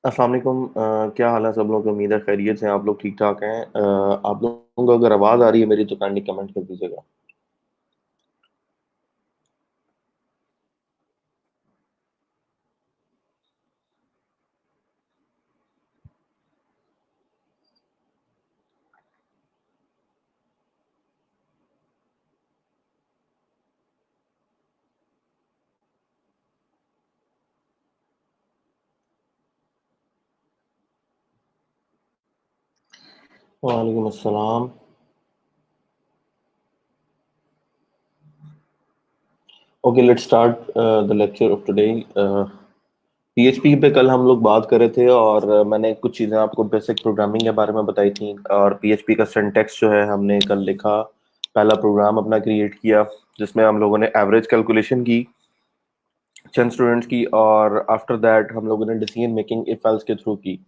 अस्सलाम वालेकुम। क्या हाल है सब लोग? उम्मीद है खैरियत से हैं। आप लोग ठीक ठाक हैं? आप लोगों को अगर आवाज़ आ रही है मेरी तो काइंडली कमेंट कर दीजिएगा। वालेकुम अस्सलाम। Okay, let's start the lecture of today. PHP पे कल हम लोग बात कर रहे थे और मैंने कुछ चीज़ें आपको बेसिक प्रोग्रामिंग के बारे में बताई थी और पीएचपी का सिंटैक्स जो है हमने कल लिखा। पहला प्रोग्राम अपना क्रिएट किया जिसमें हम लोगों ने एवरेज कैलकुलेशन की चंद स्टूडेंट्स की, और आफ्टर दैट हम लोगों ने डिसीजन मेकिंग इफ एल्स के थ्रू की।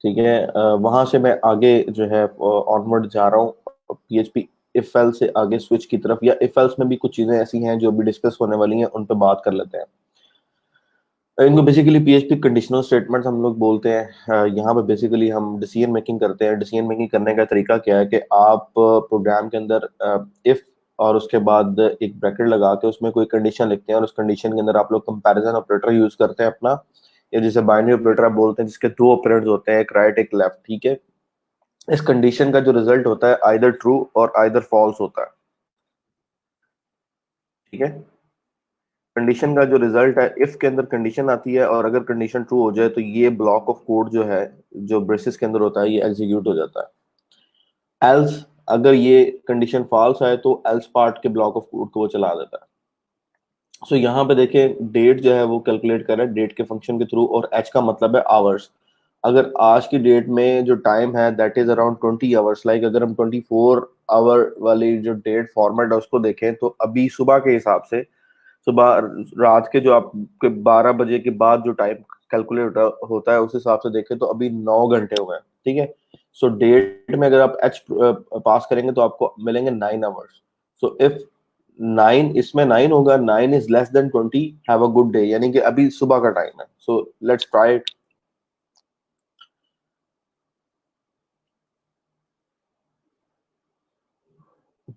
ठीक है, वहां से मैं आगे जो है ऑनवर्ड जा रहा हूँ पीएचपी इफ एल्स से आगे स्विच की तरफ, या इफ एल्स में भी कुछ चीजें ऐसी हैं जो अभी डिस्कस होने वाली हैं, उन पे बात कर लेते हैं। इनको बेसिकली पीएचपी कंडीशनल स्टेटमेंट्स हम लोग बोलते हैं। यहाँ पे बेसिकली हम डिसीजन मेकिंग करते हैं। डिसीजन मेकिंग करने का तरीका क्या है कि आप प्रोग्राम के अंदर इफ और उसके बाद एक ब्रैकेट लगा के उसमें कोई कंडीशन लिखते हैं, और उस कंडीशन के अंदर आप लोग कंपैरिजन ऑपरेटर यूज करते हैं अपना, या जिसे बाइनरी ऑपरेटर आप बोलते हैं, जिसके दो ऑपरेंड्स होते हैं, एक राइट एक लेफ्ट। ठीक है, इस कंडीशन का जो रिजल्ट होता है आइदर ट्रू और आइदर फॉल्स होता है। ठीक है, कंडीशन का जो रिजल्ट है, इफ के अंदर कंडीशन आती है और अगर कंडीशन ट्रू हो जाए तो ये ब्लॉक ऑफ कोड जो है, जो ब्रेसेस के अंदर होता है, ये एग्जीक्यूट हो जाता है। एल्स, अगर ये कंडीशन फॉल्स आए तो एल्स पार्ट के ब्लॉक ऑफ कोड को वो चला देता है। सो यहाँ पे देखें, डेट जो है वो कैलकुलेट कर रहा है डेट के फंक्शन के थ्रू, और एच का मतलब है आवर्स। अगर आज की डेट में जो टाइम है that is around 20 hours, like अगर हम 24 आवर वाली जो डेट फॉर्मेट है उसको देखें तो अभी सुबह के हिसाब से, सुबह रात के जो आपके 12 बजे के बाद जो टाइम कैलकुलेट होता है उस हिसाब से देखें तो अभी 9 घंटे हुए हैं। ठीक है, सो डेट में अगर आप एच पास करेंगे तो आपको मिलेंगे 9 आवर्स। सो इफ 9, इसमें 9 होगा, 9 is less than 20, have a good day, यानी कि अभी सुबह का टाइम है। So let's try it.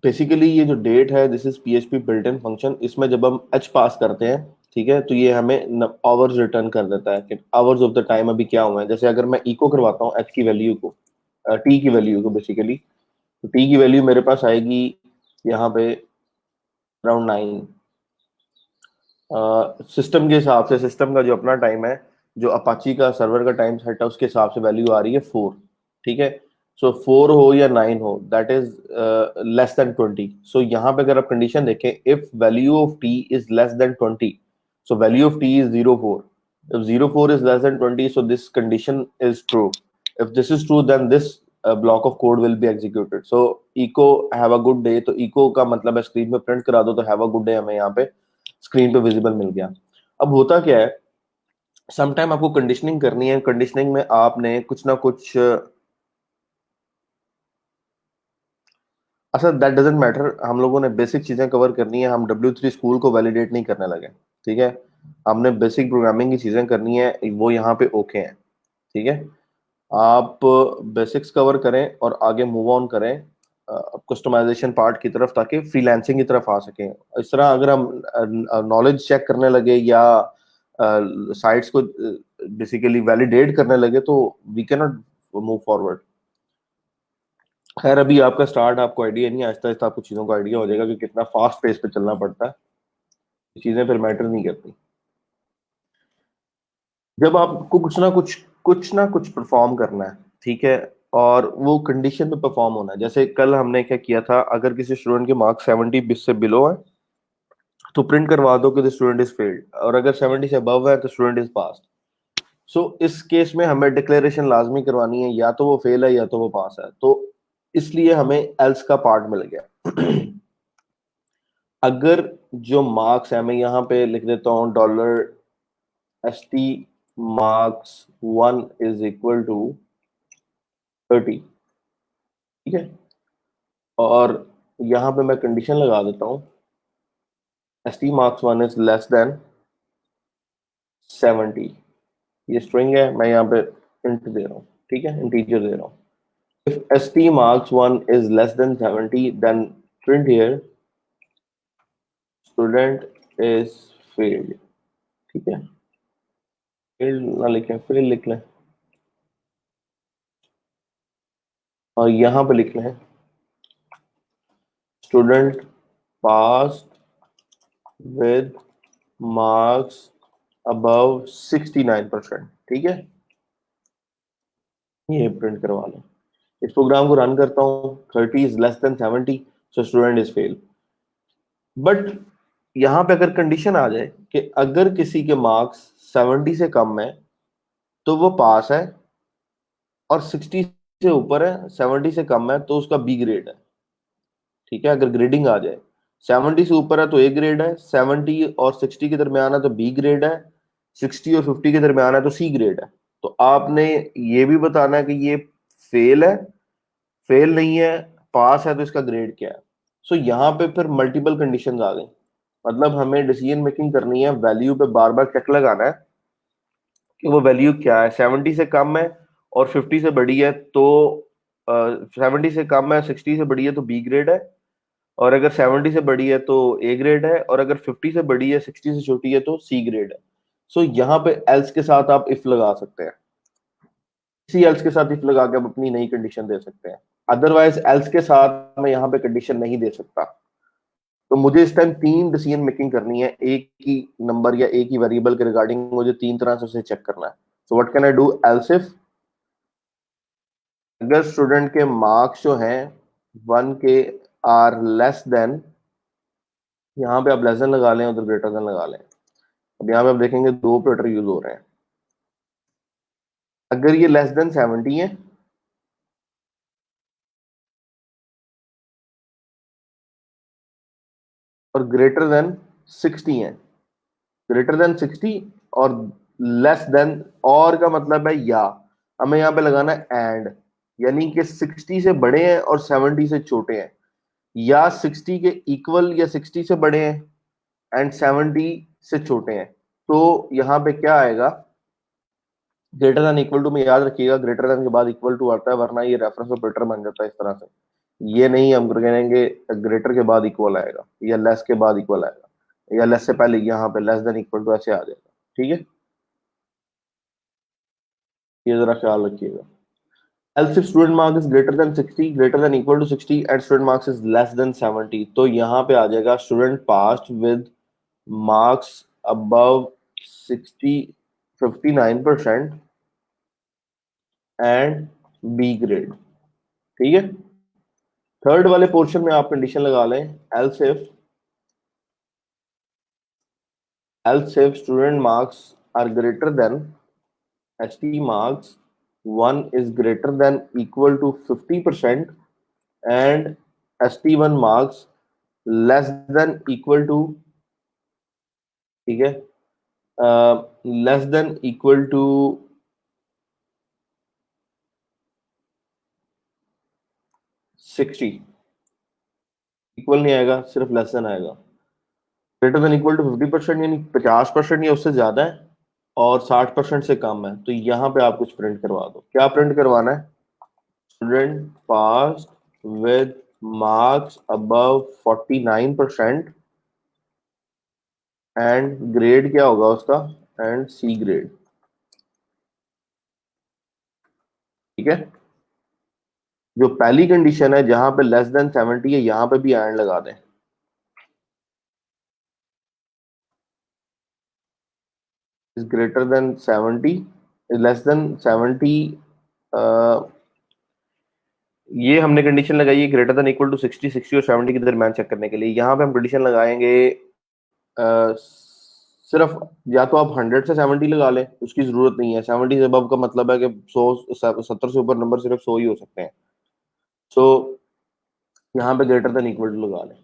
Basically ये जो डेट है this is PHP built in function. इसमें जब हम एच पास करते हैं, ठीक है, तो ये हमें आवर्स रिटर्न कर देता है कि आवर्स ऑफ द टाइम अभी क्या हुआ है। जैसे अगर मैं इको करवाता हूँ एच की वैल्यू को, टी की वैल्यू को बेसिकली, तो टी की वैल्यू मेरे पास आएगी यहाँ पे अराउंड 9। सिस्टम के हिसाब से, सिस्टम का जो अपना टाइम है, जो अपाची का सर्वर का टाइम सेट है उसके हिसाब से वैल्यू आ रही है 4। ठीक है, सो 4 हो या 9 हो, दैट इज लेस देन 20। सो यहाँ पे अगर आप कंडीशन देखें, if value of T is less than 20, so value of T is 0 4। if 0 4 is less than 20, so this condition is true. If this is true, then this block of code will be executed. So echo have a good day, तो echo का मतलब है screen पे print करा दो, तो have a good day हमें यहाँ पे स्क्रीन पे विजिबल मिल गया। अब होता क्या है, समटाइम आपको कंडीशनिंग करनी है। कंडीशनिंग में आपने कुछ ना कुछ, अच्छा दैट डजेंट मैटर, हम लोगों ने बेसिक चीजें कवर करनी है। हम W3 स्कूल को वैलिडेट नहीं करने लगे। ठीक है, हमने बेसिक प्रोग्रामिंग की चीजें करनी है, वो यहाँ पे ओके हैं। ठीक है, आप बेसिक्स कवर करें और आगे मूव ऑन करें कस्टमाइजेशन पार्ट की तरफ, ताकि फ्रीलांसिंग की तरफ आ सकें। इस तरह अगर हम नॉलेज चेक करने लगे या साइट्स को बेसिकली वैलिडेट करने लगे तो we can not move forward. खैर अभी आपका स्टार्ट, आपको आइडिया नहीं है, आहिस्ता आहिस्ता आपको चीज़ों का आइडिया हो जाएगा कि कितना फास्ट पेस पे चलना पड़ता है। चीज़ें फिर मैटर नहीं करती। जब आपको कुछ ना कुछ परफॉर्म करना है, ठीक है, और वो कंडीशन पे परफॉर्म होना है। जैसे कल हमने क्या किया था, अगर किसी स्टूडेंट के मार्क्स 70 से बिलो है तो प्रिंट करवा दो कि द स्टूडेंट इज फेल्ड, और अगर 70 से अबव है तो स्टूडेंट इज पास। सो इस केस में हमें डिक्लेरेशन लाजमी करवानी है, या तो वो फेल है या तो वो पास है। तो इसलिए हमें एल्स का पार्ट मिल गया। अगर जो मार्क्स है, मैं यहाँ पे लिख देता हूँ $ST marks 1 is equal to 30। ठीक है, और यहाँ पे मैं कंडीशन लगा देता हूँ ST marks 1 is less than 70। ये स्ट्रिंग है, मैं यहाँ पे इंट दे रहा हूँ, ठीक है, इंटीजर दे रहा हूँ। If st marks 1 is less than 70 then print here student is failed, ठीक है। फेल ना लिखें, फेल लिख लें, और यहाँ पे लिख लें student pass with marks above 69%, ठीक है। ये प्रिंट करवा लें। इस प्रोग्राम को रन करता हूँ, 30 is less than 70 so student is fail. But यहाँ पे अगर कंडीशन आ जाए कि अगर किसी के मार्क्स 70 से कम है तो वो पास है, और 60 से ऊपर है, 70 से कम है तो उसका बी ग्रेड है, ठीक है। अगर ग्रेडिंग आ जाए 70 से ऊपर है तो ए ग्रेड है, 70 और 60 के दरमियान है तो बी ग्रेड है, 60 और 50 के दरमियान है तो सी ग्रेड है। तो आपने ये भी बताना है कि ये फेल है, फेल नहीं है, पास है, तो इसका ग्रेड क्या है। सो यहाँ पे फिर मल्टीपल कंडीशंस आ गई, मतलब हमें डिसीजन मेकिंग करनी है, वैल्यू पे बार बार चेक लगाना है कि वो वैल्यू क्या है। 70 से कम है और 50 से बड़ी है तो 70 से कम है, 60 से बड़ी है तो बी ग्रेड है, और अगर 70 से बड़ी है तो ए ग्रेड है, और अगर 50 से बड़ी है, 60 से छोटी है तो सी ग्रेड है। सो यहाँ पे एल्स के साथ आप इफ लगा सकते हैं, इसी एल्स के साथ इफ लगा के आप अपनी नई कंडीशन दे सकते हैं। अदरवाइज एल्स के साथ मैं यहाँ पे कंडीशन नहीं दे सकता। तो मुझे इस टाइम तीन डिसीजन मेकिंग करनी है, एक ही नंबर या एक ही वेरिएबल के रिगार्डिंग मुझे तीन तरह से उसे चेक करना है। So what can I do, else if अगर स्टूडेंट के मार्क्स जो हैं 1 के आर लेस देन, यहाँ पे आप लेस देन लगा लें, उधर ग्रेटर देन लगा लें। अब यहाँ पे आप देखेंगे दो ऑपरेटर यूज हो रहे हैं। अगर ये लेस देन 70 है और ग्रेटर देन 60 है, ग्रेटर देन 60 और लेस देन, और का मतलब है या, हमें यहाँ पे लगाना है एंड, यानी कि 60 से बड़े हैं और 70 से छोटे हैं, या 60 के इक्वल या 60 से बड़े हैं एंड 70 से छोटे हैं। तो यहाँ पे क्या आएगा, ग्रेटर देन इक्वल टू में याद रखिएगा ग्रेटर देन के बाद इक्वल टू आता है, वरना ये रेफरेंस ऑपरेटर बन जाता है इस तरह से। ये नहीं, हम कहेंगे ग्रेटर के बाद इक्वल आएगा या लेस के बाद इक्वल आएगा, या लेस से पहले यहाँ पे लेस देन इक्वल टू ऐसे आ जाएगा, ठीक है। ये जरा ख्याल रखिएगा। else if student mark is greater than 60, greater than equal to 60 and student marks is less than 70, तो यहाँ पे आ जाएगा student passed with marks above 60 59% and B grade, ठीक है। थर्ड वाले पोर्शन में आप कंडीशन लगा लें, else if student marks are greater than st marks 1 is greater than equal to 50% and st1 marks less than equal to, ठीक है, less than equal to 60, equal नहीं आएगा, सिर्फ लेस देन आएगा। ग्रेटर देन इक्वल टू 50% यानी 50% या उससे ज्यादा है, और 60% से कम है, तो यहाँ पे आप कुछ प्रिंट करवा दो। क्या प्रिंट करवाना है, student pass with marks above 49% and grade क्या होगा उसका, एंड सी ग्रेड, ठीक है। जो पहली कंडीशन है जहां पे लेस देन 70 है, यहां पे भी एंड लगा दें, is greater than 70, less than 70, ये हमने कंडीशन लगाई है ग्रेटर देन इक्वल टू 60, 60 और 70 के दरमियान चेक करने के लिए। यहाँ पे हम कंडीशन लगाएंगे सिर्फ, या तो आप 100 से 70 लगा लें, उसकी जरूरत नहीं है। 70 से अबव का मतलब है कि 100 70 से ऊपर नंबर सिर्फ 100 ही हो सकते हैं। सो यहाँ पे ग्रेटर देन इक्वल टू लगा लें,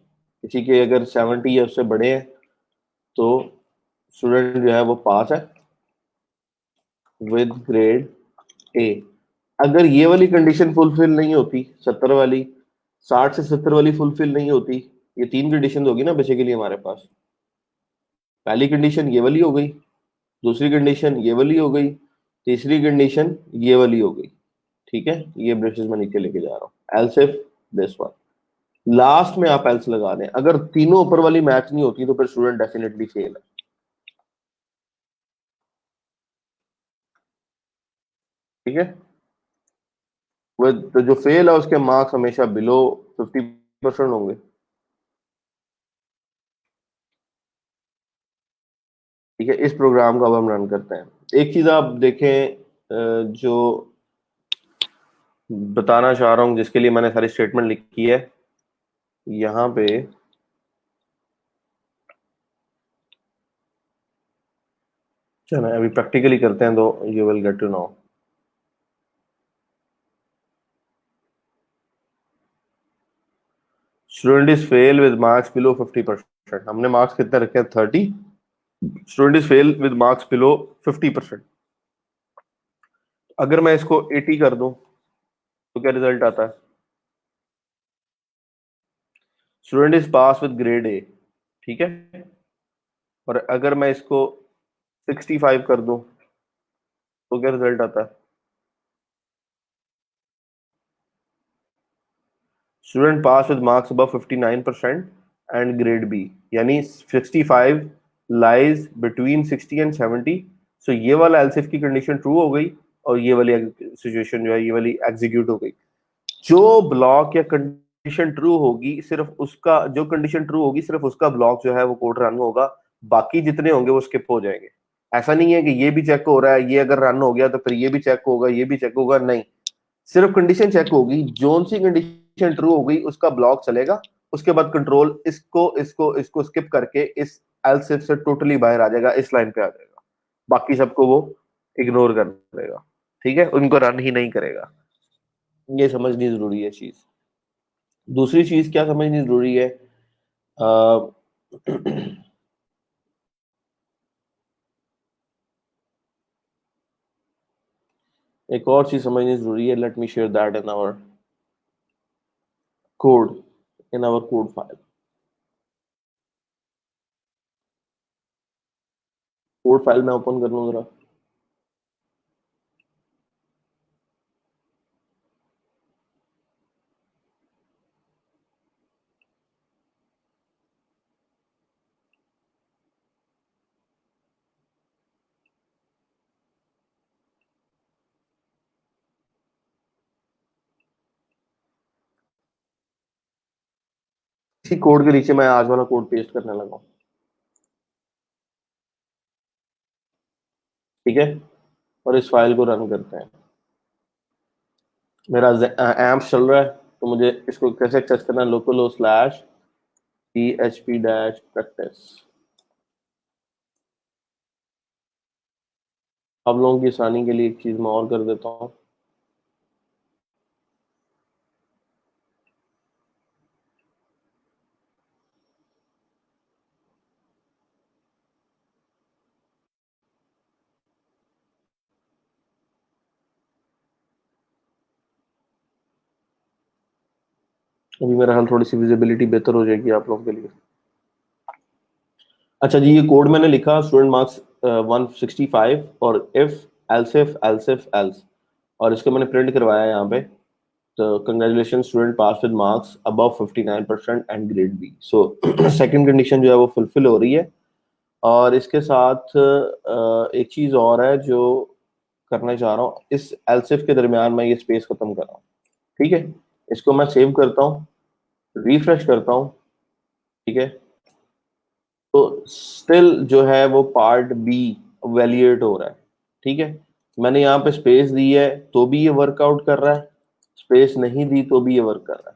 किसी के अगर 70 या उससे बड़े हैं तो स्टूडेंट जो है वो पास है विद ग्रेड ए। अगर ये वाली कंडीशन फुलफिल नहीं होती, 70 वाली, 60 से 70 वाली फुलफिल नहीं होती, ये तीन कंडीशन होगी ना बेसिकली हमारे पास। पहली कंडीशन ये वाली हो गई, दूसरी कंडीशन ये वाली हो गई, तीसरी कंडीशन ये वाली हो गई, ठीक है, ये ब्रेसेस में नीचे लेके जा रहा हूँ, else if this one. Last में आप एल्स लगा दें, अगर तीनों ऊपर वाली मैच नहीं होती तो फिर स्टूडेंट डेफिनेटली फेल है, ठीक है। वो तो जो फेल है उसके मार्क्स हमेशा बिलो 50% होंगे, ठीक है। इस प्रोग्राम को अब हम रन करते हैं। एक चीज आप देखें, जो बताना चाह रहा हूँ, जिसके लिए मैंने सारी स्टेटमेंट लिखी है यहाँ पे, चलो अभी प्रैक्टिकली करते हैं तो you will get to know. Student is fail with marks below 50%, हमने मार्क्स कितने रखे हैं, 30। Student is fail with marks below 50%। अगर मैं इसको 80 कर दूं तो क्या रिजल्ट आता है, student is pass with grade A, ठीक है। और अगर मैं इसको 65 कर दूं तो क्या रिजल्ट आता है, student pass with marks above 59% and grade B, यानी 65 लाइज बिटवीन 60 एंड 70। सो ये वाला एलसीएफ की कंडीशन ट्रू हो गई और ये वाली सिचुएशन जो है ये वाली एग्जीक्यूट हो गई। जो ब्लॉक या कंडीशन ट्रू होगी सिर्फ उसका, जो कंडीशन ट्रू होगी सिर्फ उसका ब्लॉक जो है वो कोड रन होगा, बाकी जितने होंगे वो स्किप हो जाएंगे। ऐसा नहीं है कि ये भी चेक हो रहा है, ये अगर रन हो गया तो फिर ये भी चेक होगा, ये भी चेक होगा, नहीं। सिर्फ कंडीशन चेक होगी, जोन सी कंडीशन ट्रू हो गई उसका ब्लॉक चलेगा। उसके बाद कंट्रोल इसको इसको इसको स्किप करके इस एल्स इफ से टोटली बाहर आ जाएगा, इस लाइन पे आ जाएगा, बाकी सबको वो इग्नोर कर देगा, ठीक है, उनको रन ही नहीं करेगा। ये समझनी जरूरी है चीज। दूसरी चीज क्या समझनी जरूरी है, अ, एक और चीज समझनी जरूरी है, let me share that in our code, in our code file. Code file मैं ओपन कर लूँ जरा। इसी कोड के नीचे मैं आज वाला कोड पेस्ट करने लगा हूँ, ठीक है। और इस फाइल को रन करते हैं। मेरा एम्प चल रहा है, तो मुझे इसको कैसे एक्सेस करना है, लोकल हो स्लैश php डैश प्रैक्टिस। आप लोगों की आसानी के लिए एक चीज मैं और कर देता हूँ, अभी मेरा हाल थोड़ी सी विजिबिलिटी बेहतर हो जाएगी आप लोगों के लिए। अच्छा जी, ये कोड मैंने लिखा, स्टूडेंट मार्क्स 165 और इफ एल्स एल्स, और इसको मैंने प्रिंट करवाया यहाँ पे। तो congratulation, student pass with marks above 59% and grade B. So second condition जो है वो फुलफिल हो रही है। और इसके साथ एक चीज और है जो करना चाह रहा हूँ, इस एलसिफ के दरमियान मैं ये स्पेस खत्म कर रहा हूँ, ठीक है। इसको मैं सेव करता हूँ, रिफ्रेश करता हूँ, ठीक है। तो स्टिल जो है वो पार्ट बी वैलिडेट हो रहा है, ठीक है। मैंने यहाँ पे स्पेस दी है तो भी ये वर्कआउट कर रहा है, स्पेस नहीं दी तो भी ये वर्क कर रहा है,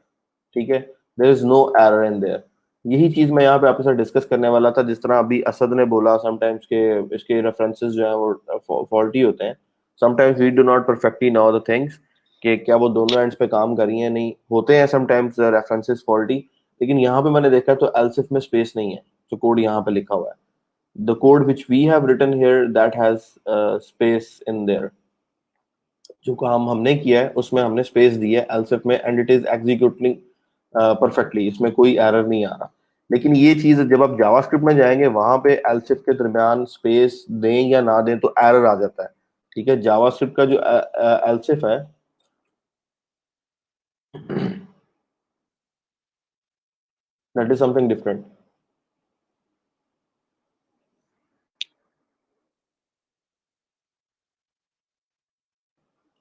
ठीक है। There is no error in there. यही चीज मैं यहाँ पे आपके साथ डिस्कस करने वाला था, जिस तरह अभी असद ने बोला समटाइम्स के इसके रेफरेंसेस जो है वो फॉल्टी होते हैं। Sometimes we do not perfectly know the things कि क्या वो दोनों एंड्स पे काम कर रही हैं, नहीं होते हैं समटाइम्स रेफरेंसेस फॉल्टी। लेकिन यहाँ पे मैंने देखा तो एल्सिफ में स्पेस नहीं है, जो कोड यहाँ पे लिखा हुआ है, the code which we have written here that has space in there. जो काम हमने किया है उसमें हमने स्पेस दी है एल्सिफ में, and it is executing perfectly, इसमें कोई एरर नहीं आ रहा। लेकिन ये चीज जब आप जावास्क्रिप्ट में जाएंगे वहां पे एल्सिफ के दरमियान स्पेस दें या ना दें तो एरर आ जाता है। ठीक है, जावास्क्रिप्ट का जो एल्सिफ है दैट इज समथिंग डिफरेंट।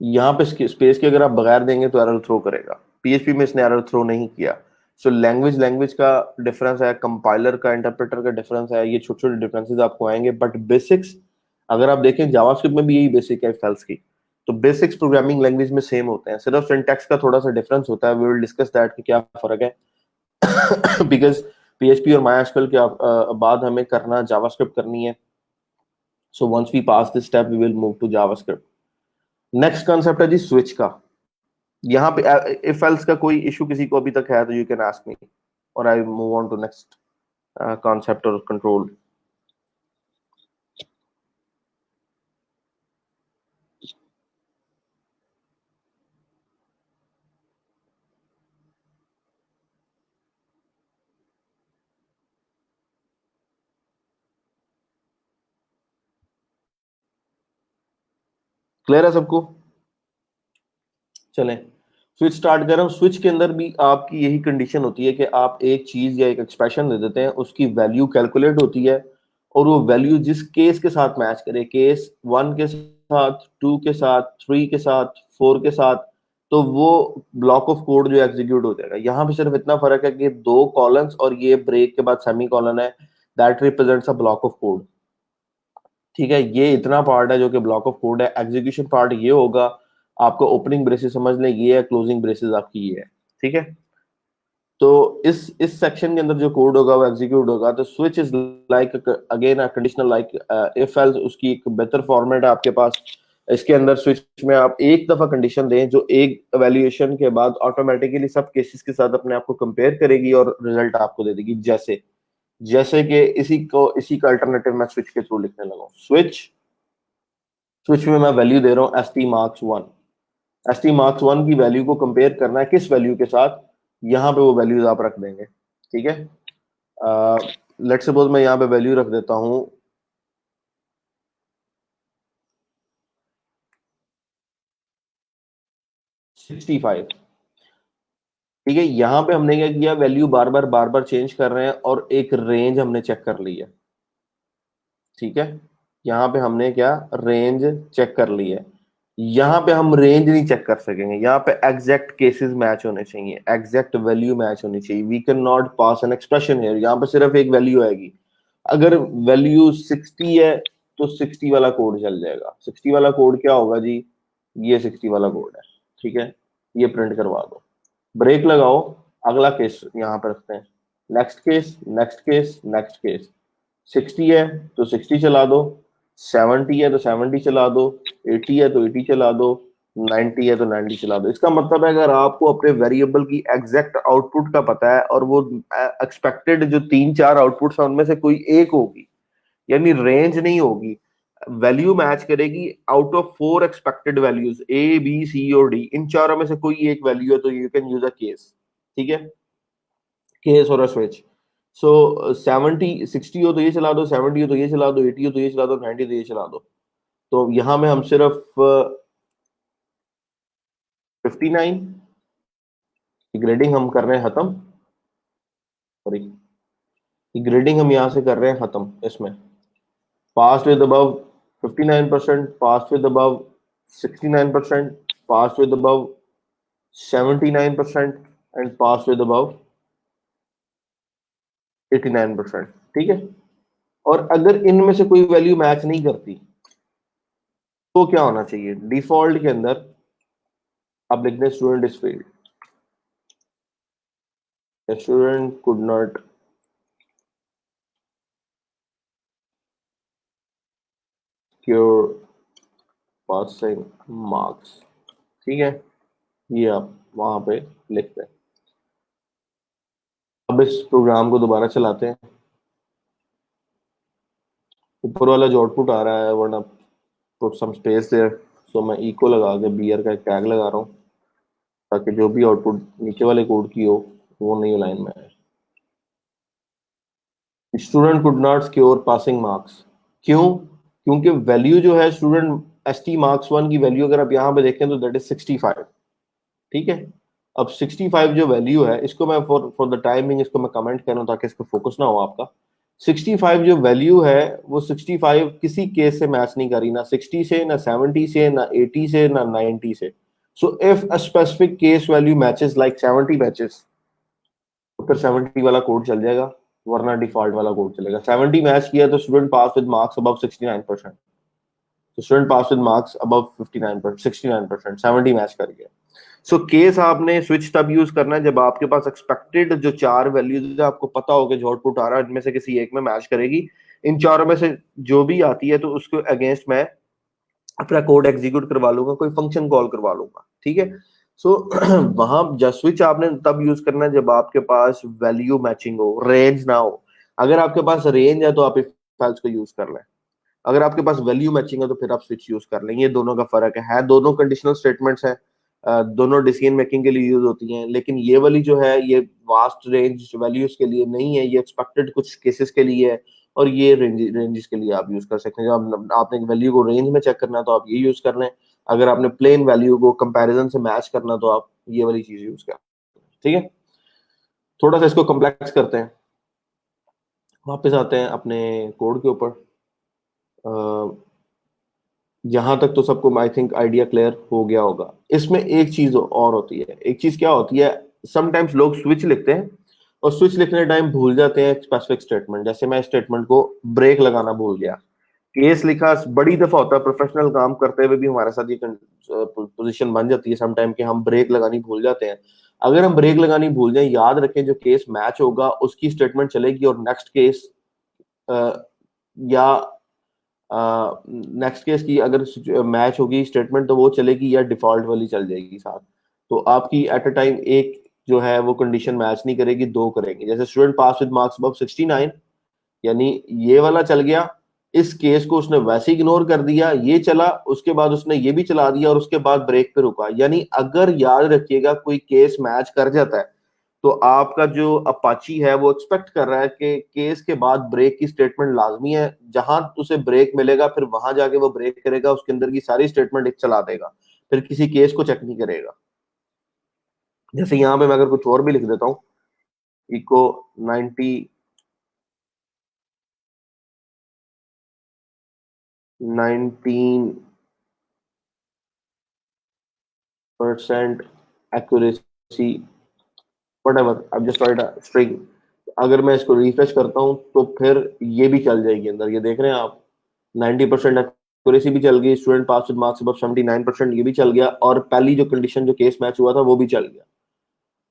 यहाँ पे स्पेस के अगर आप बगैर देंगे तो एरर थ्रो करेगा, पीएचपी में इसने एरर थ्रो नहीं किया। सो लैंग्वेज लैंग्वेज का डिफरेंस है, कंपाइलर का इंटरप्रेटर का डिफरेंस है, ये छोटे छोटे डिफरेंसेस आपको आएंगे, बट बेसिक्स अगर आप देखें जावास्क्रिप्ट में भी यही बेसिक है फेल्स की। तो बेसिक्स प्रोग्रामिंग लैंग्वेज में सेम होते हैं, सिर्फ सिंटैक्स का थोड़ा सा डिफरेंस होता है, वी विल डिस्कस दैट कि क्या फर्क है बिकॉज पीएचपी और मायास्कल के बाद हमें करना जावास्क्रिप्ट करनी है। So once we pass this step we will move to JavaScript. Next concept है जी स्विच का। यहाँ पे इफ एल्स का कोई इशू किसी को अभी तक है तो यू कैन आस्क मी और I move on to next concept और कंट्रोल। क्लियर है सबको? चलें, स्विच स्टार्ट कर रहा हूँ। स्विच के अंदर भी आपकी यही कंडीशन होती है कि आप एक चीज या एक एक्सप्रेशन दे देते हैं, उसकी वैल्यू कैलकुलेट होती है और वो वैल्यू जिस केस के साथ मैच करे, केस 1 के साथ, 2 के साथ, 3 के साथ, 4 के साथ, तो वो ब्लॉक ऑफ कोड जो एग्जीक्यूट हो जाएगा। यहाँ पे सिर्फ इतना फर्क है कि दो कॉलम्स और ये ब्रेक के बाद सेमी कॉलन है, that represents a block of code. ठीक है, ये इतना पार्ट है जो कि ब्लॉक ऑफ कोड है। एग्जीक्यूशन पार्ट ये होगा, आपको ओपनिंग ब्रेसेस समझ लें ये है, क्लोजिंग ब्रेसेस आपकी ये है। ठीक है, तो इस सेक्शन के अंदर जो कोड होगा वो एग्जीक्यूट होगा। तो switch is like again conditional like if else, उसकी एक बेहतर फॉर्मेट है आपके पास। इसके अंदर स्विच में आप एक दफा कंडीशन दें जो एक एवेल्युएशन के बाद ऑटोमेटिकली सब केसेस के साथ अपने आप को कंपेयर करेगी और रिजल्ट आपको दे देगी। जैसे जैसे कि इसी का अल्टरनेटिव मैं स्विच के थ्रू लिखने लगा हूं। स्विच में मैं वैल्यू दे रहा हूँ S T marks one. S T marks one की वैल्यू को कंपेयर करना है किस वैल्यू के साथ, यहाँ पे वो वैल्यूज आप रख देंगे। ठीक है, लेट सपोज मैं यहाँ पे वैल्यू रख देता हूँ 65। ठीक है, यहाँ पे हमने क्या किया, वैल्यू बार बार चेंज कर रहे हैं और एक रेंज हमने चेक कर ली है। ठीक है, यहाँ पे हमने क्या रेंज चेक कर ली है। यहाँ पे हम रेंज नहीं चेक कर सकेंगे, यहाँ पे एग्जैक्ट केसेस मैच होने चाहिए, एग्जैक्ट वैल्यू मैच होनी चाहिए। We can not pass an expression here, यहाँ पे सिर्फ एक वैल्यू आएगी। अगर वैल्यू 60 है तो 60 वाला कोड चल जाएगा। 60 वाला कोड क्या होगा जी, ये 60 वाला कोड है। ठीक है, ये प्रिंट करवा दो, ब्रेक लगाओ, अगला केस यहाँ पे रखते हैं, next case, next case, next case. 60 है तो 60 चला दो, 70 है तो 70 चला दो, 80 है तो 80 चला दो, 90 है तो 90 चला दो। इसका मतलब है अगर आपको अपने वेरिएबल की एग्जैक्ट आउटपुट का पता है और वो एक्सपेक्टेड जो तीन चार आउटपुट्स हैं उनमें से कोई एक होगी, यानी रेंज नहीं होगी, वैल्यू मैच करेगी out of 4 expected values A B C और डी, इन चारों में से कोई एक वैल्यू है तो you can use a case. ठीक है, केस और स्विच। सो 60 हो तो ये चला दो, 70 हो तो ये चला दो, 80 हो तो ये चला दो, 90 तो ये चला दो। तो यहां में हम सिर्फ 59 की ग्रेडिंग हम कर रहे हैं खत्म, सॉरी, ग्रेडिंग हम यहां से कर रहे हैं खत्म। इसमें pass with above 59%, pass with above 69%, pass with above 79% and pass with above 89%। ठीक है, और अगर इनमें से कोई वैल्यू मैच नहीं करती तो क्या होना चाहिए, डिफॉल्ट के अंदर आप लिखते हैं student is failed, student could not cure passing marks. ठीक है, ये आप वहां पे लिखते हैं। अब इस प्रोग्राम को दोबारा चलाते हैं। ऊपर वाला जो आउटपुट आ रहा है वरना पुट सम स्पेस देयर, सो मैं इको लगा के बियर का एक टैग लगा रहा हूँ ताकि जो भी आउटपुट नीचे वाले कोड की हो वो नई लाइन में आए। Student could not secure passing marks, क्यों? क्योंकि वैल्यू जो है स्टूडेंट ST मार्क्स 1 की वैल्यू अगर आप यहाँ पे देखें तो दैट इज 65, ठीक है। अब 65 जो वैल्यू है, इसको मैं फॉर द टाइमिंग इसको मैं कमेंट करूं ताकि इस पर फोकस ना हो आपका। 65 जो वैल्यू है वो 65 किसी केस से मैच नहीं करी, ना 60 से, ना 70 से, ना 80 से, ना 90 से। So if a specific case value matches like 70 matches, तो फिर 70 वाला कोड चल जाएगा, वरना डिफॉल्ट वाला कोड चलेगा। 70 मैच किया तो student pass with marks above 69%, तो student pass with marks above 59%, 69%, 70 match कर गया। सो केस आपने स्विच तब यूज करना है जब आपके पास एक्सपेक्टेड जो चार वैल्यूज है, आपको पता हो कि जो आउटपुट आ रहा है इनमें से किसी एक में मैच करेगी। इन चारों में से जो भी आती है तो उसके अगेंस्ट मैं अपना कोड एग्जीक्यूट करवा लूंगा, कोई फंक्शन कॉल करवा लूंगा, ठीक है। सो वहां जब स्विच आपने तब यूज करना है जब आपके पास वैल्यू मैचिंग हो, रेंज ना हो। अगर आपके पास रेंज है तो आप इफ एल्स को यूज कर लें, अगर आपके पास वैल्यू मैचिंग है तो फिर आप स्विच यूज कर लेंगे। ये दोनों का फर्क है दोनों कंडीशनल स्टेटमेंट्स हैं, दोनों डिसीजन मेकिंग के लिए यूज होती हैं, लेकिन ये वाली जो है ये वास्ट रेंज वैल्यूज के लिए नहीं है, ये एक्सपेक्टेड कुछ केसेस के लिए है। और ये रेंजेस के लिए आप यूज कर सकते हैं। जब आपने वैल्यू को रेंज में चेक करना है तो आप ये यूज कर लें, अगर आपने प्लेन वैल्यू को कंपैरिजन से मैच करना तो आप ये वाली चीज यूज करें, ठीक है। थोड़ा सा इसको कॉम्प्लेक्स करते हैं, वापस आते हैं अपने कोड के ऊपर। यहां तक तो सबको आई थिंक आइडिया क्लियर हो गया होगा। इसमें एक चीज और होती है, एक चीज क्या होती है, समटाइम्स लोग स्विच लिखते हैं और स्विच लिखने टाइम भूल जाते हैं स्पेसिफिक स्टेटमेंट। जैसे मैं स्टेटमेंट को ब्रेक लगाना भूल गया, केस लिखा, बड़ी दफा होता है प्रोफेशनल काम करते हुए भी हमारे साथ ये पोजीशन बन जाती है समटाइम कि हम ब्रेक लगानी भूल जाते हैं। अगर हम ब्रेक लगानी भूल जाए, याद रखें जो केस मैच होगा उसकी स्टेटमेंट चलेगी, और नेक्स्ट केस या नेक्स्ट केस की अगर मैच होगी स्टेटमेंट तो वो चलेगी, या डिफॉल्ट वाली चल जाएगी साथ। तो आपकी एट अ टाइम एक जो है वो कंडीशन मैच नहीं करेगी, दो करेंगी। जैसे student pass with marks above 69, यानी ये वाला चल गया, इस केस को उसने वैसे इग्नोर कर दिया, ये चला, उसके बाद उसने ये भी चला दिया और उसके बाद ब्रेक पे रुका। यानी अगर याद रखिएगा कोई केस मैच कर जाता है तो आपका जो अपाची है वो एक्सपेक्ट कर रहा है कि केस के बाद ब्रेक की स्टेटमेंट लाजमी है। जहां उसे ब्रेक मिलेगा फिर वहां जाके वो ब्रेक करेगा, उसके अंदर की सारी स्टेटमेंट एक चला देगा, फिर किसी केस को चेक नहीं करेगा। जैसे यहाँ पे मैं अगर कुछ और भी लिख देता हूँ, echo 19% accuracy, whatever, I've just write a string। अगर मैं इसको रिफ्रेश करता हूँ तो फिर ये भी चल जाएगी अंदर, ये देख रहे हैं आप, 90% एक्यूरेसी भी चल गई, student pass with marks above 79% ये भी चल गया, और पहली जो कंडीशन जो केस मैच हुआ था वो भी चल गया।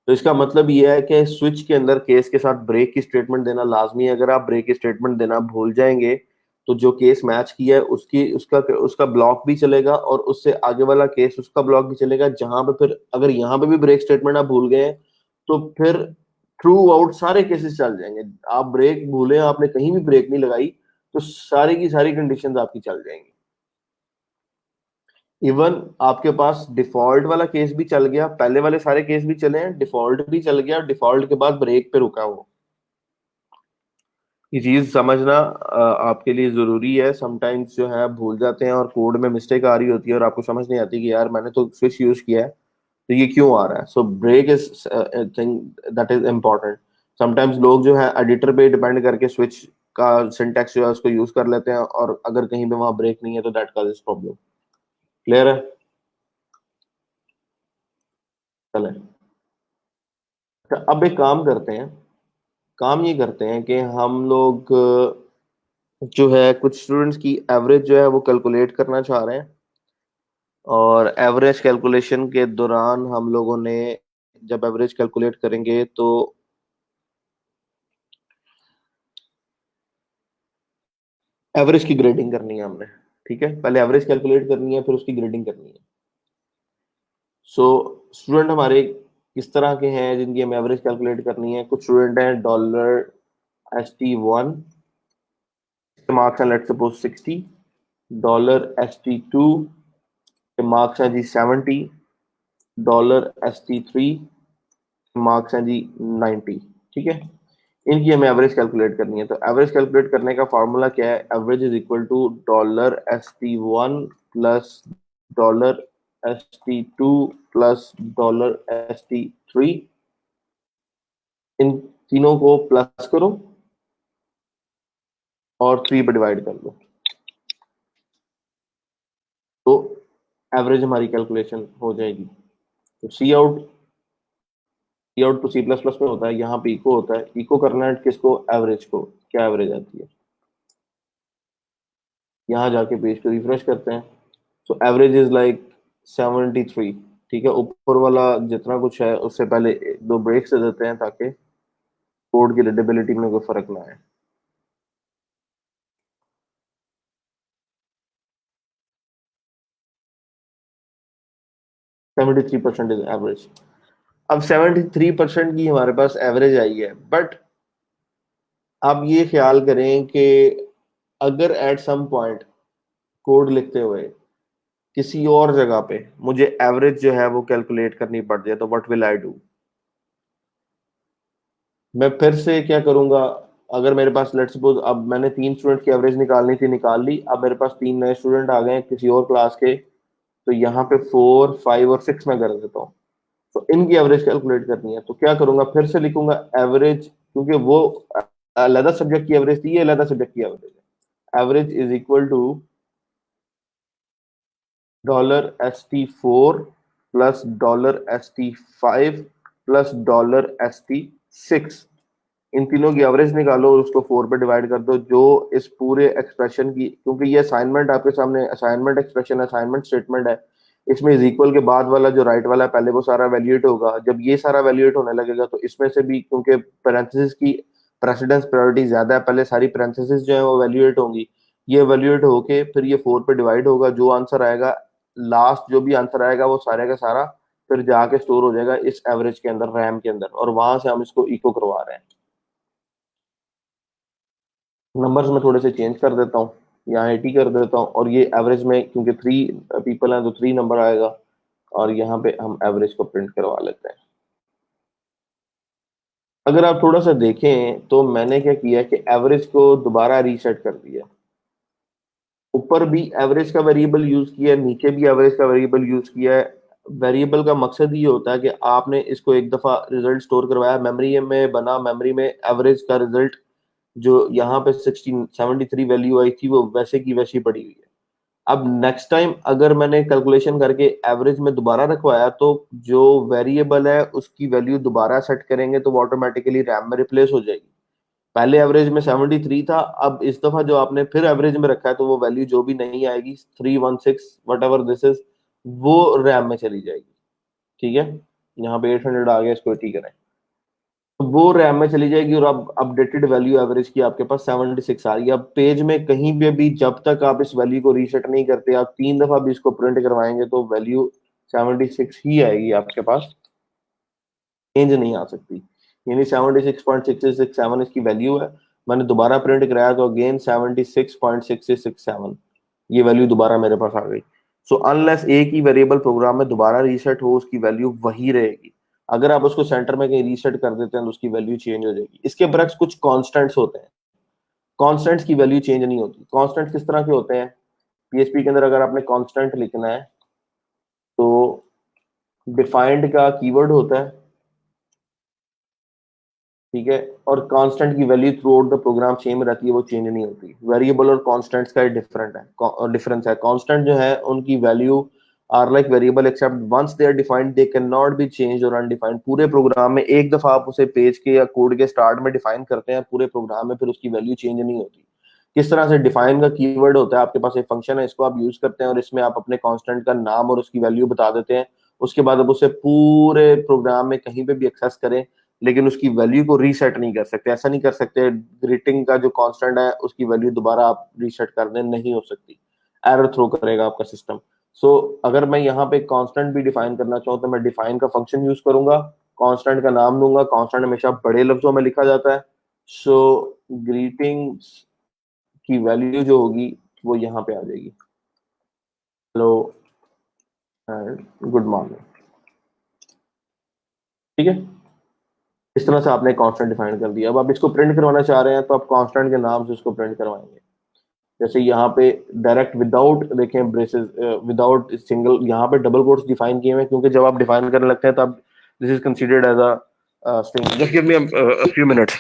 तो इसका मतलब ये है कि स्विच के अंदर केस के साथ ब्रेक की स्टेटमेंट देना लाजमी है। अगर आप ब्रेक की स्टेटमेंट देना भूल जाएंगे तो जो केस मैच किया है उसकी उसका उसका ब्लॉक भी चलेगा, और उससे आगे वाला केस उसका ब्लॉक भी चलेगा। जहां पे फिर अगर यहाँ पे भी ब्रेक स्टेटमेंट आप भूल गए तो फिर थ्रू आउट सारे केसेस चल जाएंगे। आप ब्रेक भूले, आपने कहीं भी ब्रेक नहीं लगाई, तो सारी की सारी कंडीशंस आपकी चल जाएंगी। इवन आपके पास डिफॉल्ट वाला केस भी चल गया, पहले वाले सारे केस भी चले हैं, डिफॉल्ट भी चल गया, डिफॉल्ट के बाद ब्रेक पे रुका वो। ये चीज समझना आपके लिए जरूरी है। समटाइम्स जो है आप भूल जाते हैं और कोड में मिस्टेक आ रही होती है और आपको समझ नहीं आती कि यार मैंने तो स्विच यूज किया है तो ये क्यों आ रहा है। So break is thing that is important. Sometimes लोग जो है एडिटर पे डिपेंड करके स्विच का सिंटैक्स जो है उसको यूज कर लेते हैं, और अगर कहीं पे वहां ब्रेक नहीं है तो दैट कॉजेस प्रॉब्लम। क्लियर है? चले, अब एक काम करते हैं, काम ये करते हैं कि हम लोग जो है कुछ स्टूडेंट्स की एवरेज जो है वो कैलकुलेट करना चाह रहे हैं, और एवरेज कैलकुलेशन के दौरान हम लोगों ने जब एवरेज कैलकुलेट करेंगे तो एवरेज की ग्रेडिंग करनी है हमने। ठीक है, पहले एवरेज कैलकुलेट करनी है फिर उसकी ग्रेडिंग करनी है। सो स्टूडेंट हमारे किस तरह के हैं जिनकी हमें एवरेज कैलकुलेट करनी है? कुछ स्टूडेंट हैं $ST1 के मार्क्स हैं लेट्स सपोज 60, $ST2 के मार्क्स हैं जी 70, $ST3 के मार्क्स हैं जी 90। ठीक है, इनकी हमें एवरेज कैलकुलेट करनी है। तो एवरेज कैलकुलेट करने का फॉर्मूला क्या है? Average is equal to $ST1 plus $ST2 plus $ST3, इन तीनों को प्लस करो और 3 पे डिवाइड कर दो, तो एवरेज हमारी कैलकुलेशन हो जाएगी। तो सी आउट तो सी प्लस प्लस में होता है, यहाँ पे इको होता है। इको करना है किसको? एवरेज को। क्या एवरेज आती है? यहाँ जाके पेज को रिफ्रेश करते हैं, तो एवरेज इज लाइक 73। ठीक है, ऊपर वाला जितना कुछ है उससे पहले 2 ब्रेक्स दे देते हैं ताकि कोड की रीडेबिलिटी में कोई फर्क ना आए। %73 इज एवरेज। अब 73% की हमारे पास एवरेज आई है, बट अब ये ख्याल करें कि अगर एट सम पॉइंट कोड लिखते हुए किसी और जगह पे मुझे एवरेज जो है वो कैलकुलेट करनी पड़ जाए, तो व्हाट विल आई डू? मैं फिर से क्या करूंगा? अगर मेरे पास लेट्स सपोज अब मैंने 3 स्टूडेंट की एवरेज निकालनी थी, निकाल ली। अब मेरे पास 3 नए स्टूडेंट आ गए हैं किसी और क्लास के, तो यहाँ पे 4, 5 और 6 में कर देता हूँ। तो इनकी एवरेज कैलकुलेट करनी है, तो क्या करूंगा? फिर से लिखूंगा एवरेज, क्योंकि वो अलग सब्जेक्ट की एवरेज थी, ये अलग सब्जेक्ट की एवरेज है। Average is equal to $ST4 plus $ST5 plus $ST6, इन तीनों की एवरेज निकालो और उसको 4 पे डिवाइड कर दो, जो इस पूरे एक्सप्रेशन की, क्योंकि ये असाइनमेंट आपके सामने असाइनमेंट एक्सप्रेशन असाइनमेंट स्टेटमेंट है, इसमें इज इक्वल के बाद वाला जो राइट वाला है पहले वो सारा वैल्यूएट होगा। जब ये सारा वैल्यूएट होने लगेगा तो इसमें से भी, क्योंकि पैरेंथेसिस की प्रेसिडेंस प्रायोरिटी ज्यादा है, पहले सारी पैरेंथेसिस जो है वो वैल्यूएट होंगी। ये वैल्यूएट होके फिर ये 4 पे डिवाइड होगा, जो आंसर आएगा लास्ट, जो भी आंसर आएगा वो सारे का सारा फिर जाके स्टोर हो जाएगा इस एवरेज के अंदर, रैम के अंदर, और वहां से हम इसको इको करवा रहे हैं। नंबर्स में थोड़े से चेंज कर देता हूँ, यहाँ 80 कर देता हूँ, और ये एवरेज में क्योंकि 3 पीपल हैं तो 3 नंबर आएगा, और यहाँ पे हम एवरेज को प्रिंट करवा लेते हैं। अगर आप थोड़ा सा देखें तो मैंने क्या किया कि एवरेज को दोबारा रीसेट कर दिया। ऊपर भी एवरेज का वेरिएबल यूज किया है, नीचे भी एवरेज का वेरिएबल यूज किया है। वेरिएबल का मकसद ये होता है कि आपने इसको एक दफा रिजल्ट स्टोर करवाया, मेमोरी में बना, मेमोरी में एवरेज का रिजल्ट जो यहाँ पे 73 वैल्यू आई थी वो वैसे की वैसी पड़ी हुई है। अब नेक्स्ट टाइम अगर मैंने कैलकुलेशन करके एवरेज में दोबारा रखवाया, तो जो वेरिएबल है उसकी वैल्यू दोबारा सेट करेंगे तो वो ऑटोमेटिकली रैम में रिप्लेस हो जाएगी। पहले एवरेज में 73 था, अब इस दफा जो आपने फिर एवरेज में रखा है तो वो वैल्यू जो भी नहीं आएगी 316 वट एवर दिस इज, वो रैम में चली जाएगी। ठीक है, यहाँ पे 800 आ गया, इसको ठीक करें, तो वो रैम में चली जाएगी, और अब अपडेटेड वैल्यू एवरेज की आपके पास 76 आ रही है। अब पेज में कहीं पे भी जब तक आप इस वैल्यू को रीसेट नहीं करते, आप 3 दफा भी इसको प्रिंट करवाएंगे तो वैल्यू 76 ही आएगी आपके पास, चेंज नहीं आ सकती। यानी 76.6667 इसकी वैल्यू है। मैंने दोबारा प्रिंट कराया तो अगेन 76.6667, ये वैल्यू दोबारा मेरे पास आ गई। सो अनलेस एक ही वेरिएबल प्रोग्राम में दोबारा रीसेट हो, उसकी वैल्यू वही रहेगी। अगर आप उसको सेंटर में कहीं रीसेट कर देते हैं तो उसकी वैल्यू चेंज हो जाएगी। इसके बरक्स कुछ कॉन्स्टेंट्स होते हैं, कॉन्स्टेंट्स की वैल्यू चेंज नहीं होती। कॉन्स्टेंट किस तरह के होते हैं? पीएचपी के अंदर अगर आपने कॉन्स्टेंट लिखना है तो डिफाइंड का कीवर्ड होता है, ठीक है, और कांस्टेंट की value throughout the program same रहती है, वो चेंज नहीं होती। वेरिएबल और कांस्टेंट्स का डिफरेंस है। कांस्टेंट जो है उनकी value are like variable except once they are defined they can not be change और अनडिफाइंड। पूरे प्रोग्राम में एक दफा आप उसे पेज के या कोड के स्टार्ट में डिफाइन करते हैं, पूरे प्रोग्राम में फिर उसकी वैल्यू चेंज नहीं होती। किस तरह से? डिफाइन का कीवर्ड होता है, आपके पास एक फंक्शन है, इसको आप यूज करते हैं और इसमें आप अपने कांस्टेंट का नाम और उसकी वैल्यू बता देते हैं। उसके बाद आप उसे पूरे प्रोग्राम में कहीं पे भी एक्सेस करें, लेकिन उसकी वैल्यू को रीसेट नहीं कर सकते। ऐसा नहीं कर सकते ग्रीटिंग का जो कांस्टेंट है उसकी वैल्यू दोबारा आप रीसेट कर दें, नहीं हो सकती, एरर थ्रो करेगा आपका सिस्टम। सो अगर मैं यहाँ पे कांस्टेंट भी डिफाइन करना चाहूँ तो मैं डिफाइन का फंक्शन यूज करूंगा, कांस्टेंट का नाम दूंगा। कांस्टेंट हमेशा बड़े लफ्जों में लिखा जाता है। सो ग्रीटिंग्स की वैल्यू जो होगी वो यहाँ पे आ जाएगी, हेलो एंड गुड मॉर्निंग। ठीक है, इस तरह से आपने कांस्टेंट डिफाइन कर दिया। अब आप इसको प्रिंट करवाना चाह रहे हैं तो आप कांस्टेंट के नाम से इसको प्रिंट करवाएंगे। जैसे यहाँ पे डायरेक्ट विदाउट देखें ब्रेसेस, विदाउट सिंगल, यहाँ पे डबल कोट्स डिफाइन किए हुए हैं, क्योंकि जब आप डिफाइन करने लगते हैं तब this is considered as a string. Just give me a few minutes.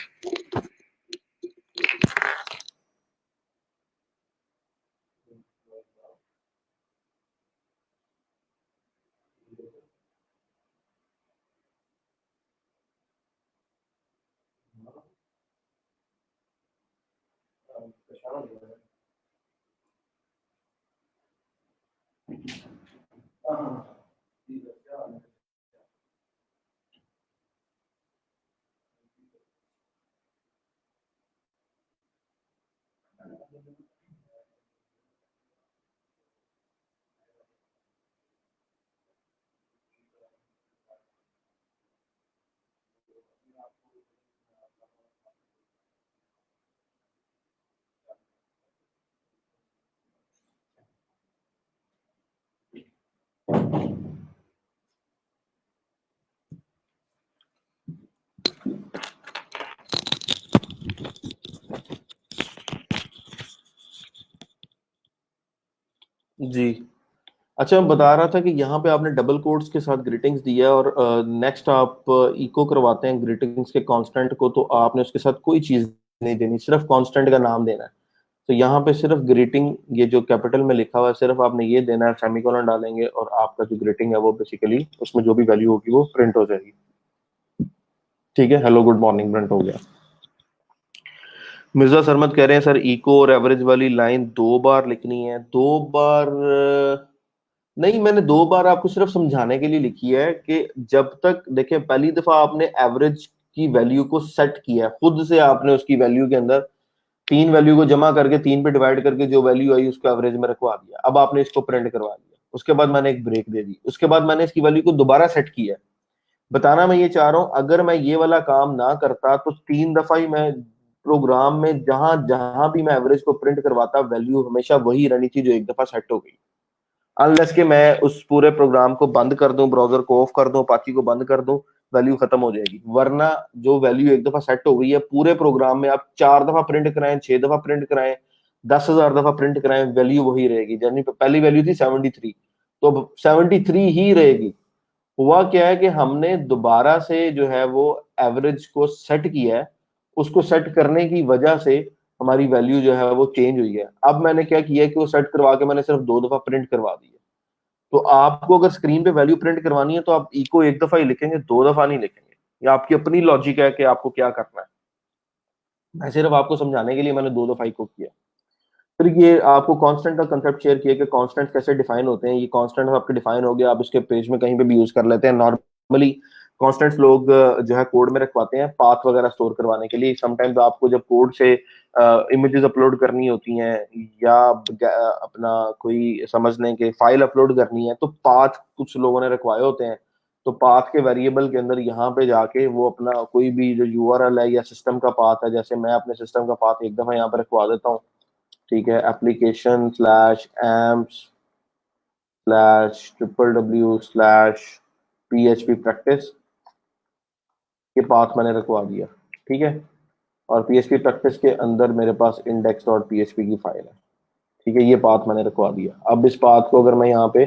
जी, अच्छा, मैं बता रहा था कि यहाँ पे आपने डबल कोट्स के साथ ग्रीटिंग्स दिया, और नेक्स्ट आप इको करवाते हैं ग्रीटिंग्स के कांस्टेंट को, तो आपने उसके साथ कोई चीज नहीं देनी, सिर्फ कांस्टेंट का नाम देना है। तो यहाँ पे सिर्फ ग्रीटिंग, ये जो कैपिटल में लिखा हुआ है, सिर्फ आपने ये देना है, सेमीकोलन डालेंगे और आपका जो ग्रीटिंग है वो बेसिकली उसमें जो भी वैल्यू होगी वो प्रिंट हो जाएगी। ठीक है, हेलो गुड मॉर्निंग प्रिंट हो गया। मिर्जा सरमद कह रहे हैं सर इको और एवरेज वाली लाइन 2 बार लिखनी है। 2 बार नहीं, मैंने 2 बार आपको सिर्फ समझाने के लिए लिखी है कि जब तक देखिए, पहली दफा आपने एवरेज की वैल्यू को सेट किया, खुद से आपने उसकी वैल्यू के अंदर 3 वैल्यू को जमा करके 3 पे डिवाइड करके जो वैल्यू आई उसको एवरेज में रखवा दिया। अब आपने इसको प्रिंट करवा दिया, उसके बाद मैंने एक ब्रेक दे दी, उसके बाद मैंने इसकी वैल्यू को दोबारा सेट किया। बताना मैं ये चाह रहा हूं, अगर मैं ये वाला काम ना करता तो 3 दफा ही मैं प्रोग्राम में जहां जहां भी मैं एवरेज को प्रिंट करवाता, वैल्यू हमेशा वही रहनी थी जो एक दफा सेट हो गई। अनलेस कि मैं उस पूरे प्रोग्राम को बंद कर दूं, ब्राउजर को ऑफ कर दूं, अपाची को बंद कर दूं, वैल्यू खत्म हो जाएगी। वरना जो वैल्यू एक दफा सेट हो गई है, पूरे प्रोग्राम में आप 4 दफा प्रिंट कराएं, 6 दफा प्रिंट कराएं, 10,000 दफा प्रिंट कराएं, वैल्यू वही रहेगी। यानी पहली वैल्यू थी 73, तो अब 73 ही रहेगी। हुआ क्या है कि हमने दोबारा से जो है वो एवरेज को सेट किया है, उसको सेट करने की वजह से हमारी वैल्यू जो है वो चेंज हुई है। अब मैंने क्या किया है कि वो सेट करवा के मैंने सिर्फ 2 दफा प्रिंट करवा दी है। तो आपको अगर स्क्रीन पे वैल्यू प्रिंट करवानी है तो आप इको एक दफा ही लिखेंगे, 2 दफा नहीं लिखेंगे। या आपकी अपनी लॉजिक है कि आपको क्या करना है। मैं सिर्फ आपको समझाने के लिए मैंने 2 दफा इको किया। फिर ये आपको कांस्टेंट का कंसेप्ट शेयर किया कि कांस्टेंट कैसे डिफाइन होते हैं। ये कांस्टेंट आपके डिफाइन हो गया, आप इसके पेज में कहीं पे भी यूज कर लेते हैं। नॉर्मली कांस्टेंट्स लोग जो है कोड में रखवाते हैं पाथ वगैरह स्टोर करवाने के लिए। समटाइम्स आपको जब कोड से इमेजेस अपलोड करनी होती हैं, या अपना कोई समझ लें कि फाइल अपलोड करनी है, तो पाथ कुछ लोगों ने रखवाए होते हैं। तो पाथ के वेरिएबल के अंदर यहाँ पे जाके वो अपना कोई भी जो यूआरएल है या सिस्टम का पाथ है, जैसे मैं अपने सिस्टम का पाथ एक दफा यहाँ पे रखवा देता हूँ। ठीक है, application slash amps slash www/php practice, ये पाथ मैंने रखवा दिया। ठीक है, और PHP प्रैक्टिस के अंदर मेरे पास index.php की फाइल है। ठीक है, ये पाथ मैंने रखवा दिया। अब इस पाथ को अगर मैं यहाँ पे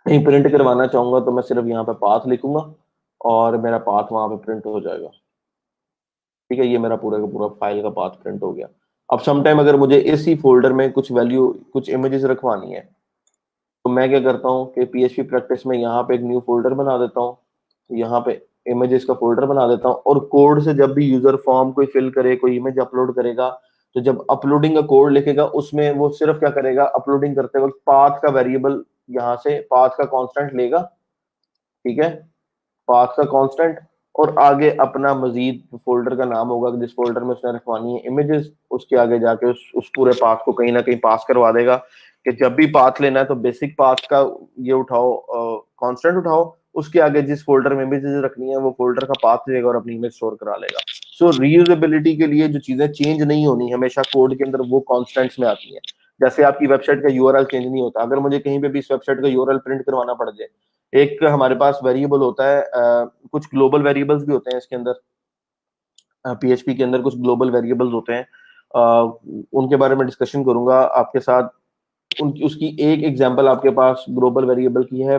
कहीं प्रिंट करवाना चाहूंगा तो मैं सिर्फ यहाँ पे पाथ लिखूंगा और मेरा पाथ वहां पे प्रिंट हो जाएगा। ठीक है, ये मेरा पूरा का पूरा फाइल का पाथ प्रिंट हो गया। अब सम टाइम अगर मुझे इसी फोल्डर में कुछ वैल्यू, कुछ इमेजेस रखवानी है, तो मैं क्या करता हूँ कि PHP प्रैक्टिस में यहाँ पे एक न्यू फोल्डर बना देता हूँ, यहाँ पे इमेजेस का फोल्डर बना देता हूँ, और कोड से जब भी यूजर फॉर्म कोई फिल करे, कोई इमेज अपलोड करेगा, तो जब अपलोडिंग का कोड लिखेगा उसमें वो सिर्फ क्या करेगा, अपलोडिंग करते वक्त पाथ का वेरिएबल, यहाँ से पाथ का कांस्टेंट लेगा। ठीक है, पाथ का कांस्टेंट, और आगे अपना मजीद फोल्डर का नाम होगा जिस फोल्डर में उसने रखवानी है इमेजेस, उसके आगे जाके उस पूरे पाथ को कहीं ना कहीं पास करवा देगा कि जब भी पाथ लेना है तो बेसिक पाथ का ये उठाओ, कांस्टेंट उठाओ, उसके आगे जिस फोल्डर में इमेजेस रखनी है वो फोल्डर का पाथ लेगा और अपनी इमेज स्टोर करा लेगा। सो रीयूजेबिलिटी के लिए जो चीजें चेंज नहीं होनी हमेशा कोड के अंदर, वो कॉन्स्टेंट्स में आती हैं। जैसे आपकी वेबसाइट का यूआरएल चेंज नहीं होता, अगर मुझे कहीं पे भी इस वेबसाइट का यूआरएल प्रिंट करवाना पड़ जाए, एक हमारे पास वेरिएबल होता है, कुछ ग्लोबल वेरिएबल्स भी होते हैं इसके अंदर, PHP के अंदर कुछ ग्लोबल वेरिएबल्स होते हैं। उनके बारे में डिस्कशन करूंगा आपके साथ। उनकी उसकी एक एग्जांपल आपके पास ग्लोबल वेरिएबल की है,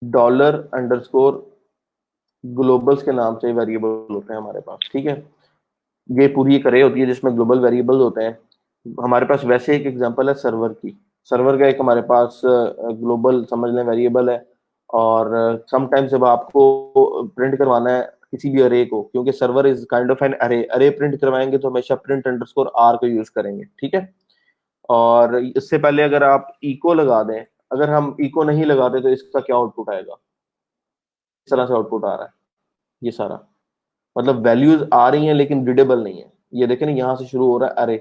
$_ ग्लोबल्स के नाम से वेरिएबल होते हैं हमारे पास, ठीक है। ये पूरी एक अरे होती है जिसमें ग्लोबल वेरिएबल्स होते हैं। हमारे पास वैसे एक एग्जांपल है सर्वर की। सर्वर का एक हमारे पास ग्लोबल समझ लें वेरिएबल है। और समटाइम्स जब आपको प्रिंट करवाना है किसी भी अरे को, क्योंकि server is kind of an array, array print करवाएंगे तो हमेशा प्रिंट अंडरस्कोर आर को यूज करेंगे, ठीक है। और इससे पहले अगर आप इको लगा दें, अगर हम इको नहीं लगाते तो इसका क्या आउटपुट आएगा? इस तरह से आउटपुट आ रहा है ये सारा। मतलब वैल्यूज आ रही हैं लेकिन रीडेबल नहीं है। ये देखें ना, यहाँ से शुरू हो रहा है अरे।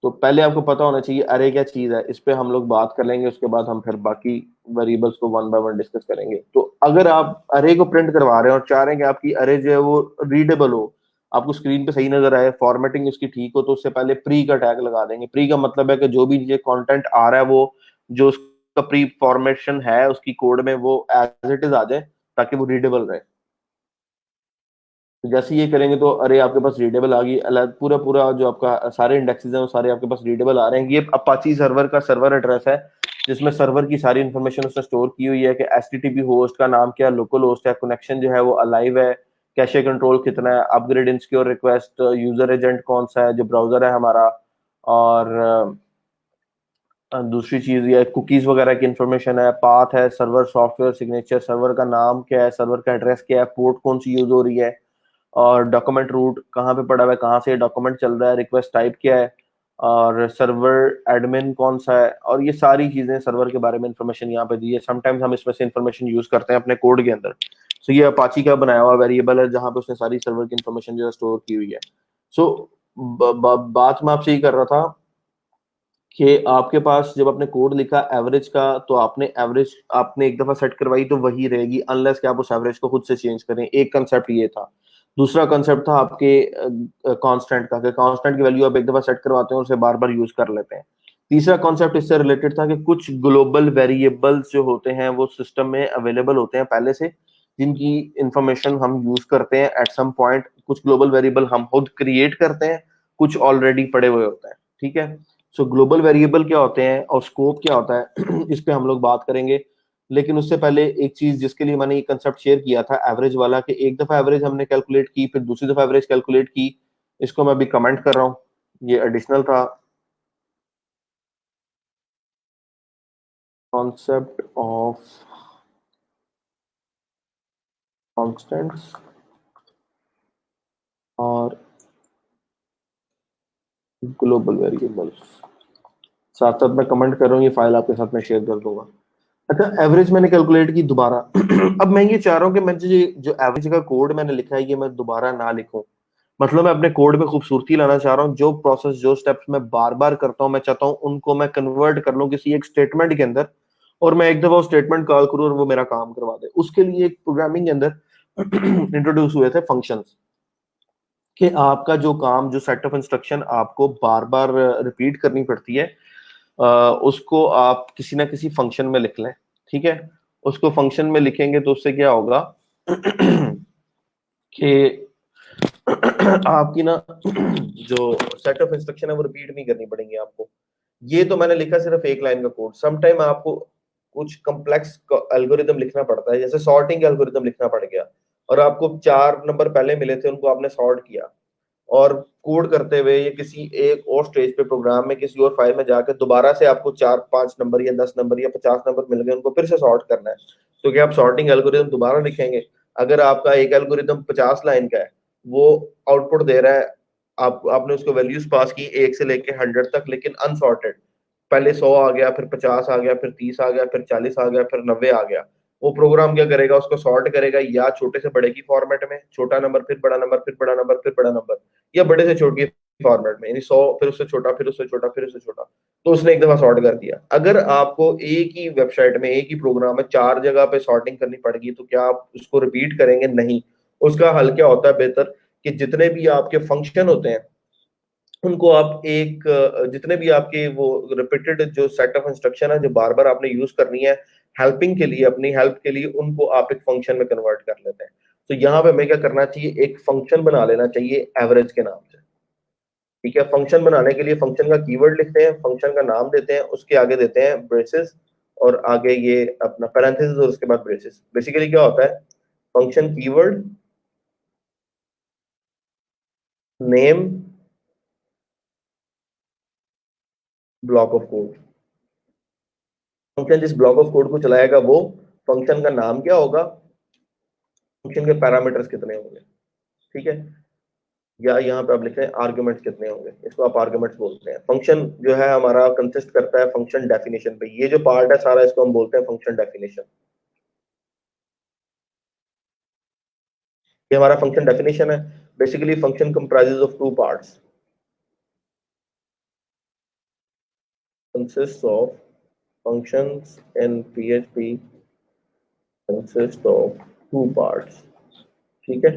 तो पहले आपको पता होना चाहिए अरे क्या चीज है। इस पे हम लोग बात कर लेंगे, उसके बाद हम फिर बाकी वेरिएबल्स को वन बाय वन डिस्कस करेंगे। तो अगर आप अरे को प्रिंट करवा रहे हैं और चाह रहे हैं कि आपकी अरे जो है वो रीडेबल हो, आपको स्क्रीन पे सही नजर आए, फॉर्मेटिंग उसकी ठीक हो, तो उससे पहले प्री का टैग लगा देंगे। प्री का मतलब है कि जो भी ये कंटेंट आ रहा है वो जो उसका प्री फॉर्मेशन है उसकी कोड में वो एज इट इज आ जाए, ताकि वो रीडेबल रहे। तो जैसे ये करेंगे तो अरे आपके पास रीडेबल आ गई, अलग पूरा पूरा जो आपका सारे इंडेक्सेस हैं वो सारे आपके पास रीडेबल आ रहे हैं। ये अपाची सर्वर का सर्वर एड्रेस है, जिसमें सर्वर की सारी इंफॉर्मेशन उसने स्टोर की हुई है कि एचटीटीपी होस्ट का नाम क्या, लोकल होस्ट है, कनेक्शन जो है वो अलाइव है, कैशे कंट्रोल कितना है, upgrade insecure request, user agent कौन सा है, जो ब्राउजर है हमारा। और दूसरी चीज ये कुकीज वगैरह की इंफॉर्मेशन है, पाथ है, सर्वर सॉफ्टवेयर सिग्नेचर, सर्वर का नाम क्या है, सर्वर का एड्रेस क्या है, पोर्ट कौन सी यूज हो रही है, और डॉक्यूमेंट रूट कहाँ पे पड़ा हुआ है, कहाँ से डॉक्यूमेंट चल रहा है, रिक्वेस्ट टाइप क्या है, और सर्वर एडमिन कौन सा है। और ये सारी चीजें सर्वर के बारे में इंफॉर्मेशन यहाँ पे दी है। समटाइम्स हम इसमें से इंफॉर्मेशन यूज करते हैं अपने कोड के अंदर। सो ये अपाची का बनाया हुआ वेरिएबल है जहाँ पे उसने सारी सर्वर की इंफॉर्मेशन जो है स्टोर की हुई है। सो बात मैं आपसे ये कर रहा था कि आपके पास जब आपने कोड लिखा एवरेज का, तो आपने एवरेज आपने एक दफा सेट करवाई तो वही रहेगी, अनलेस कि आप उस एवरेज को खुद से चेंज करें। एक कंसेप्ट ये था। दूसरा कंसेप्ट था आपके कांस्टेंट का, कि कांस्टेंट की वैल्यू आप एक दफा सेट करवाते हैं और उसे बार बार यूज कर लेते हैं। तीसरा कॉन्सेप्ट इससे रिलेटेड था कि कुछ ग्लोबल वेरिएबल्स जो होते हैं वो सिस्टम में अवेलेबल होते हैं पहले से, जिनकी इंफॉर्मेशन हम यूज करते हैं एट सम पॉइंट। कुछ ग्लोबल वेरिएबल हम खुद क्रिएट करते हैं, कुछ ऑलरेडी पड़े हुए होते हैं, ठीक है। सो ग्लोबल वेरिएबल क्या होते हैं और स्कोप क्या होता है इस पे हम लोग बात करेंगे। लेकिन उससे पहले एक चीज जिसके लिए मैंने ये कंसेप्ट शेयर किया था एवरेज वाला, कि एक दफा एवरेज हमने कैलकुलेट की, फिर दूसरी दफा एवरेज कैलकुलेट की, इसको मैं अभी कमेंट कर रहा हूँ। ये एडिशनल था, कॉन्सेप्ट ऑफ कॉन्स्टेंट्स और ग्लोबल वेरिएबल्स। साथ साथ मैं कमेंट कर रहा हूँ, ये फाइल आपके साथ मैं शेयर कर दूंगा। अच्छा, एवरेज मैंने कैलकुलेट की दोबारा अब मैं ये चाह रहा हूँ कि मैं जो एवरेज का कोड मैंने लिखा है ये मैं दोबारा ना लिखूं। मतलब मैं अपने कोड में खूबसूरती लाना चाह रहा हूँ। जो प्रोसेस जो स्टेप्स मैं बार बार करता हूँ, मैं चाहता हूँ उनको मैं कन्वर्ट कर लूँ किसी एक स्टेटमेंट के अंदर, और मैं एक दफा वो स्टेटमेंट कॉल करूँ और वो मेरा काम करवा दे। उसके लिए एक प्रोग्रामिंग के अंदर इंट्रोड्यूस हुए थे फंक्शंस, कि आपका जो काम, जो सेट ऑफ इंस्ट्रक्शन आपको बार बार रिपीट करनी पड़ती है, उसको आप किसी ना किसी फंक्शन में लिख लें, ठीक है। उसको फंक्शन में लिखेंगे तो उससे क्या होगा कि आपकी ना जो सेट ऑफ इंस्ट्रक्शन है वो रिपीट नहीं करनी पड़ेंगी आपको। ये तो मैंने लिखा सिर्फ एक लाइन का कोड। सम टाइम आपको कुछ कॉम्प्लेक्स एल्गोरिदम लिखना पड़ता है, जैसे सॉर्टिंग एल्गोरिदम लिखना पड़ गया, और आपको 4 नंबर पहले मिले थे, उनको आपने सॉर्ट किया, और कोड करते हुए ये किसी एक और स्टेज पे प्रोग्राम में किसी और फाइल में जाकर दोबारा से आपको 4 5 नंबर या 10 नंबर या 50 नंबर मिल गए, उनको फिर से सॉर्ट करना है। तो क्या आप सॉर्टिंग एल्गोरिदम दोबारा लिखेंगे? अगर आपका एक एल्गोरिदम 50 लाइन का है, वो आउटपुट दे रहा है, आप आपने उसको वैल्यूज पास की 1 से लेके 100 तक, लेकिन अनसॉर्टेड, पहले 100 आ गया, फिर 50 आ गया, फिर 30 आ गया, फिर 40 आ गया, फिर 90 आ गया। वो प्रोग्राम क्या करेगा? उसको सॉर्ट करेगा, या छोटे से बड़े की फॉर्मेट में, छोटा नंबर फिर बड़ा नंबर फिर बड़ा नंबर फिर बड़ा नंबर, या बड़े से छोटे फॉर्मेट में, यानी 100 फिर उससे छोटा फिर उससे छोटा फिर उससे छोटा। तो उसने एक दफा सॉर्ट कर दिया। अगर आपको एक ही वेबसाइट में एक ही प्रोग्राम में 4 जगह पे सॉर्टिंग करनी पड़ेगी, तो क्या आप उसको रिपीट करेंगे? नहीं। उसका हल क्या होता है बेहतर, कि जितने भी आपके फंक्शन होते हैं उनको आप एक जितने भी आपके वो रिपीटेड जो सेट ऑफ इंस्ट्रक्शन है जो बार बार आपने यूज करनी है हेल्पिंग के लिए, अपनी हेल्प के लिए, उनको आप एक फंक्शन में कन्वर्ट कर लेते हैं। तो यहाँ पे हमें क्या करना चाहिए, एक फंक्शन बना लेना चाहिए एवरेज के नाम से। ठीक है, फंक्शन बनाने के लिए फंक्शन का कीवर्ड लिखते हैं, फंक्शन का नाम देते हैं, उसके आगे देते हैं ब्रेसेस, और आगे ये अपना पैरेंथेसिस और उसके बाद ब्रेसेस। बेसिकली क्या होता है, function keyword, name, block of code. Function जिस ब्लॉक ऑफ कोड को चलाएगा वो फंक्शन का नाम क्या होगा, फंक्शन के पैरामीटर्स कितने होंगे। ठीक है, या यहाँ पे आप लिख रहे हैं आर्गुमेंट्स कितने होंगे, इसको आप आर्गुमेंट्स बोलते हैं। फंक्शन जो है हमारा कंसिस्ट करता है फंक्शन डेफिनेशन पे, ये जो पार्ट है सारा इसको हम बोलते हैं फंक्शन डेफिनेशन। ये हमारा फंक्शन डेफिनेशन है। Basically function comprises of two parts, consists of functions in PHP consists of two parts। ठीक है,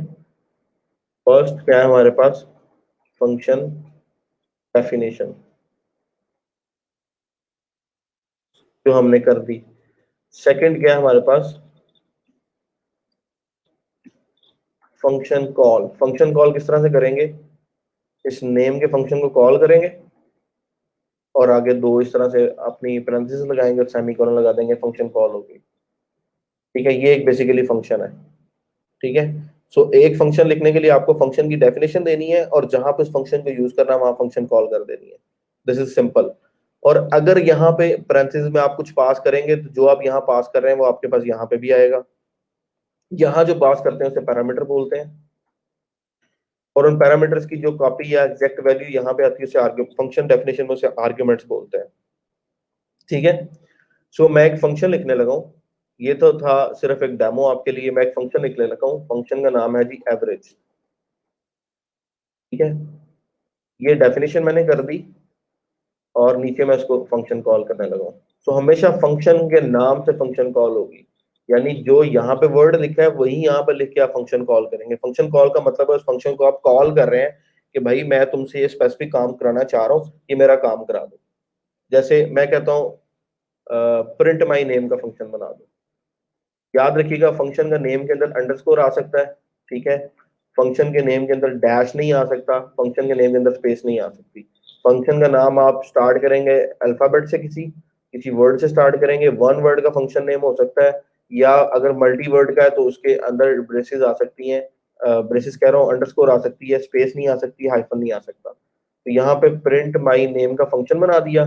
फर्स्ट क्या है हमारे पास, फंक्शन डेफिनेशन जो हमने कर दी। सेकंड क्या है हमारे पास, फंक्शन कॉल। फंक्शन कॉल किस तरह से करेंगे, इस नेम के फंक्शन को कॉल करेंगे और आगे दो इस तरह से अपनी पैरेंथेसिस लगाएंगे और सेमीकोलन लगा देंगे, फंक्शन कॉल होगी। ठीक है, ये एक बेसिकली फंक्शन है। ठीक है, सो एक फंक्शन लिखने के लिए आपको फंक्शन की डेफिनेशन देनी है और जहां पे उस फंक्शन को यूज करना है वहां फंक्शन कॉल कर देनी है। This is simple. और अगर यहाँ पे पैरेंथेसिस में आप कुछ पास करेंगे तो जो आप यहाँ पास कर रहे हैं वो आपके पास यहाँ पे भी आएगा। यहाँ जो पास करते हैं उसे पैरामीटर बोलते हैं, और उन पैरामीटर्स की जो कॉपी या एग्जैक्ट वैल्यू यहाँ पे आती है उसे फंक्शन डेफिनेशन में उसे आर्ग्यूमेंट्स बोलते हैं। ठीक है, सो मैं एक फंक्शन लिखने लगा हूँ, ये तो था सिर्फ एक डेमो आपके लिए। मैं एक फंक्शन लिखने लगा हूँ, फंक्शन का नाम है जी एवरेज। ठीक है, ये डेफिनेशन मैंने कर दी और नीचे मैं इसको फंक्शन कॉल करने लगा हूँ। तो हमेशा फंक्शन के नाम से फंक्शन कॉल होगी, यानी जो यहाँ पे वर्ड लिखा है वही यहाँ पे लिख के आप फंक्शन कॉल करेंगे। फंक्शन कॉल का मतलब है उस फंक्शन को आप कॉल कर रहे हैं कि भाई मैं तुमसे ये स्पेसिफिक काम कराना चाह रहा हूँ, ये मेरा काम करा दो। जैसे मैं कहता हूँ प्रिंट माई नेम का फंक्शन बना दो। याद रखिएगा फंक्शन का नेम के अंदर अंडरस्कोर आ सकता है। ठीक है, फंक्शन के नेम के अंदर डैश नहीं आ सकता, फंक्शन के नेम के अंदर स्पेस नहीं आ सकती। फंक्शन का नाम आप स्टार्ट करेंगे अल्फाबेट से, किसी किसी वर्ड से स्टार्ट करेंगे, वन वर्ड का फंक्शन नेम हो सकता है, या अगर मल्टी वर्ड का है तो उसके अंदर ब्रेसेस आ सकती हैं, ब्रेसेस कह रहा हूँ, अंडरस्कोर आ सकती है, स्पेस नहीं आ सकती, हाइफन नहीं आ सकता। तो यहाँ पे प्रिंट माई नेम का फंक्शन बना दिया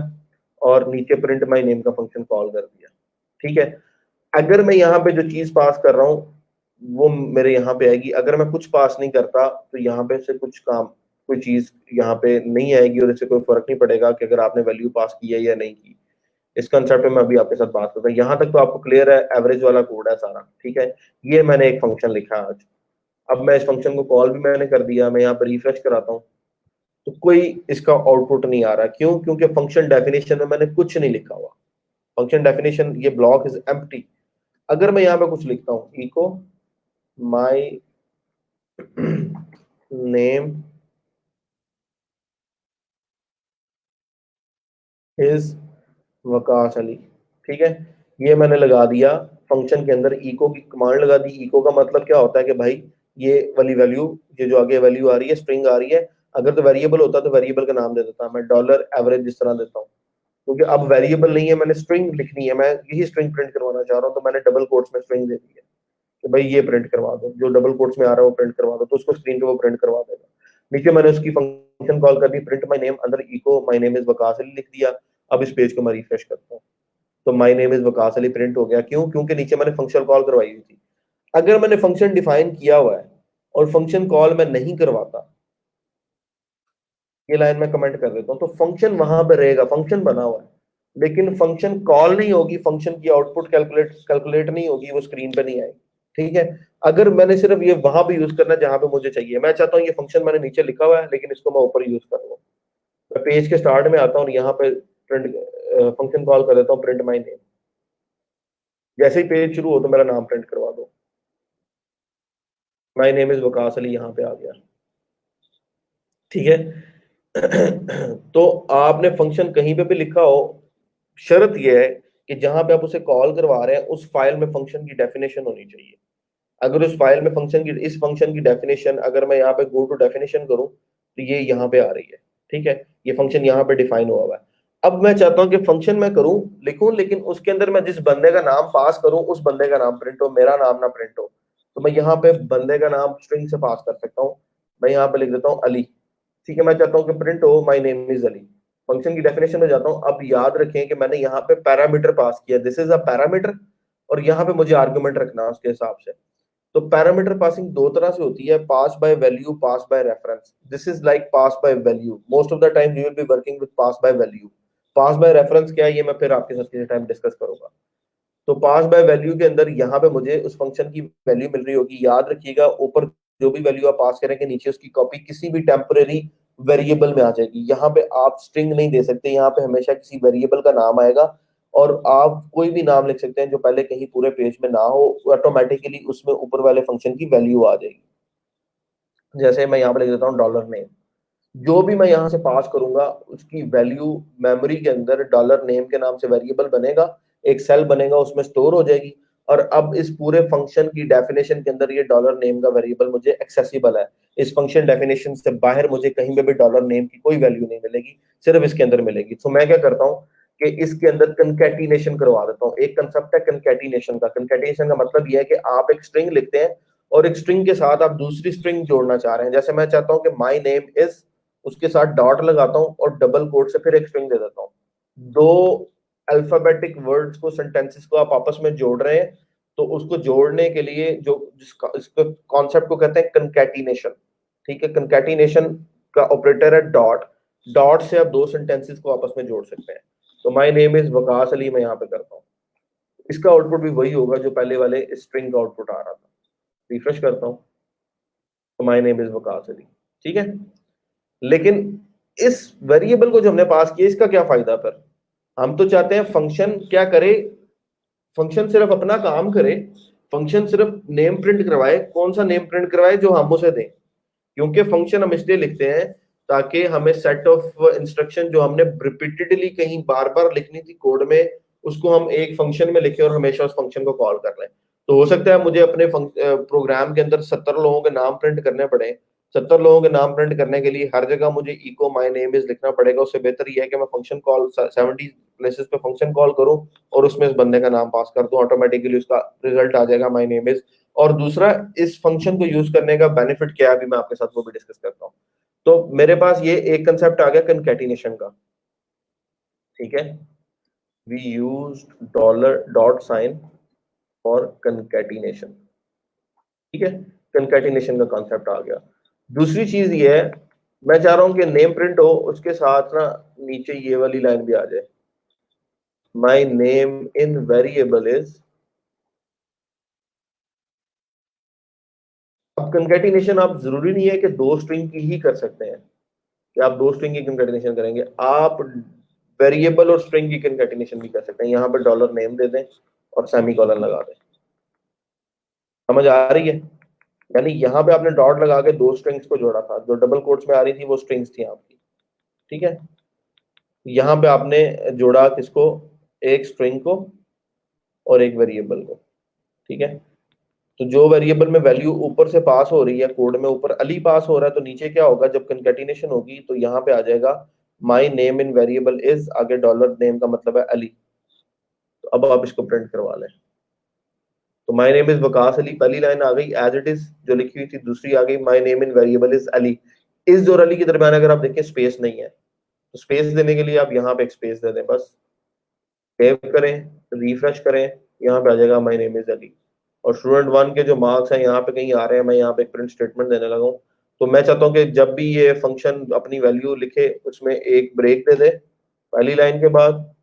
और नीचे प्रिंट माई नेम का फंक्शन कॉल कर दिया। ठीक है, अगर मैं यहाँ पे जो चीज पास कर रहा हूँ वो मेरे यहाँ पे आएगी, अगर मैं कुछ पास नहीं करता तो यहाँ पे से कुछ काम, कोई चीज यहाँ पे नहीं आएगी और इससे कोई फर्क नहीं पड़ेगा कि अगर आपने वैल्यू पास की है या नहीं की। इस कंसेप्ट पे मैं अभी आपके साथ बात करता हूँ। यहाँ तक तो आपको क्लियर है, एवरेज वाला कोड है सारा। ठीक है, ये मैंने एक फंक्शन लिखा आज। अब मैं इस फंक्शन को कॉल भी मैंने कर दिया, मैं यहाँ पे रिफ्रेश कराता हूँ तो कोई इसका आउटपुट नहीं आ रहा। क्यों? क्योंकि फंक्शन डेफिनेशन में मैंने कुछ नहीं लिखा हुआ। फंक्शन डेफिनेशन, ये ब्लॉक इज एम्प्टी। अगर मैं यहाँ पे कुछ लिखता हूँ, echo my name is Waqas Ali. ठीक है, ये मैंने लगा दिया फंक्शन के अंदर, इको की कमांड लगा दी। इको का मतलब क्या होता है कि भाई ये वाली वैल्यू, ये जो आगे वैल्यू आ रही है, स्ट्रिंग आ रही है। अगर तो वेरिएबल होता तो वेरिएबल का नाम दे देता, मैं डॉलर एवरेज जिस तरह देता हूँ। क्योंकि अब वेरिएबल नहीं है, मैंने स्ट्रिंग लिखनी है, मैं यही स्ट्रिंग प्रिंट करवाना चाह रहा हूँ, तो मैंने डबल कोट्स में स्ट्रिंग दे दी है कि भाई ये प्रिंट करवा दो, जो डबल कोट्स में आ रहा है वो प्रिंट करवा दो, तो उसको स्क्रीन पे वो प्रिंट करवा देगा। नीचे मैंने उसकी फंक्शन कॉल कर दी, प्रिंट माई नेम, अंदर echo my name is Waqas Ali लिख दिया। अब इस पेज को मैं रिफ्रेश करता हूँ तो my name is Waqas Ali print हो गया। क्यों? क्योंकि नीचे मैंने फंक्शन कॉल करवाई हुई थी। अगर मैंने फंक्शन डिफाइन किया हुआ है और फंक्शन कॉल मैं नहीं करवाता, ये लाइन में कमेंट कर देता हूँ, तो फंक्शन वहां पर रहेगा, फंक्शन बना हुआ है, लेकिन फंक्शन कॉल नहीं होगी, फंक्शन की आउटपुट कैलकुलेट नहीं होगी, वो स्क्रीन पे नहीं आएगी। ठीक है, अगर मैंने सिर्फ ये वहां पे यूज करना है जहां पे मुझे चाहिए, मैं चाहता हूँ ये फंक्शन मैंने नीचे लिखा हुआ है लेकिन इसको मैं ऊपर यूज कर लूँ, मैं पेज के स्टार्ट में आता हूँ और यहाँ पे प्रिंट फंक्शन कॉल कर देता हूँ, प्रिंट माई नेम। जैसे ही पेज शुरू हो तो मेरा नाम प्रिंट करवा दो, माई नेम इज वकास अली यहाँ पे आ गया। ठीक है, तो आपने फंक्शन कहीं पे भी लिखा हो, शर्त यह है कि जहां पे आप उसे कॉल करवा रहे हैं उस फाइल में फंक्शन की डेफिनेशन होनी चाहिए। अगर उस फाइल में फंक्शन की, इस फंक्शन की डेफिनेशन अगर मैं यहाँ पे गो टू डेफिनेशन करूँ तो ये यहाँ पे आ रही है, ठीक है, ये फंक्शन यहाँ पे डिफाइन हुआ हुआ है। अब मैं चाहता हूँ कि फंक्शन मैं करूँ लिखूं, लेकिन उसके अंदर मैं जिस बंदे का नाम पास करूँ उस बंदे का नाम प्रिंट हो, मेरा नाम ना प्रिंट हो। तो मैं यहाँ पे बंदे का नाम स्ट्रिंग से पास कर सकता हूँ। मैं यहाँ पे लिख देता हूँ अली, ठीक है, मैं चाहता हूँ कि प्रिंट हो माई नेम इज अली। फंक्शन की डेफिनेशन में जाता हूँ। अब याद रखें कि मैंने यहाँ पे पैरामीटर पास किया, दिस इज अ पैरामीटर, और यहाँ पे मुझे आर्गुमेंट रखना है उसके हिसाब से। तो पैरामीटर पासिंग दो तरह से होती है, pass by value, pass by reference. This is like pass by value, most of the time you will be working with pass by value. Pass by reference क्या है ये मैं फिर आपके साथ किसी टाइम डिस्कस करूंगा। तो पास बाय वैल्यू के अंदर यहाँ पे मुझे उस फंक्शन की वैल्यू मिल रही होगी। याद रखिएगा ऊपर जो भी वैल्यू आप पास करेंगे नीचे उसकी कॉपी किसी भी टेम्परेरी वेरिएबल में आ जाएगी। यहाँ पे आप स्ट्रिंग नहीं दे सकते, यहाँ पे हमेशा किसी वेरिएबल का नाम आएगा, और आप कोई भी नाम लिख सकते हैं जो पहले कहीं पूरे पेज में ना हो, ऑटोमेटिकली उसमें ऊपर वाले फंक्शन की वैल्यू आ जाएगी। जैसे मैं यहाँ पे लिख देता हूँ डॉलर नेम, जो भी मैं यहाँ से पास करूंगा उसकी वैल्यू मेमोरी के अंदर डॉलर नेम के नाम से वेरिएबल बनेगा, एक सेल बनेगा, उसमें स्टोर हो जाएगी। और अब इस पूरे फंक्शन की डेफिनेशन के अंदर ये डॉलर नेम का वेरिएबल मुझे एक्सेसिबल है। इस फंक्शन डेफिनेशन से बाहर मुझे कहीं पे भी डॉलर नेम की कोई वैल्यू नहीं मिलेगी, सिर्फ इसके अंदर मिलेगी। तो मैं क्या करता हूँ कि इसके अंदर कंकैटिनेशन करवा देता हूँ। एक कंसेप्ट है कंकैटिनेशन का। कंकैटिनेशन का मतलब यह है कि आप एक स्ट्रिंग लिखते हैं और एक स्ट्रिंग के साथ आप दूसरी स्ट्रिंग जोड़ना चाह रहे हैं। जैसे मैं चाहता हूं कि माई नेम इज, उसके साथ डॉट लगाता हूं और डबल कोट से फिर एक स्ट्रिंग दे देता हूं। दो अल्फाबेटिक वर्ड्स को, सेंटेंसेस को आप आपस में जोड़ रहे हैं, तो उसको जोड़ने के लिए जो जिसका इसको कॉन्सेप्ट को कहते हैं कंकैटिनेशन। ठीक है, कंकैटिनेशन का ऑपरेटर है डॉट। डॉट से आप दो सेंटेंसेस को आपस में जोड़ सकते हैं। तो my name is Waqas Ali मैं यहाँ पे करता हूँ, इसका आउटपुट भी वही होगा जो पहले वाले स्ट्रिंग का आउटपुट आ रहा था। रिफ्रेश करता हूँ तो my name is Waqas Ali, ठीक है। लेकिन इस वेरिएबल को जो हमने पास किया इसका क्या फायदा? पर हम तो चाहते हैं फंक्शन क्या करे, फंक्शन सिर्फ अपना काम करे, फंक्शन सिर्फ नेम प्रिंट करवाए। कौन सा नेम प्रिंट करवाए? जो हम उसे दें। क्योंकि फंक्शन हम इसलिए लिखते हैं ताकि हमें सेट ऑफ इंस्ट्रक्शन जो हमने रिपीटेडली कहीं बार बार लिखनी थी कोड में, उसको हम एक फंक्शन में लिखें और हमेशा उस फंक्शन को कॉल कर लें। तो हो सकता है मुझे अपने प्रोग्राम के अंदर 70 लोगों के नाम प्रिंट करने पड़े। 70 लोगों के नाम प्रिंट करने के लिए हर जगह मुझे इको माई नेम इज लिखना पड़ेगा। उससे बेहतर यह है कि मैं फंक्शन कॉल 70 प्लेसेस पे फंक्शन कॉल करूं और उसमें इस बंदे का नाम पास कर दूं, ऑटोमेटिकली उसका रिजल्ट आ जाएगा माई नेम इज। और दूसरा, इस फंक्शन को यूज करने का बेनिफिट क्या है अभी मैं आपके साथ वो भी डिस्कस करता हूँ। तो मेरे पास ये एक कंसेप्ट आ गया कंकैटिनेशन का, ठीक है। We use dollar dot sign for concatenation, ठीक है। कंकैटिनेशन का कॉन्सेप्ट आ गया। दूसरी चीज ये है, मैं चाह रहा हूं कि नेम प्रिंट हो, उसके साथ ना नीचे ये वाली लाइन भी आ जाए, माई नेम इन वेरिएबल इज। अब कंकैटिनेशन आप जरूरी नहीं है कि दो स्ट्रिंग की ही कर सकते हैं कि आप दो स्ट्रिंग की कंकैटिनेशन करेंगे। आप वेरिएबल और स्ट्रिंग की कंकैटिनेशन भी कर सकते हैं। यहाँ पर डॉलर नेम दे दें और सेमी कॉलन लगा दें। समझ आ रही है? यानी यहाँ पे आपने डॉट लगा के दो स्ट्रिंग्स को जोड़ा था, जो डबल कोट्स में आ रही थी वो स्ट्रिंग्स थी आपकी, ठीक है। यहाँ पे आपने जोड़ा किसको? एक स्ट्रिंग को और एक वेरिएबल को, ठीक है। तो जो वेरिएबल में वैल्यू ऊपर से पास हो रही है कोड में, ऊपर अली पास हो रहा है, तो नीचे क्या होगा जब कंकैटिनेशन होगी तो यहाँ पे आ जाएगा माई नेम इन वेरिएबल इज, आगे डॉलर नेम का मतलब है अली। तो अब आप इसको प्रिंट करवा लें। तो my name is Waqas Ali, पहली लाइन आ गई एज इट इज जो लिखी हुई थी, दूसरी आ गई माई name in variable is Ali. इस और अली के दरमियान अगर आप देखें स्पेस नहीं है, तो स्पेस देने के लिए आप यहाँ पे एक स्पेस दे दें बस। सेव करें, रिफ्रेश करें, यहाँ पे आ जाएगा माई नेम इज अली। और स्टूडेंट वन के जो मार्क्स हैं यहाँ पे कहीं आ रहे हैं, मैं यहाँ पे एक प्रिंट स्टेटमेंट देने लगा हूँ। तो मैं चाहता हूँ कि जब भी ये फंक्शन अपनी वैल्यू लिखे उसमें एक ब्रेक दे दे पहली लाइन के बाद,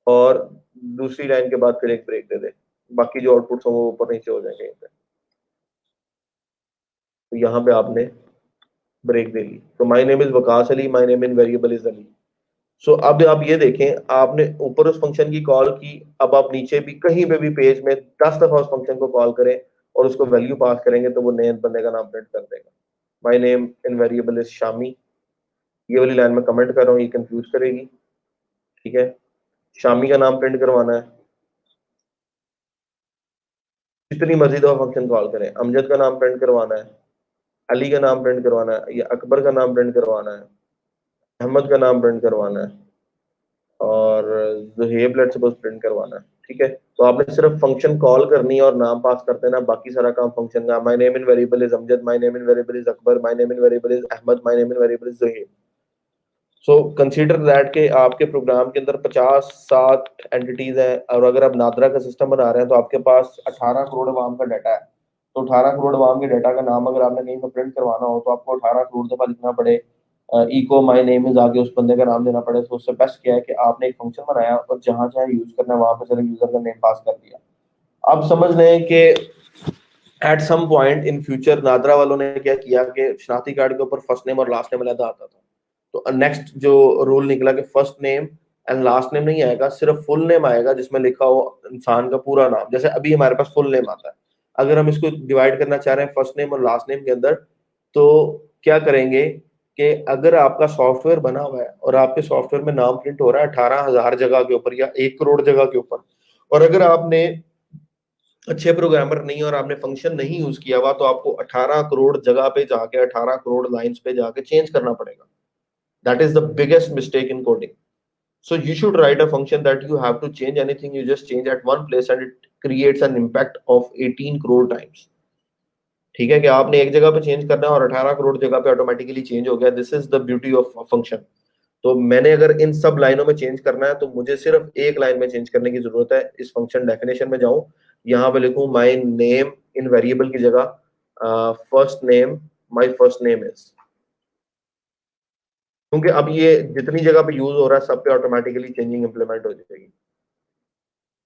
और दूसरी लाइन के बाद फिर एक ब्रेक दे दे। बाकी जो आउटपुट्स हों वो ऊपर नीचे हो जाएंगे। तो यहाँ पे आपने ब्रेक दे ली। तो my name is Waqas Ali, my name in variable is Ali. So अब आप ये देखें, आपने ऊपर उस फंक्शन की कॉल की, अब आप नीचे भी कहीं पे भी पेज में 10 दफा उस फंक्शन को कॉल करें और उसको वैल्यू पास करेंगे तो वो नए बंदे का नाम प्रिंट कर देगा। माई name in variable is Shami. ये वाली लाइन में कमेंट कर रहा हूँ, ये कंफ्यूज करेगी, ठीक है। शामी का नाम प्रिंट करवाना है। जितनी मर्जी दफा फंक्शन कॉल करें, अमजद का नाम प्रिंट करवाना है, अली का नाम प्रिंट करवाना है, या अकबर का नाम प्रिंट करवाना है, अहमद का नाम प्रिंट करवाना है, और जुहेब लेट्स सपोज प्रिंट करवाना है, ठीक है। तो आपने सिर्फ फंक्शन कॉल करनी है और नाम पास कर देना, बाकी सारा काम फंक्शन का। My name in variable is Amjad, my name in variable is Akbar, my name in variable is Ahmad, my name in variable is Juhaib. So consider that के आपके प्रोग्राम के अंदर 50-60 एंटिटीज हैं, और अगर आप नादरा का सिस्टम बना रहे हैं तो आपके पास 18 करोड़ अवाम का डाटा है। तो 18 करोड़ अवाम के डाटा का नाम अगर आपने कहीं पर प्रिंट करवाना हो तो आपको 18 करोड़ दफा लिखना पड़े, इको माय नेम इज आगे उस बंदे का नाम देना पड़े। तो उससे बेस्ट क्या है कि आपने एक फंक्शन बनाया और जहां जहां यूज करना है वहां पर सिर्फ यूजर का नेम पास कर दिया। आप समझ लें कि at some point in future NADRA वालों ने क्या किया कि शनाख्ती कार्ड के ऊपर फर्स्ट नेम और लास्ट नेम अलग आता था। तो नेक्स्ट जो रूल निकला कि first name and last name नहीं आएगा, सिर्फ फुल नेम आएगा जिसमें लिखा हो इंसान का पूरा नाम। जैसे अभी हमारे पास फुल नेम आता है, अगर हम इसको डिवाइड करना चाह रहे हैं फर्स्ट नेम और लास्ट नेम के अंदर, तो क्या करेंगे कि अगर आपका सॉफ्टवेयर बना हुआ है और आपके सॉफ्टवेयर में नाम प्रिंट हो रहा है 18,000 जगह के ऊपर या 1 करोड़ जगह के ऊपर, और अगर आपने अच्छे प्रोग्रामर नहीं और आपने फंक्शन नहीं यूज किया हुआ, तो आपको 18 करोड़ जगह पे जाके 18 करोड़ लाइंस पे जाके चेंज करना पड़ेगा। That is the biggest mistake in coding. So you should write a function that you have to change anything you just change at one place and it creates an impact of 18 crore times। ठीक है कि आपने एक जगह पे change करना है और 18 करोड़ जगह पे ऑटोमेटिकली चेंज हो गया। This is the beauty of function. तो मैंने अगर इन सब लाइनों में चेंज करना है तो मुझे सिर्फ एक लाइन में चेंज करने की जरूरत है। इस फंक्शन डेफिनेशन में जाऊं, यहाँ पे लिखूं माय नेम इन वेरिएबल की जगह first name, my first name is, क्योंकि अब ये जितनी जगह पे यूज हो रहा है सब पे ऑटोमेटिकली चेंजिंग इंप्लीमेंट हो जाएगी।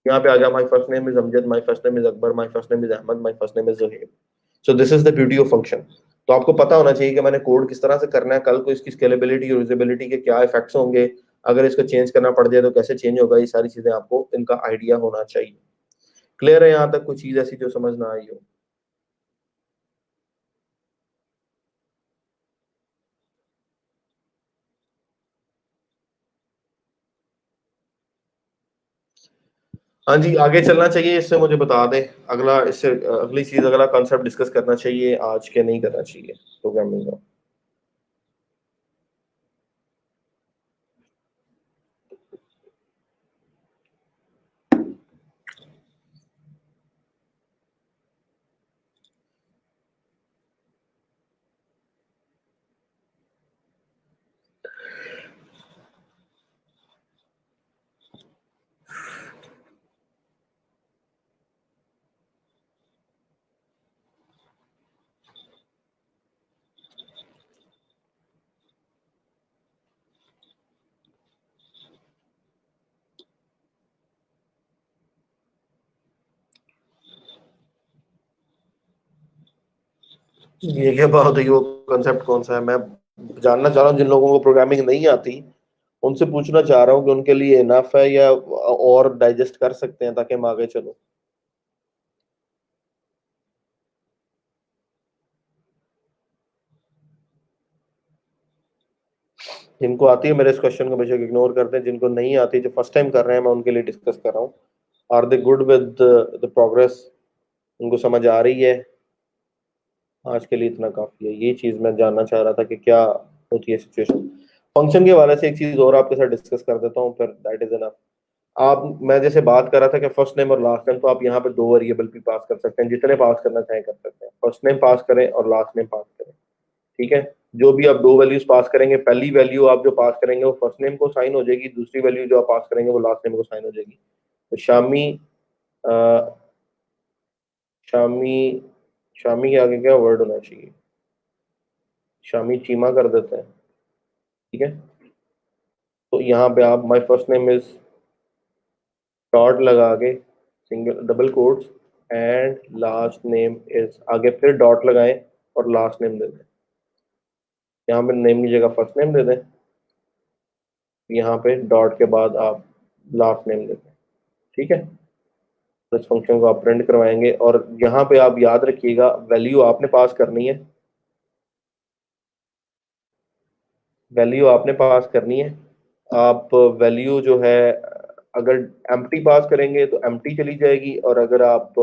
यहाँ पे आ गया my first name is Amjad, my first name is Akbar, my first name is Ahmad, my first name is Juhaib. So this is the beauty of function. तो आपको पता होना चाहिए कि मैंने कोड किस तरह से करना है, कल को इसकी स्केलेबिलिटी और यूजेबिलिटी के क्या इफेक्ट्स होंगे, अगर इसको चेंज करना पड़ जाए तो कैसे चेंज होगा, ये सारी चीजें आपको इनका आइडिया होना चाहिए। क्लियर है यहाँ तक? कोई चीज ऐसी जो समझ ना आई हो? हाँ जी, आगे चलना चाहिए इससे, मुझे बता दें अगला, इससे अगली चीज, अगला कॉन्सेप्ट डिस्कस करना चाहिए आज के, नहीं करना चाहिए प्रोग्रामिंग का? ये क्या बात है, वो कॉन्सेप्ट कौन सा है? मैं जानना चाह रहा हूँ, जिन लोगों को प्रोग्रामिंग नहीं आती उनसे पूछना चाह रहा हूँ कि उनके लिए इनफ है या और डाइजेस्ट कर सकते हैं ताकि हम आगे चलो। जिनको आती है मेरे इस क्वेश्चन को बेशक इग्नोर करते हैं, जिनको नहीं आती, जो फर्स्ट टाइम कर रहे हैं, मैं उनके लिए डिस्कस कर रहा हूँ। Are they good with the progress? उनको समझ आ रही है? आज के लिए इतना काफी है। ये चीज मैं जानना चाह रहा था कि क्या होती है सिचुएशन। फंक्शन के हवाले से एक चीज और आपके साथ डिस्कस कर देता हूँ, फिर दैट इज एनफ। आप, मैं जैसे बात कर रहा था कि फर्स्ट नेम और लास्ट नेम, तो आप यहाँ पे दो वेरिएबल भी पास कर सकते हैं, जितने पास करना चाहें कर सकते हैं। फर्स्ट नेम पास करें और लास्ट नेम पास करें, ठीक है। जो भी आप दो वैल्यूज पास करेंगे, पहली वैल्यू आप जो पास करेंगे वो फर्स्ट नेम को साइन हो जाएगी, दूसरी वैल्यू जो आप पास करेंगे वो लास्ट नेम को साइन हो जाएगी। तो शामी, अ, शामी, शामी के आगे क्या वर्ड होना चाहिए? शामी चीमा कर देते हैं, ठीक है। तो यहाँ पे आप my first name is dot लगा के single double quotes and last name is, आगे फिर डॉट लगाएं और लास्ट नेम दे दें। यहाँ पे नेम की जगह फर्स्ट नेम दे दें, यहाँ पे डॉट के बाद आप लास्ट नेम दे दें, ठीक है। तो इस फंक्शन को आप प्रिंट करवाएंगे और यहाँ पे आप याद रखिएगा वैल्यू आपने पास करनी है, वैल्यू आपने पास करनी है। आप वैल्यू जो है, अगर एम्प्टी पास करेंगे तो एम्प्टी चली जाएगी, और अगर आप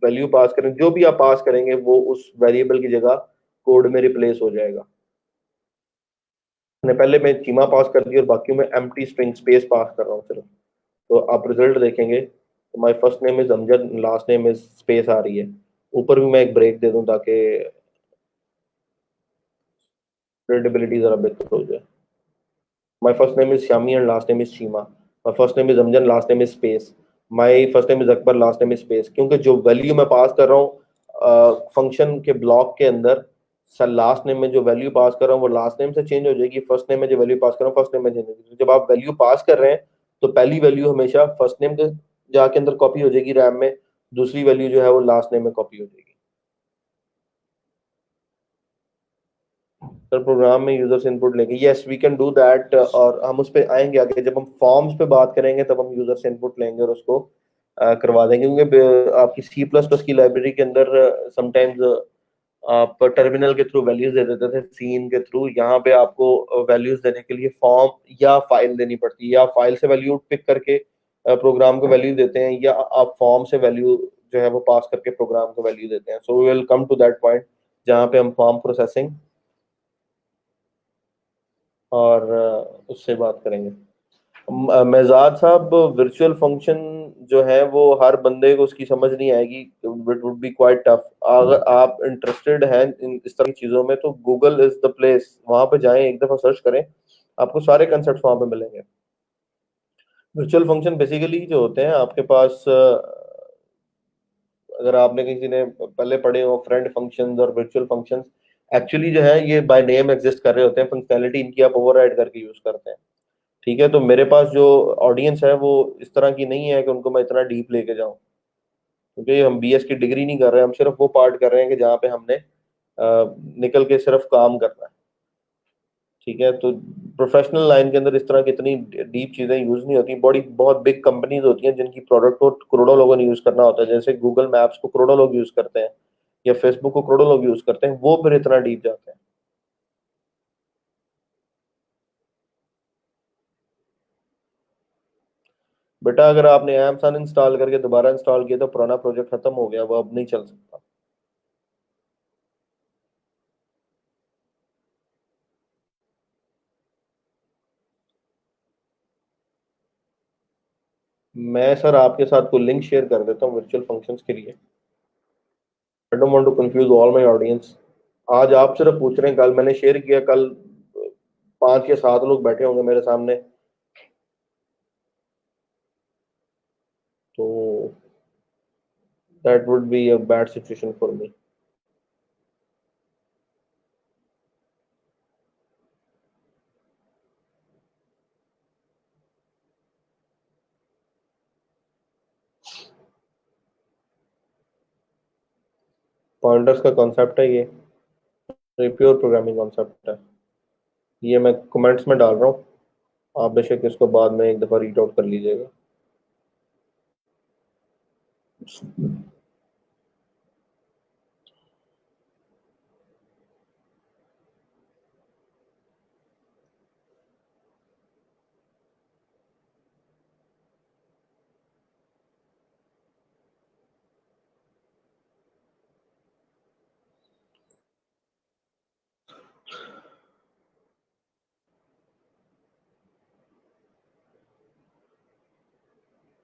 वैल्यू पास करें, जो भी आप पास करेंगे वो उस वेरिएबल की जगह कोड में रिप्लेस हो जाएगा। पहले मैं चीमा पास कर दी और बाकी मैं एम्प्टी स्ट्रिंग स्पेस पास कर रहा हूँ सिर्फ। तो आप रिजल्ट देखेंगे तो my first name is Amjad, last name is space आ रही है। ऊपर भी मैं एक ब्रेक दे दूं ताकि रीडेबिलिटी जरा बेहतर हो जाए। My first name is Shami and last name is शीमा। My first name is Amjad, last name is space. My first name is Akbar, last name is space. क्योंकि जो वैल्यू मैं पास कर रहा हूँ फंक्शन के ब्लॉक के अंदर, सर लास्ट नेम में जो वैल्यू पास कर रहा हूँ वो लास्ट नेम से चेंज हो जाएगी, फर्स्ट नेम में जो वैल्यू पास कर रहा हूँ फर्स्ट नेम में चेंज हो जाएगी। जब आप वैल्यू पास कर रहे हैं तो पहली वैल्यू हमेशा फर्स्ट नेम के जाके अंदर कॉपी हो जाएगी रैम में, दूसरी वैल्यू जो है वो लास्ट नेम में कॉपी हो जाएगी। सर प्रोग्राम में यूजर्स इनपुट लेंगे, yes we can do that, और हम उस पर आएंगे आगे जब हम फॉर्म्स पे बात करेंगे तब हम यूजर्स इनपुट लेंगे और उसको करवा देंगे। क्योंकि आपकी सी प्लस प्लस की लाइब्रेरी के अंदर समटाइम्स आप टर्मिनल के थ्रू वैल्यूज दे देते थे, सीन के थ्रू। यहाँ पे आपको वैल्यूज देने के लिए फॉर्म या फाइल देनी पड़ती है, या फाइल से वैल्यू पिक करके प्रोग्राम को वैल्यू देते हैं, या आप फॉर्म से वैल्यू जो है वो पास करके प्रोग्राम को वैल्यू देते हैं। So we will come to that point जहाँ पे हम फॉर्म प्रोसेसिंग और उससे बात करेंगे। मेजाज साहब, वर्चुअल फंक्शन जो है वो हर बंदे को उसकी समझ नहीं आएगी, it would be quite tough. अगर आप इंटरेस्टेड हैं इन इस तरह की चीजों में तो गूगल इज द प्लेस, वहां पे जाएं, एक दफा सर्च करें, आपको सारे कंसेप्ट वहां पे मिलेंगे। वर्चुअल फंक्शन बेसिकली जो होते हैं आपके पास, अगर आपने किसी ने पहले पढ़े हो फ्रेंड फंक्शंस और वर्चुअल फंक्शंस, एक्चुअली जो है ये बाय नेम एग्जिस्ट कर रहे होते हैं, फंक्शनैलिटी इनकी आप ओवरराइड करके यूज करते हैं। ठीक है, तो मेरे पास जो ऑडियंस है वो इस तरह की नहीं है कि उनको मैं इतना डीप लेके जाऊं, क्योंकि हम बीएस की डिग्री नहीं कर रहे हैं, हम सिर्फ वो पार्ट कर रहे हैं कि जहाँ पे हमने निकल के सिर्फ काम करना है। ठीक है, तो प्रोफेशनल लाइन के अंदर इस तरह की इतनी डीप चीजें यूज नहीं होती। बड़ी बहुत बिग कंपनीज होती हैं जिनकी प्रोडक्ट को करोड़ों लोगों ने यूज करना होता है, जैसे गूगल मैप्स को करोड़ों लोग यूज करते हैं या फेसबुक को करोड़ों लोग यूज करते हैं, वो फिर इतना डीप जाते हैं। बेटा अगर आपने एम्स इंस्टॉल करके दोबारा इंस्टॉल किया तो पुराना प्रोजेक्ट खत्म हो गया, वो अब नहीं चल सकता। मैं सर आपके साथ कोई लिंक शेयर कर देता हूँ वर्चुअल फंक्शंस के लिए। I don't want to confuse all my audience. आज आप सिर्फ पूछ रहे हैं, कल मैंने शेयर किया, कल 5 या 7 लोग बैठे होंगे मेरे सामने, तो that would be a bad situation for me. Pointers का कॉन्सेप्ट है ये प्योर प्रोग्रामिंग कॉन्सेप्ट है। ये मैं कमेंट्स में डाल रहा हूँ, आप बेशक इसको बाद में एक दफा रीड आउट कर लीजिएगा।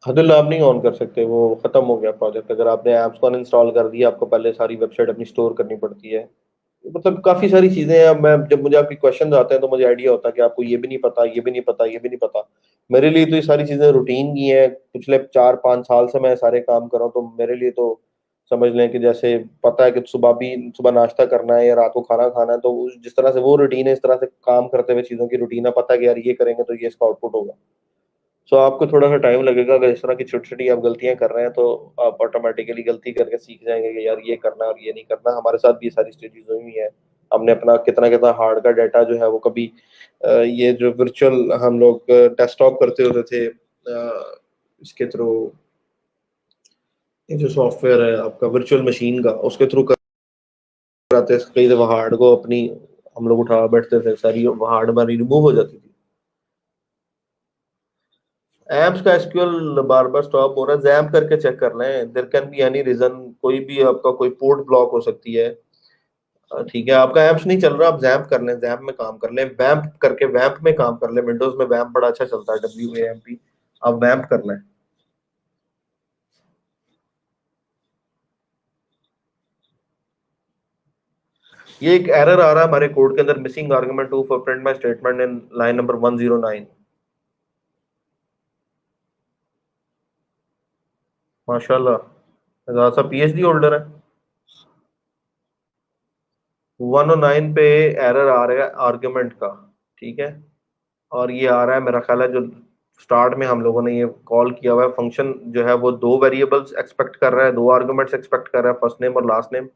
हदल आप नहीं ऑन कर सकते, वो खत्म हो गया प्रोजेक्ट। अगर आपने ऐप्स को अनइंस्टॉल कर दिया, आपको पहले सारी वेबसाइट अपनी स्टोर करनी पड़ती है। मतलब काफी सारी चीजें हैं। मैं जब मुझे आपके क्वेश्चन आते हैं तो मुझे आइडिया होता है कि आपको ये भी नहीं पता, ये भी नहीं पता, ये भी नहीं पता। मेरे लिए तो ये सारी चीजें रूटीन की हैं, पिछले 4-5 साल से मैं सारे काम कर रहा हूँ, तो मेरे लिए तो समझ लें कि जैसे पता है कि सुबह नाश्ता करना है या रात को खाना खाना है, तो जिस तरह से वो रूटीन है, इस तरह से काम करते हुए चीजों की रूटीन है, पता है कि यार ये करेंगे तो ये इसका आउटपुट होगा। सो आपको थोड़ा सा टाइम लगेगा, अगर इस तरह की छोटी छोटी आप गलतियां कर रहे हैं तो आप ऑटोमेटिकली गलती करके सीख जाएंगे कि यार ये करना और ये नहीं करना। हमारे साथ भी ये सारी स्टेजेस हुई हैं। हमने अपना कितना कितना हार्ड का डाटा जो है वो कभी ये जो वर्चुअल हम लोग डेस्कटॉप करते होते थे, इसके थ्रू, ये जो सॉफ्टवेयर है आपका वर्चुअल मशीन का, उसके थ्रू कराते थे। कई दफा हार्ड को अपनी हम लोग उठा बैठते थे, सारी हार्ड हमारी रिमूव हो जाती थी। एम्प्स का एसक्यूएल बार बार स्टॉप हो रहा है, जैम्प करके चेक कर लें, there can be any reason, कोई भी आपका कोई पोर्ट ब्लॉक हो सकती है। ठीक है, आपका एम्प्स नहीं चल रहा, आप जैम्प कर लें, जैम्प में काम कर लें, वैम्प करके वैम्प में काम कर लें, विंडोज में वैम्प बड़ा अच्छा चलता है, WAMP, आप वैम्प कर लें। ये एक एरर आ रहा है हमारे कोड के अंदर, missing argument 2 for print my statement in line number 109। माशाल्लाह, ज़रा सा PhD होल्डर है। 109 पे एरर आ रहा है आर्गुमेंट का, ठीक है, और ये आ रहा है, मेरा ख्याल है जो स्टार्ट में हम लोगों ने ये कॉल किया हुआ है फंक्शन जो है, वो दो वेरिएबल्स एक्सपेक्ट कर रहा है, दो आर्गुमेंट्स एक्सपेक्ट कर रहा है, फर्स्ट नेम और लास्ट नेम,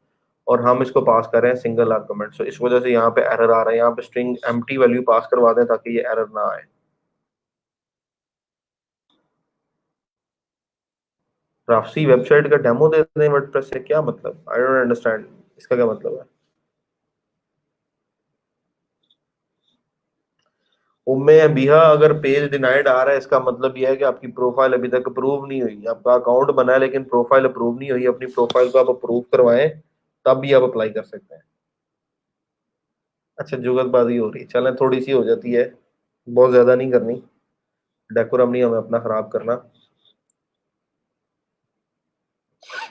और हम इसको पास कर रहे हैं सिंगल आर्गुमेंट। सो इस वजह से यहाँ पे एरर आ रहा है, यहाँ पे स्ट्रिंग एम्प्टी वैल्यू पास करवा दें ताकि ये एरर ना आए। राफसी वेबसाइट का डेमो दे दें वर्डप्रेस से, क्या मतलब, आई डोंट अंडरस्टैंड, इसका क्या मतलब है? उम्मे अबीहा अगर पेज डिनाइड आ रहा है, इसका मतलब यह है कि आपकी प्रोफाइल अभी तक अप्रूव नहीं हुई, आपका अकाउंट बना है लेकिन प्रोफाइल अप्रूव नहीं हुई, अपनी प्रोफाइल को आप अप्रूव करवाएं, तब भी आप अप्लाई कर सकते हैं। अच्छा, जुगतबाजी हो रही है, चलें थोड़ी सी हो जाती है, बहुत ज्यादा नहीं करनी, डेकोरम नहीं हमें अपना खराब करना।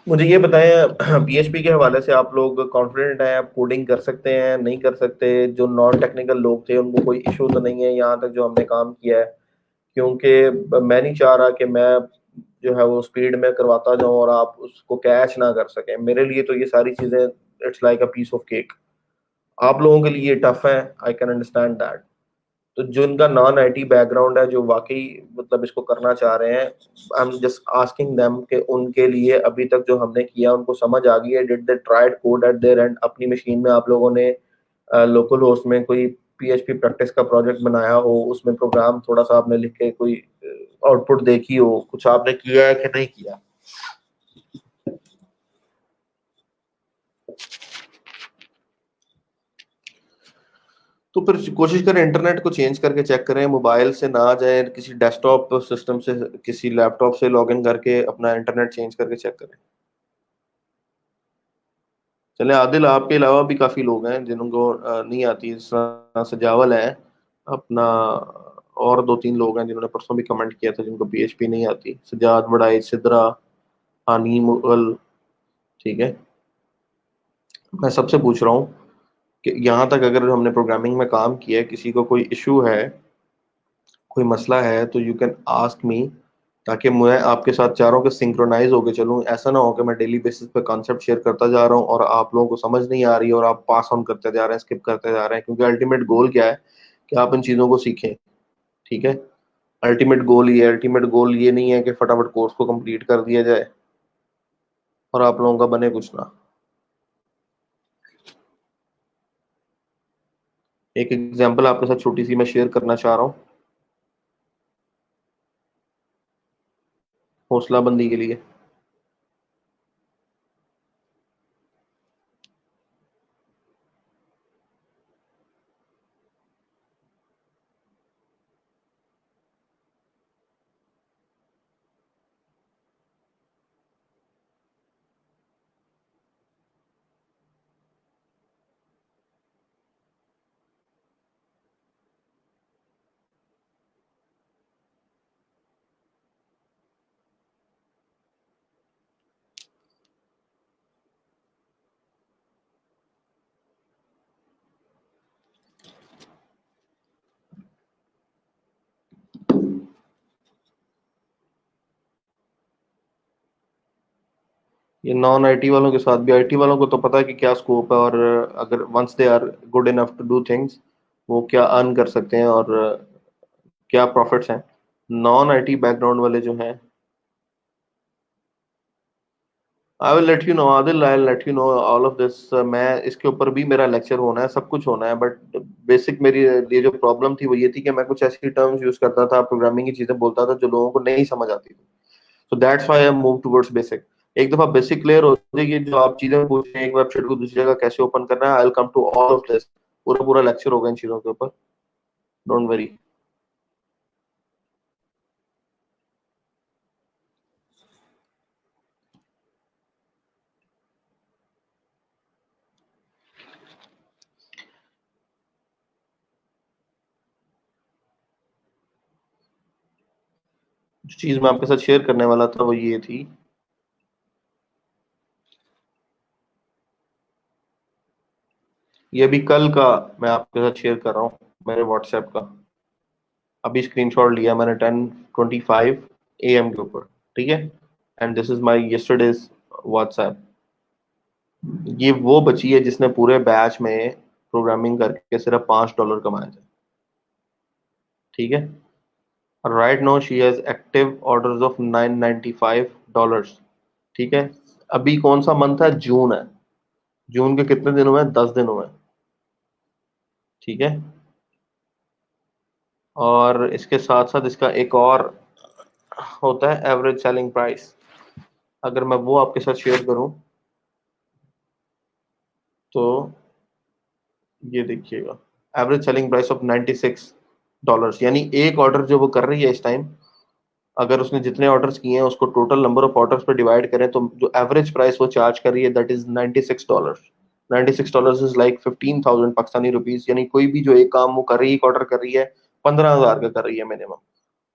मुझे ये बताएं, PHP के हवाले से आप लोग कॉन्फिडेंट हैं, आप कोडिंग कर सकते हैं, नहीं कर सकते? जो नॉन टेक्निकल लोग थे उनको कोई इशू तो नहीं है यहाँ तक जो हमने काम किया है? क्योंकि मैं नहीं चाह रहा कि मैं जो है वो स्पीड में करवाता जाऊं और आप उसको कैच ना कर सकें। मेरे लिए तो ये सारी चीजें it's like a piece of cake, आप लोगों के लिए टफ है, आई कैन अंडरस्टैंड दैट। तो जो इनका नॉन IT बैकग्राउंड है, जो वाकई मतलब इसको करना चाह रहे हैं, I am just asking them कि उनके लिए अभी तक जो हमने किया उनको समझ आ गई है? Did they tried code eight there and? अपनी मशीन में आप लोगों ने लोकल होस्ट में कोई PHP प्रैक्टिस का प्रोजेक्ट बनाया हो, उसमें प्रोग्राम थोड़ा सा आपने लिख के कोई आउटपुट देखी हो, कुछ आपने किया है कि नहीं किया? तो फिर कोशिश करें इंटरनेट को चेंज करके चेक करें, मोबाइल से ना आ जाए, किसी डेस्कटॉप सिस्टम से, किसी लैपटॉप से लॉगिन करके अपना इंटरनेट चेंज करके चेक करें। चले आदिल, आपके अलावा भी काफी लोग हैं जिनको नहीं आती, जिस तरह सजावल है अपना, और दो तीन लोग हैं जिन्होंने परसों भी कमेंट किया था जिनको PHP नहीं आती, सजाद बड़ाई, सिद्रा, हानी मुगल, ठीक है। मैं सबसे पूछ रहा हूँ कि यहाँ तक अगर हमने प्रोग्रामिंग में काम किया है, किसी को कोई इशू है, कोई मसला है, तो यू कैन आस्क मी, ताकि मैं आपके साथ चारों के सिंक्रोनाइज होके चलूँ। ऐसा ना हो कि मैं डेली बेसिस पे कॉन्सेप्ट शेयर करता जा रहा हूँ और आप लोगों को समझ नहीं आ रही है और आप पास ऑन करते जा रहे हैं, स्किप करते जा रहे हैं, क्योंकि अल्टीमेट गोल क्या है कि आप इन चीज़ों को सीखें, ठीक है। अल्टीमेट गोल ये है, अल्टीमेट गोल ये नहीं है कि फटाफट कोर्स को कंप्लीट कर दिया जाए और आप लोगों का बने कुछ ना। एक एग्जांपल आपके साथ छोटी सी मैं शेयर करना चाह रहा हूँ, हौसला बंदी के लिए। ये नॉन IT वालों के साथ भी, IT वालों को तो पता है कि क्या स्कोप है, और अगर once they are good enough to do things, वो क्या अर्न कर सकते हैं और क्या प्रॉफिट्स हैं। नॉन IT बैकग्राउंड वाले जो हैं, I will let you know Adil, I let you know all of this. मैं इसके ऊपर भी मेरा लेक्चर होना है, सब कुछ होना है, बट बेसिक मेरी ये जो प्रॉब्लम थी वो ये थी कि मैं कुछ ऐसी टर्म्स यूज करता था, प्रोग्रामिंग की चीजें बोलता था जो लोगों को नहीं समझ आती थी। So that's why I move towards basic. एक दफा बेसिक क्लियर हो जाएगी, जो आप चीजें पूछ रहे हैं एक वेबसाइट को दूसरी जगह कैसे ओपन करना है, I will come to all of this, पूरा पूरा लेक्चर होगा इन चीजों के ऊपर, डोंट वरी। जो चीज मैं आपके साथ शेयर करने वाला था वो ये थी, ये भी कल का मैं आपके साथ शेयर कर रहा हूँ, मेरे व्हाट्सएप का। अभी स्क्रीनशॉट लिया मैंने 10:25 AM के ऊपर, ठीक है। And this is my yesterday's WhatsApp. ये वो बची है जिसने पूरे बैच में प्रोग्रामिंग करके सिर्फ $5 कमाए थे, ठीक है। Right now she has active orders of $995, ठीक है। अभी कौन सा मंथ है? जून है। जून के कितने दिन हुए हैं? 10 दिन हुए हैं, ठीक है। और इसके साथ साथ इसका एक और होता है एवरेज सेलिंग प्राइस। अगर मैं वो आपके साथ शेयर करूं तो ये देखिएगा, एवरेज सेलिंग प्राइस ऑफ $96, यानी एक ऑर्डर जो वो कर रही है इस टाइम, अगर उसने जितने ऑर्डर्स किए हैं उसको टोटल नंबर ऑफ ऑर्डर्स पे डिवाइड करें तो जो एवरेज प्राइस वो चार्ज कर रही है that is $96। $96 is like 15,000 Pakistani rupees, यानी कोई भी जो एक काम वो कर रही है, एक ऑर्डर कर रही है, 15,000 का कर रही है मिनिमम।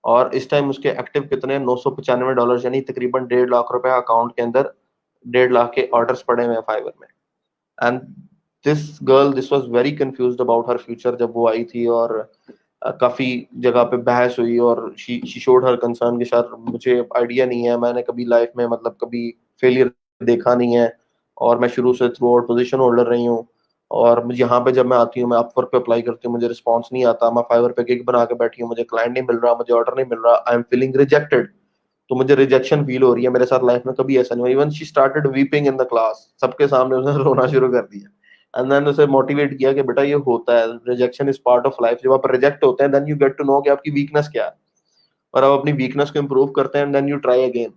और इस टाइम उसके एक्टिव कितने? $995, यानी तकरीबन 1.5 लाख रुपए अकाउंट के अंदर, 1.5 लाख के ऑर्डर्स पड़े हुए हैं फाइवर में। And this girl, this was very confused about her future जब वो आई थी, और काफी जगह पे बहस हुई, और शी शोड हर कंसर्न के साथ मुझे आइडिया नहीं है, मैंने कभी लाइफ में मतलब कभी फेलियर देखा नहीं है, और मैं शुरू से थ्रू आउट पोजिशन होल्डर रही हूँ, और मुझे यहाँ पे जब मैं आती हूँ, मैं अपवर्क पे अप्लाई करती हूँ, मुझे रिस्पॉन्स नहीं आता, मैं फाइवर पे गिग बना के बैठी हूँ, मुझे क्लाइंट नहीं मिल रहा, मुझे ऑर्डर नहीं मिल रहा, आई एम फीलिंग रिजेक्टेड। तो मुझे रिजेक्शन फील हो रही है, मेरे साथ लाइफ में कभी ऐसा नहीं हुआ। Even she started weeping in the class, सबके सामने उसने रोना शुरू कर दिया। एंड देन उसे मोटिवेट किया कि बेटा ये होता है, rejection is part of life. जब आप रिजेक्ट होते हैं then you get to know कि आपकी वीकनेस क्या है, और आप अपनी वीकनेस को इंप्रूव करते हैं, and then you try again.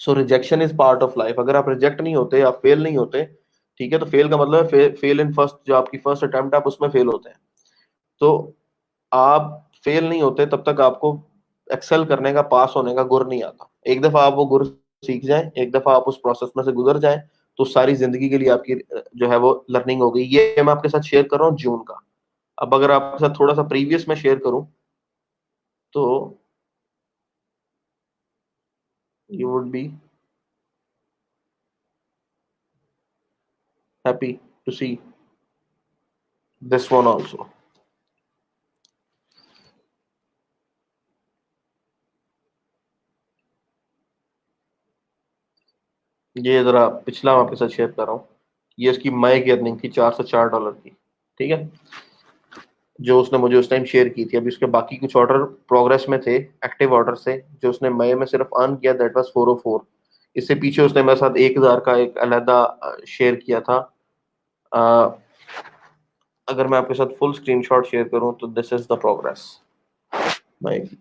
So rejection is part of life. अगर आप रिजेक्ट नहीं होते, आप फेल नहीं होते, ठीक है, तो फेल का मतलब है फेल इन फर्स्ट, जो आपकी फर्स्ट अटेम्प्ट आप उसमें फेल होते हैं। तो आप फेल नहीं होते तब तक आपको एक्सेल करने का, पास होने का गुर नहीं आता। एक दफा आप वो गुर सीख जाएं, एक दफा आप उस प्रोसेस में से गुजर जाएं, तो सारी जिंदगी के लिए आपकी जो है वो लर्निंग हो गई। ये मैं आपके साथ शेयर कर रहा हूँ जून का। अब अगर आपके साथ थोड़ा सा प्रीवियस में शेयर करूं तो you would be happy to see this one also. ये जरा पिछला मैं आपके साथ शेयर कर रहा हूँ। ये इसकी मई की अर्निंग थी, $404 की, ठीक है, जो उसने मुझे उस टाइम शेयर की थी। अभी उसके बाकी कुछ ऑर्डर प्रोग्रेस में थे, एक्टिव ऑर्डर से, जो उसने मई में सिर्फ अर्न किया दैट वाज 404। इससे पीछे उसने मेरे साथ 1,000 का एक अलहदा शेयर किया था। अ, अगर मैं आपके साथ फुल स्क्रीनशॉट शेयर करूं तो दिस इज द प्रोग्रेस मई की।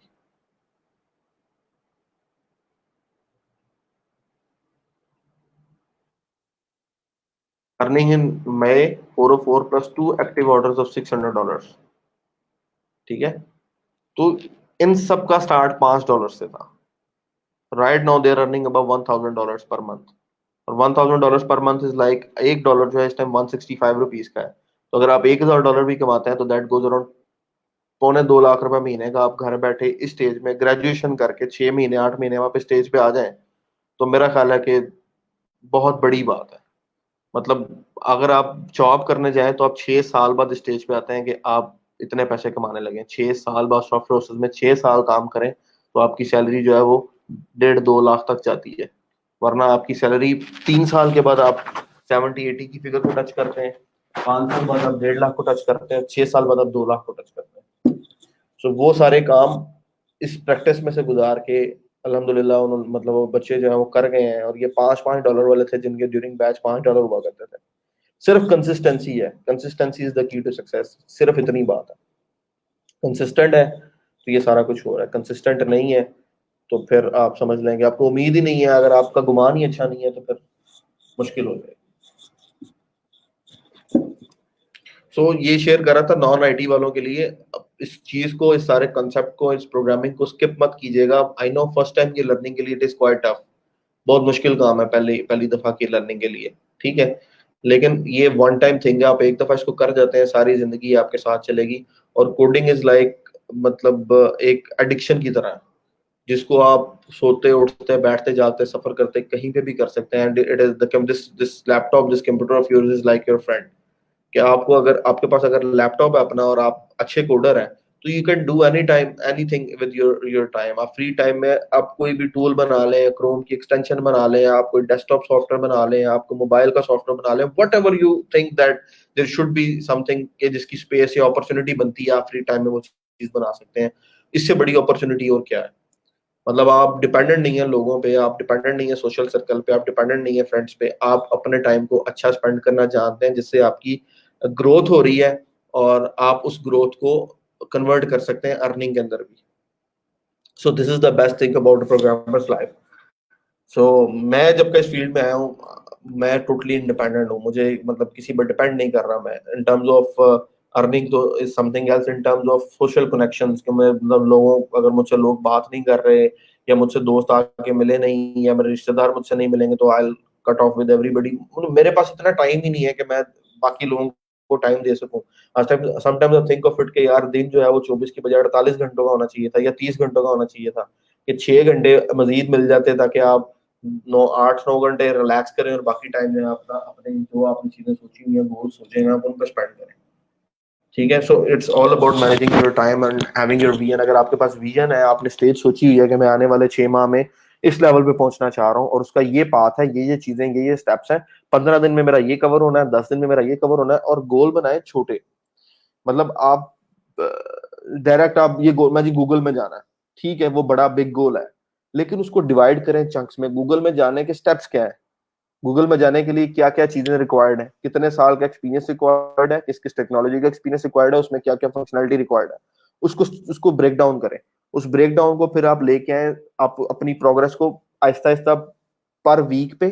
Earning in May 404 plus two active orders of $600, ठीक है। तो इन सब का स्टार्ट $5 से था। Right now they are earning about $1,000 per month, और $1,000 पर मंथ इज लाइक, एक डॉलर जो है इस टाइम ₹165 का है। तो अगर आप $1,000 भी कमाते हैं तो दैट गोज अराउंड ₹2.25 लाख महीने का। आप घर बैठे इस स्टेज में ग्रेजुएशन करके 6 महीने 8 महीने में आप इस स्टेज पे आ जाएं, तो मेरा ख्याल है कि बहुत बड़ी बात है। मतलब अगर आप जॉब करने जाएं तो आप 6 साल बाद इस स्टेज पे आते हैं कि आप इतने पैसे कमाने लगे। 6 साल बाद सॉफ्टवेयर हाउसेस में 6 साल काम करें तो आपकी सैलरी जो है वो 1.5 2 लाख तक जाती है। वरना आपकी सैलरी 3 साल के बाद आप 70 80 की फिगर को टच करते हैं, 5 साल बाद आप 1.5 लाख को टच करते हैं, 6 साल बाद आप 2 लाख को टच करते हैं। सो वो सारे काम इस प्रैक्टिस में से गुजार के अल्हम्दुलिल्लाह उन्होंने, मतलब वो बच्चे जो है वो कर गए हैं। और ये $5 वाले थे जिनके ड्यूरिंग बैच $5 हुआ करते थे। सिर्फ कंसिस्टेंसी है, consistency is the key to success, सिर्फ इतनी बात है। कंसिस्टेंट है तो ये सारा कुछ हो रहा है, कंसिस्टेंट नहीं है तो फिर आप समझ लेंगे, आपको उम्मीद ही नहीं है, अगर आपका गुमान ही अच्छा नहीं है तो फिर मुश्किल हो जाएगी। ये शेयर कर रहा था नॉन आईटी वालों के लिए। अब इस चीज को, इस सारे कंसेप्ट को, इस प्रोग्रामिंग को स्किप मत कीजिएगा। आई नो फर्स्ट टाइम की लर्निंग के लिए इट इज क्वाइट टफ, बहुत मुश्किल काम है पहले पहली दफा की लर्निंग के लिए, ठीक है। लेकिन ये वन टाइम थिंग है, आप एक दफा इसको कर जाते हैं सारी जिंदगी आपके साथ चलेगी। और कोडिंग इज लाइक, मतलब एक एडिक्शन की तरह है। जिसको आप सोते उठते बैठते जागते सफर करते कहीं पे भी कर सकते हैं। It is this laptop, this computer of yours is like your friend. कि आपको अगर आपके पास अगर लैपटॉप है अपना और आप अच्छे कोडर हैं, तो you can do any time anything with your time. आप फ्री टाइम में आप कोई भी टूल बना लें, क्रोम की एक्सटेंशन बना लें, आप कोई डेस्कटॉप सॉफ्टवेयर बना लें, आपको मोबाइल का सॉफ्टवेयर बना लें, whatever you think that there should be something के जिसकी स्पेस या अपॉर्चुनिटी बनती है, आप फ्री टाइम में वो चीज बना सकते हैं। इससे बड़ी अपॉर्चुनिटी और क्या है? मतलब आप डिपेंडेंट नहीं है लोगों पे, आप डिपेंडेंट नहीं है सोशल सर्कल पे, आप डिपेंडेंट नहीं है फ्रेंड्स पे, आप अपने टाइम को अच्छा स्पेंड करना जानते हैं, जिससे आपकी ग्रोथ हो रही है और आप उस ग्रोथ को कन्वर्ट कर सकते हैं अर्निंग के अंदर भी। So this is the best thing about programmers life. So मैं जब का इस फील्ड में आया हूँ, मैं टोटली इंडिपेंडेंट हूँ। मुझे मतलब किसी पर डिपेंड नहीं कर रहा मैं इन टर्म्स ऑफ अर्निंग। तो is something else in terms of social connections कि मैं मतलब लोगों, अगर मुझसे लोग बात नहीं कर रहे या मुझसे दोस्त आके मिले नहीं या मेरे रिश्तेदार मुझसे नहीं मिलेंगे, तो I cut off with everybody. मेरे पास इतना टाइम ही नहीं है कि मैं बाकी लोगों को टाइम दे सकूं। आज time sometimes I think of it कि यार दिन जो है वो 24 की बजाय 48 घंटों का होना चाहिए था या 30 घंटों का होना चाहिए था, कि 6 घंटे मजीद मिल जाते ताकि आप 9 8 9 घंटे रिलैक्स करें और बाकी टाइम जो है अपना अपने जो आपने चीजें सोची हुई है गोल सोचे हैं आप उन पर स्पेंड करें। ठीक है। So it's all about managing your time and having your vision. अगर आपके पास विजन है, आपने स्टेज सोची हुई है कि मैं आने वाले 6 माह में इस लेवल पे पहुंचना चाह रहा हूँ और उसका ये पाथ है, ये चीजें, ये स्टेप्स हैं, 15 दिन में मेरा ये कवर होना है, 10 दिन में मेरा ये कवर होना है, और गोल बनाए छोटे। मतलब आप डायरेक्ट आप ये गोल मैं जी गूगल में जाना है, ठीक है, वो बड़ा बिग गोल है, लेकिन उसको डिवाइड करें चंक्स में। गूगल में जाने के स्टेप्स क्या है, गूगल में जाने के लिए क्या क्या चीजें रिक्वायर्ड है, कितने साल का एक्सपीरियंस रिक्वायर्ड है, किस किस टेक्नोलॉजी का एक्सपीरियंस रिक्वायर्ड है, उसमें क्या क्या फंक्शनलिटी रिक्वायर्ड है, उसको उसको ब्रेक डाउन करें। उस ब्रेक डाउन को फिर आप लेके आए, आप अपनी प्रोग्रेस को आहिस्ता आहिस्ता पर वीक पे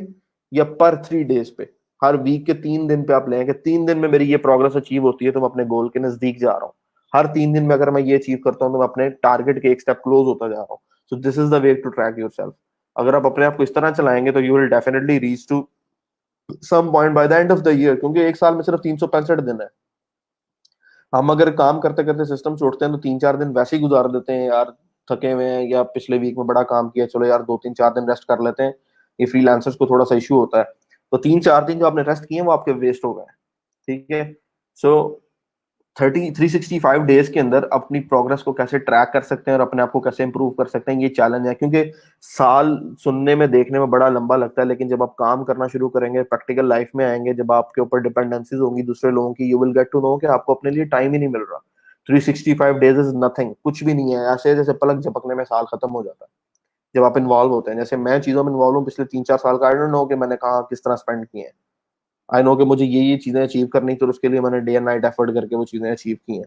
या पर 3 डेज पे, हर वीक के 3 दिन पे आप लें कि 3 दिन में मेरी ये प्रोग्रेस अचीव होती है तो मैं अपने गोल के नजदीक जा रहा हूँ। हर 3 दिन में अगर मैं ये अचीव करता हूँ तो मैं अपने टारगेट के एक स्टेप क्लोज होता जा रहा हूँ। So this is the way to track yourself. अगर आप अपने आप को इस तरह चलाएंगे तो you will definitely reach to some point by the end of the year, क्योंकि एक साल में सिर्फ 365 दिन है। हम अगर काम करते करते सिस्टम छोड़ते हैं तो 3 4 दिन वैसे ही गुजार देते हैं यार, थके हुए हैं या पिछले वीक में बड़ा काम किया, चलो यार 2 3 4 दिन रेस्ट कर लेते हैं। ये फ्रीलांसर्स को थोड़ा सा इशू होता है, तो 3 4 दिन जो आपने रेस्ट किए वो आपके वेस्ट हो गए। ठीक है। सो 365 डेज के अंदर अपनी प्रोग्रेस को कैसे ट्रैक कर सकते हैं और अपने आप को कैसे इंप्रूव कर सकते हैं, ये चैलेंज है। क्योंकि साल सुनने में देखने में बड़ा लंबा लगता है, लेकिन जब आप काम करना शुरू करेंगे, प्रैक्टिकल लाइफ में आएंगे, जब आपके ऊपर डिपेंडेंसीज होंगी दूसरे लोगों की, you will get to know कि आपको अपने लिए टाइम ही नहीं मिल रहा। 365 डेज इज नथिंग, कुछ भी नहीं है, ऐसे जैसे पलक झपकने में साल खत्म हो जाता है जब आप इन्वॉल्व होते हैं। जैसे मैं चीजों में इन्वॉल्व हूँ पिछले 3 4 साल का, आई डोंट नो कि मैंने कहा किस तरह स्पेंड किए हैं। आई नो कि मुझे ये चीजें अचीव करनी, तो उसके लिए मैंने डे एंड नाइट एफर्ट करके वो चीजें अचीव की हैं।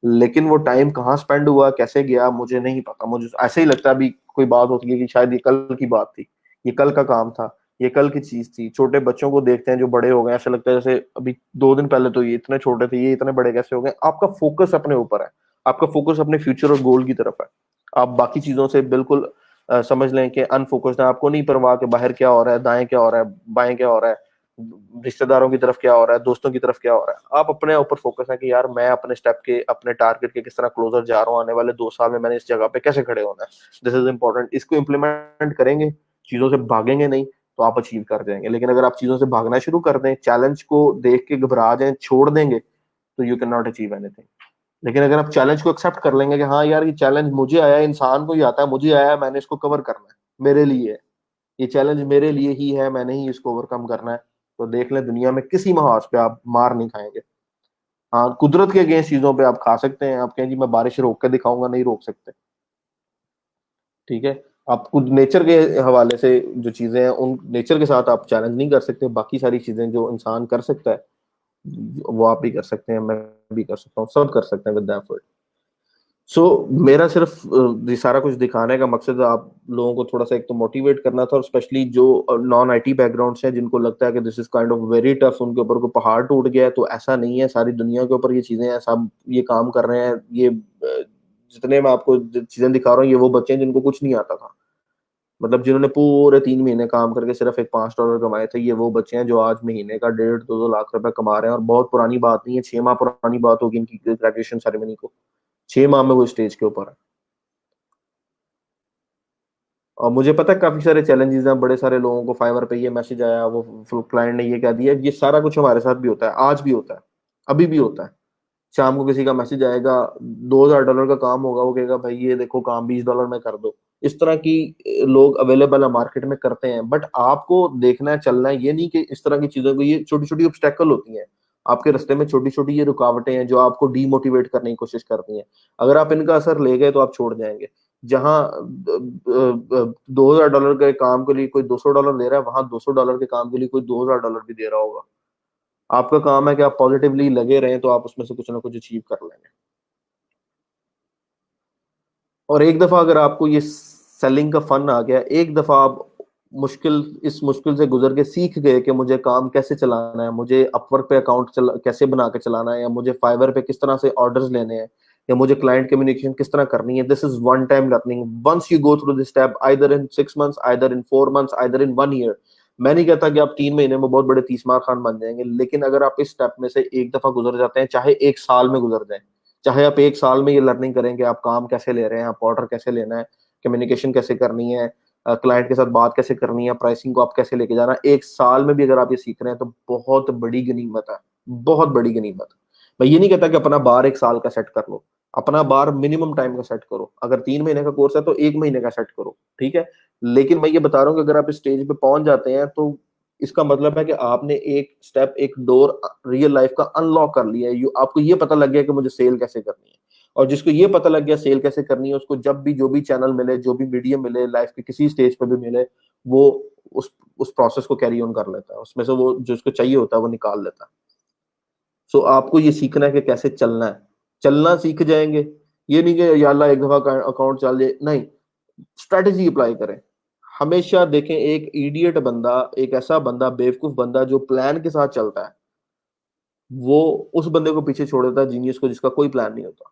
लेकिन वो टाइम कहाँ स्पेंड हुआ, कैसे गया, मुझे नहीं पता। मुझे ऐसे ही लगता है अभी कोई बात होती है कि शायद ये कल की बात थी, ये कल का काम था, ये कल की चीज थी। छोटे बच्चों को देखते हैं जो बड़े हो गए, ऐसा लगता है जैसे अभी 2 दिन पहले तो ये इतने छोटे थे, ये इतने बड़े कैसे हो गए। आपका फोकस अपने ऊपर है, आपका फोकस अपने फ्यूचर और गोल की तरफ है। आप बाकी चीजों से बिल्कुल समझ लें कि अनफोकस्ड है, आपको नहीं परवाह कि बाहर क्या हो रहा है, दाएं क्या हो रहा है, बाएं क्या हो रहा है, रिश्तेदारों की तरफ क्या हो रहा है, दोस्तों की तरफ क्या हो रहा है। आप अपने ऊपर फोकस है कि यार मैं अपने स्टेप के, अपने टारगेट के किस तरह क्लोजर जा रहा हूँ, आने वाले 2 साल में मैंने इस जगह पे कैसे खड़े होना है। This is important. इसको इम्प्लीमेंट करेंगे, चीजों से भागेंगे नहीं, तो आप अचीव कर जाएंगे। लेकिन अगर आप चीजों से भागना शुरू कर दें, चैलेंज को देख के घबरा जाएं, छोड़ देंगे, तो you can not achieve anything. लेकिन अगर आप चैलेंज को एक्सेप्ट कर लेंगे कि हाँ यार ये चैलेंज मुझे आया है, इंसान को ही आता है, मुझे आया है, मैंने इसको कवर करना है, मेरे लिए है, ये चैलेंज मेरे लिए ही है, मैंने ही इसको ओवरकम करना है, तो देख लें दुनिया में किसी महाज पे आप मार नहीं खाएंगे। हाँ, कुदरत के अगेंस्ट चीजों पे आप खा सकते हैं, आप कहें जी मैं बारिश रोक के दिखाऊंगा, नहीं रोक सकते। ठीक है। आप खुद नेचर के हवाले से जो चीजें हैं उन नेचर के साथ आप चैलेंज नहीं कर सकते। बाकी सारी चीजें जो इंसान कर सकता है वो आप भी कर सकते हैं, मैं भी कर सकता हूँ, सब कर सकते हैं विद एफर्ट। सो मेरा सिर्फ ये सारा कुछ दिखाने का मकसद आप लोगों को थोड़ा सा एक तो मोटिवेट करना था, और स्पेशली जो नॉन आईटी बैकग्राउंड से हैं जिनको लगता है कि this is kind of very tough, उनके ऊपर कोई पहाड़ टूट गया है, तो ऐसा नहीं है। सारी दुनिया के ऊपर ये चीजें हैं, सब ये काम कर रहे हैं। ये जितने मैं आपको चीजें दिखा रहा हूँ, ये वो बच्चे हैं जिनको कुछ नहीं आता था। मतलब जिन्होंने पूरे 3 महीने काम करके सिर्फ एक $5 कमाए थे, ये वो बच्चे हैं जो आज महीने का 1.5 2 2 लाख रुपए कमा रहे हैं। और बहुत पुरानी बात नहीं है, 6 माह पुरानी बात होगी इनकी ग्रेजुएशन सेरेमनी को, 6 माह में वो स्टेज के ऊपर है। और मुझे पता है काफी सारे चैलेंजेस हैं, बड़े सारे लोगों को फाइवर पे ये मैसेज आया, वो क्लाइंट ने ये कह दिया, ये सारा कुछ हमारे साथ भी होता है, आज भी होता है, अभी भी होता है। शाम को किसी का मैसेज आएगा, $2000 का काम होगा, वो कहेगा भाई ये देखो काम $20 में कर दो। इस तरह की लोग अवेलेबल है मार्केट में, करते हैं। बट आपको देखना है, चलना है, ये नहीं कि इस तरह की चीजों को, ये छोटी छोटी ऑब्स्टेकल होती हैं आपके रास्ते में, छोटी छोटी ये रुकावटें हैं जो आपको डीमोटिवेट करने की कोशिश करती हैं। अगर आप इनका असर ले गए तो आप छोड़ जाएंगे। जहां $2000 के काम के लिए कोई $200 दे रहा है, वहां $200 के काम के लिए कोई $2000 भी दे रहा होगा। आपका काम है कि आप पॉजिटिवली लगे रहें, तो आप उसमें से कुछ ना कुछ अचीव कर लेंगे। और एक दफा अगर आपको ये सेलिंग का फन आ गया, एक दफा आप इस मुश्किल से गुजर के सीख गए कि मुझे काम कैसे चलाना है, मुझे अपवर्क पे अकाउंट कैसे बना के चलाना है, या मुझे फाइवर पे किस तरह से ऑर्डर्स लेने हैं, या मुझे क्लाइंट कम्युनिकेशन किस तरह करनी है। This is one time learning. Once you go through this step, either in 6 months, either in 4 months, either in 1 year. मैं नहीं कहता कि आप 3 महीने में बहुत बड़े तीसमार खान बन जाएंगे, लेकिन अगर आप इस स्टेप में से एक दफा गुजर जाते हैं, चाहे 1 साल में गुजर जाए, चाहे आप 1 साल में ये लर्निंग करें कि आप काम कैसे ले रहे हैं, आप ऑर्डर कैसे लेना है, कम्युनिकेशन कैसे करनी है, क्लाइंट के साथ बात कैसे करनी है, प्राइसिंग को आप कैसे लेके जाना, 1 साल में भी अगर आप ये सीख रहे हैं, तो बहुत बड़ी गनीमत है, बहुत बड़ी गनीमत। मैं ये नहीं कहता कि अपना बार 1 साल का सेट कर लो, अपना बार मिनिमम टाइम का सेट करो। अगर 3 महीने का कोर्स है तो 1 महीने का सेट करो, ठीक है। लेकिन मैं ये बता रहा हूँ कि अगर आप इस स्टेज पे पहुंच जाते हैं, तो इसका मतलब है कि आपने एक स्टेप, एक डोर रियल लाइफ का अनलॉक कर लिया है। आपको ये पता लग गया कि मुझे सेल कैसे करनी है। और जिसको ये पता लग गया सेल कैसे करनी है, उसको जब भी जो भी चैनल मिले, जो भी मीडियम मिले, लाइफ के किसी स्टेज पे भी मिले, वो उस प्रोसेस को कैरी ऑन कर लेता है, उसमें से वो जो उसको चाहिए होता है वो निकाल लेता है। सो आपको ये सीखना है कि कैसे चलना है। चलना सीख जाएंगे, ये नहीं कि या अल्लाह एक दफा अकाउंट चल जाए, नहीं। स्ट्रेटेजी अप्लाई करें। हमेशा देखें, एक इडियट बंदा, एक ऐसा बंदा, बेवकूफ बंदा जो प्लान के साथ चलता है, वो उस बंदे को पीछे छोड़ देता है जीनियस को, जिसका कोई प्लान नहीं होता।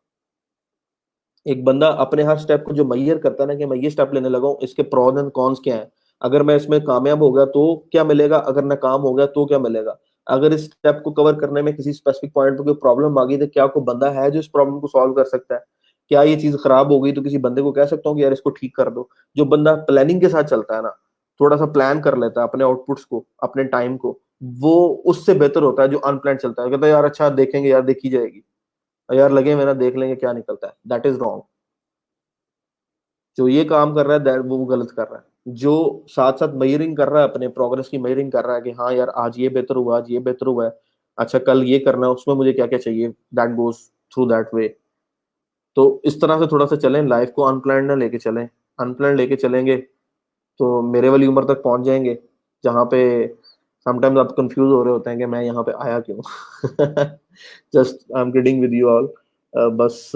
एक बंदा अपने हर स्टेप को जो मैयर करता है ना, कि मैं ये स्टेप लेने लगा हूँ, इसके प्रोस एंड कॉन्स क्या है, अगर मैं इसमें कामयाब हो गया तो क्या मिलेगा, अगर नाकाम हो गया तो क्या मिलेगा, अगर इस स्टेप को कवर करने में किसी स्पेसिफिक पॉइंट पर कोई प्रॉब्लम आ गई, तो क्या कोई बंदा है जो इस प्रॉब्लम को सॉल्व कर सकता है। क्या ये चीज खराब हो गई तो किसी बंदे को कह सकता हूँ कि यार इसको ठीक कर दो। जो बंदा प्लानिंग के साथ चलता है ना, थोड़ा सा प्लान कर लेता है अपने आउटपुट्स को, अपने टाइम को, वो उससे बेहतर होता है जो अनप्लान चलता है, कहता है यार अच्छा देखेंगे, यार देखी जाएगी, यार लगे मेरा देख लेंगे क्या निकलता है। That is wrong. जो ये काम कर रहा है वो गलत कर रहा है। जो साथ साथ मेजरिंग कर रहा है, अपने प्रोग्रेस की मेजरिंग कर रहा है कि हाँ यार आज ये बेहतर हुआ, आज ये बेहतर हुआ है, अच्छा कल ये करना है, उसमें मुझे क्या क्या चाहिए, that goes through that way. तो इस तरह से थोड़ा सा चलें, लाइफ को अनप्लान ना लेके चलें। अनप्लान लेके चलेंगे तो मेरे वाली उम्र तक पहुंच जाएंगे, जहाँ पे समटाइम्स आप कंफ्यूज हो रहे होते हैं कि मैं यहाँ पे आया क्यों। Just I am kidding with you all. बस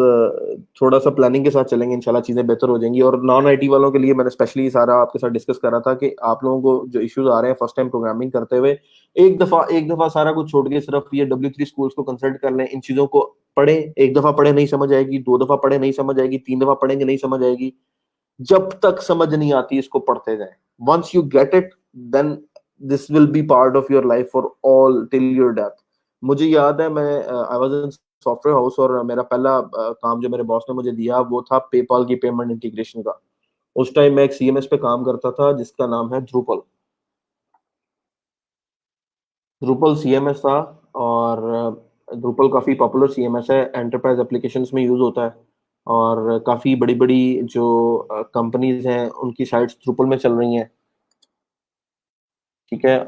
थोड़ा सा प्लानिंग के साथ चलेंगे, इंशाल्लाह चीजें बेहतर हो जाएंगी। और नॉन आईटी वालों के लिए मैंने स्पेशली सारा आपके साथ डिस्कस करा था कि आप लोगों को जो इश्यूज आ रहे हैं फर्स्ट टाइम प्रोग्रामिंग करते हुए, एक दफा सारा कुछ छोड़ के सिर्फ ये W3 स्कूल्स को कंसल्ट कर लें, इन चीजों को पढ़ें। एक दफा पढ़े नहीं समझ आएगी, 2 दफा पढ़े नहीं समझ आएगी, 3 दफा पढ़ेंगे नहीं समझ आएगी, जब तक समझ नहीं आती इसको पढ़ते जाएं। Once you get it, then this will be part of your life for all till your death. मुझे याद है, मैं I was in software house, और मेरा पहला काम जो मेरे बॉस ने मुझे दिया वो था पेपाल की पेमेंट इंटीग्रेशन का। उस टाइम मैं एक CMS पे काम करता था जिसका नाम है ध्रुपल। ध्रुपल CMS था। और ध्रुपल काफी पॉपुलर CMS है, एंटरप्राइज एप्लीकेशंस में यूज होता है। और काफी बड़ी बड़ी जो कंपनीज हैं उनकी साइट्स ध्रुपल में चल रही हैं, ठीक है।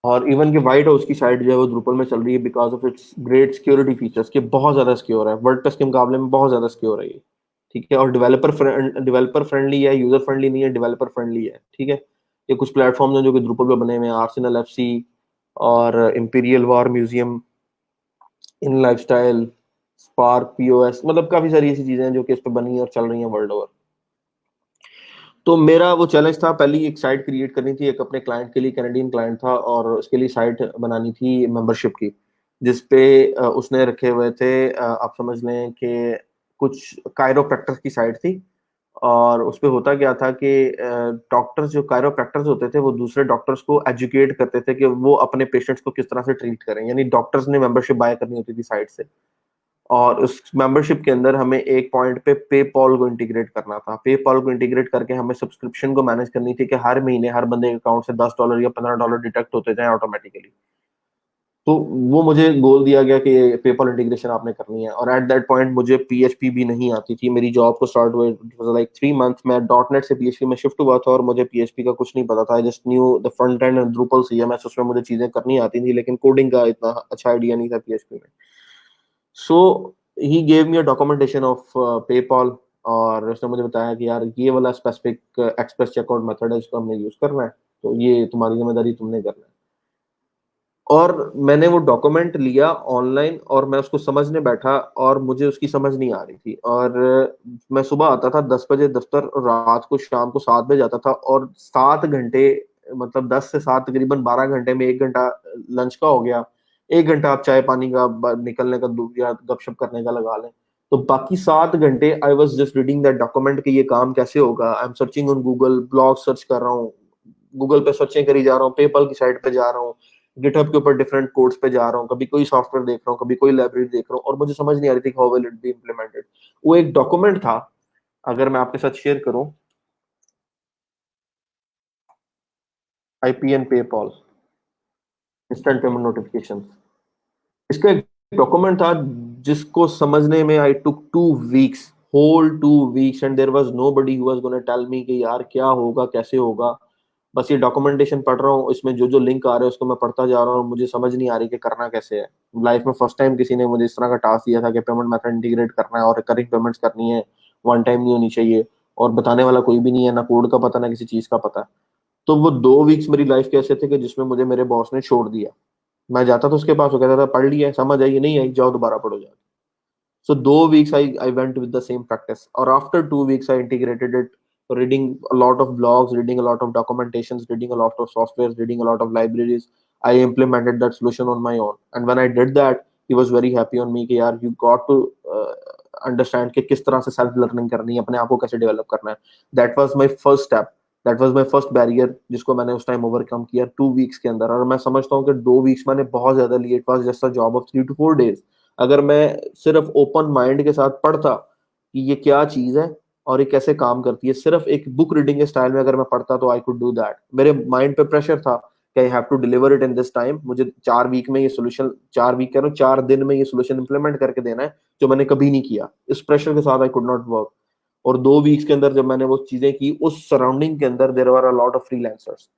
और इवन कि व्हाइट हाउस की साइट जो है वो ड्रूपल में चल रही है, because of its great security features, के बहुत ज्यादा सिक्योर है, वर्डप्रेस के मुकाबले में बहुत ज्यादा सिक्योर है ये, ठीक है। और डेवलपर फ्रेंडली है, यूजर फ्रेंडली नहीं है, डेवलपर फ्रेंडली है, ठीक है। ये कुछ प्लेटफॉर्म्स हैं जो कि ड्रूपल पे बने हुए हैं, आर्सेनल FC और इंपीरियल वॉर म्यूजियम, इन लाइफस्टाइल, स्पार्क POS, मतलब काफी सारी ऐसी चीजें हैं जो कि इस पे बनी और चल रही हैं वर्ल्ड ओवर। तो मेरा वो चैलेंज था, पहली एक साइट क्रिएट करनी थी, एक अपने क्लाइंट के लिए, कैनेडियन क्लाइंट था, और उसके लिए साइट बनानी थी मेंबरशिप की, जिसपे उसने रखे हुए थे, आप समझ लें कि कुछ कायरोप्रैक्टर की साइट थी। और उसपे होता क्या था कि डॉक्टर्स जो कायरोप्रैक्टर्स होते थे वो दूसरे डॉक्टर्स को एजुकेट करते थे कि वो अपने पेशेंट्स को किस तरह से ट्रीट करें, यानी डॉक्टर्स ने मेंबरशिप बाय करनी होती थी साइड से। और उस मेंबरशिप के अंदर हमें एक पॉइंट पे पेपॉल को इंटीग्रेट करना था। पेपॉल को इंटीग्रेट करके हमें सब्सक्रिप्शन को मैनेज करनी थी कि हर महीने हर बंदे के अकाउंट से $10 या $15 डिडक्ट होते जाए ऑटोमेटिकली। तो वो मुझे गोल दिया गया कि पेपल इंटीग्रेशन आपने करनी है। और एट दैट पॉइंट मुझे पीएचपी भी नहीं आती थी। मेरी जॉब को स्टार्ट हुए लाइक 3 मंथ, मैं डॉट नेट से पीएचपी में शिफ्ट हुआ था और मुझे पीएचपी का कुछ नहीं पता था। I just new the front end and Drupal CMS, उसमें मुझे चीजें करनी आती थी लेकिन कोडिंग का इतना अच्छा आइडिया नहीं था पीएचपी में। So he gave me a documentation of PayPal, और उसने मुझे बताया कि यार ये वाला स्पेसिफिक एक्सप्रेस चेकआउट मेथड है, इसको हमने यूज करना है, तो ये तुम्हारी जिम्मेदारी, तुमने करना है। और मैंने वो डॉक्यूमेंट लिया ऑनलाइन और मैं उसको समझने बैठा और मुझे उसकी समझ नहीं आ रही थी। और मैं सुबह आता था 10 बजे दफ्तर और रात को शाम को 7 बजे आता था, और 7 घंटे, मतलब 10 से 7 तकरीबन 12 घंटे में 1 घंटा लंच का हो गया, 1 घंटा आप चाय पानी का निकलने का या गपशप करने का लगा लें। तो बाकी 7 घंटे I was just reading that document कि ये काम कैसे होगा। I am searching on Google, blog search कर रहा हूँ, गूगल पे सर्चें करी जा रहा हूँ, पेपल की साइट पे जा रहा हूँ, गिटहब के ऊपर डिफरेंट कोड्स पे जा रहा हूँ, कभी कोई सॉफ्टवेयर देख रहा हूँ, कभी कोई लाइब्रेरी देख रहा हूँ, और मुझे समझ नहीं आ रही थी how will it be implemented. वो एक डॉक्यूमेंट था, अगर मैं आपके साथ शेयर करूं, IPN PayPal instant payment notification, इसका एक डॉक्यूमेंट था जिसको समझने में I took 2 weeks, whole 2 weeks, and there was nobody who was gonna tell me कि यार क्या होगा कैसे होगा। बस ये डॉक्यूमेंटेशन पढ़ रहा हूँ, इसमें जो जो लिंक आ रहे हैं उसको मैं पढ़ता जा रहा हूँ और मुझे समझ नहीं आ रही कि करना कैसे है। लाइफ में फर्स्ट टाइम किसी ने मुझे इस तरह का टास्क दिया था कि पेमेंट मेथड इंटीग्रेट करना है और रिकरिंग पेमेंट्स करनी है, वन टाइम नहीं होनी चाहिए, और बताने वाला कोई भी नहीं है, ना कोड का पता ना किसी चीज का पता। तो वो 2 वीक्स मेरी लाइफ के ऐसे थे कि जिसमें मुझे मेरे बॉस ने छोड़ दिया। मैं जाता था उसके पास, वो कहता था पढ़ लिया है, समझ आई, नहीं आई, जाओ दोबारा पढ़ो जाके। So 2 weeks I went with the same practice, or after 2 weeks I integrated it, reading a lot of blogs, reading a lot of documentations, reading a lot of softwares, reading a lot of libraries. I implemented that solution on my own, and when I did that, he was very happy on me कि यार you got to understand कि किस तरह से self learning करनी है, अपने आप को कैसे develop करना है। That was my first step, that was my first barrier जिसको मैंने उस टाइम ओवरकम किया 2 वीक्स के अंदर। और मैं समझता हूँ कि 2 वीक्स मैंने बहुत ज्यादा लिए, it was just a job of 3 to 4 days। अगर मैं सिर्फ ओपन माइंड के साथ पढ़ता कि ये क्या चीज है और ये कैसे काम करती है, सिर्फ एक बुक रीडिंग के स्टाइल में अगर मैं पढ़ता, तो आई कुड डू दैट। मेरे माइंड पे प्रेशर था कि I have to deliver it in this time, मुझे 4 वीक में ये सोल्यूशन, 4 वीक कह रहा हूँ, 4 दिन में ये सोल्यूशन इंप्लीमेंट करके देना है, जो मैंने कभी नहीं किया। इस प्रेशर के साथ आई कुड नॉट वर्क। और 2 वीक्स के अंदर जब मैंने वो चीजें की, उस सराउंडिंग के अंदर there were a lot of freelancers.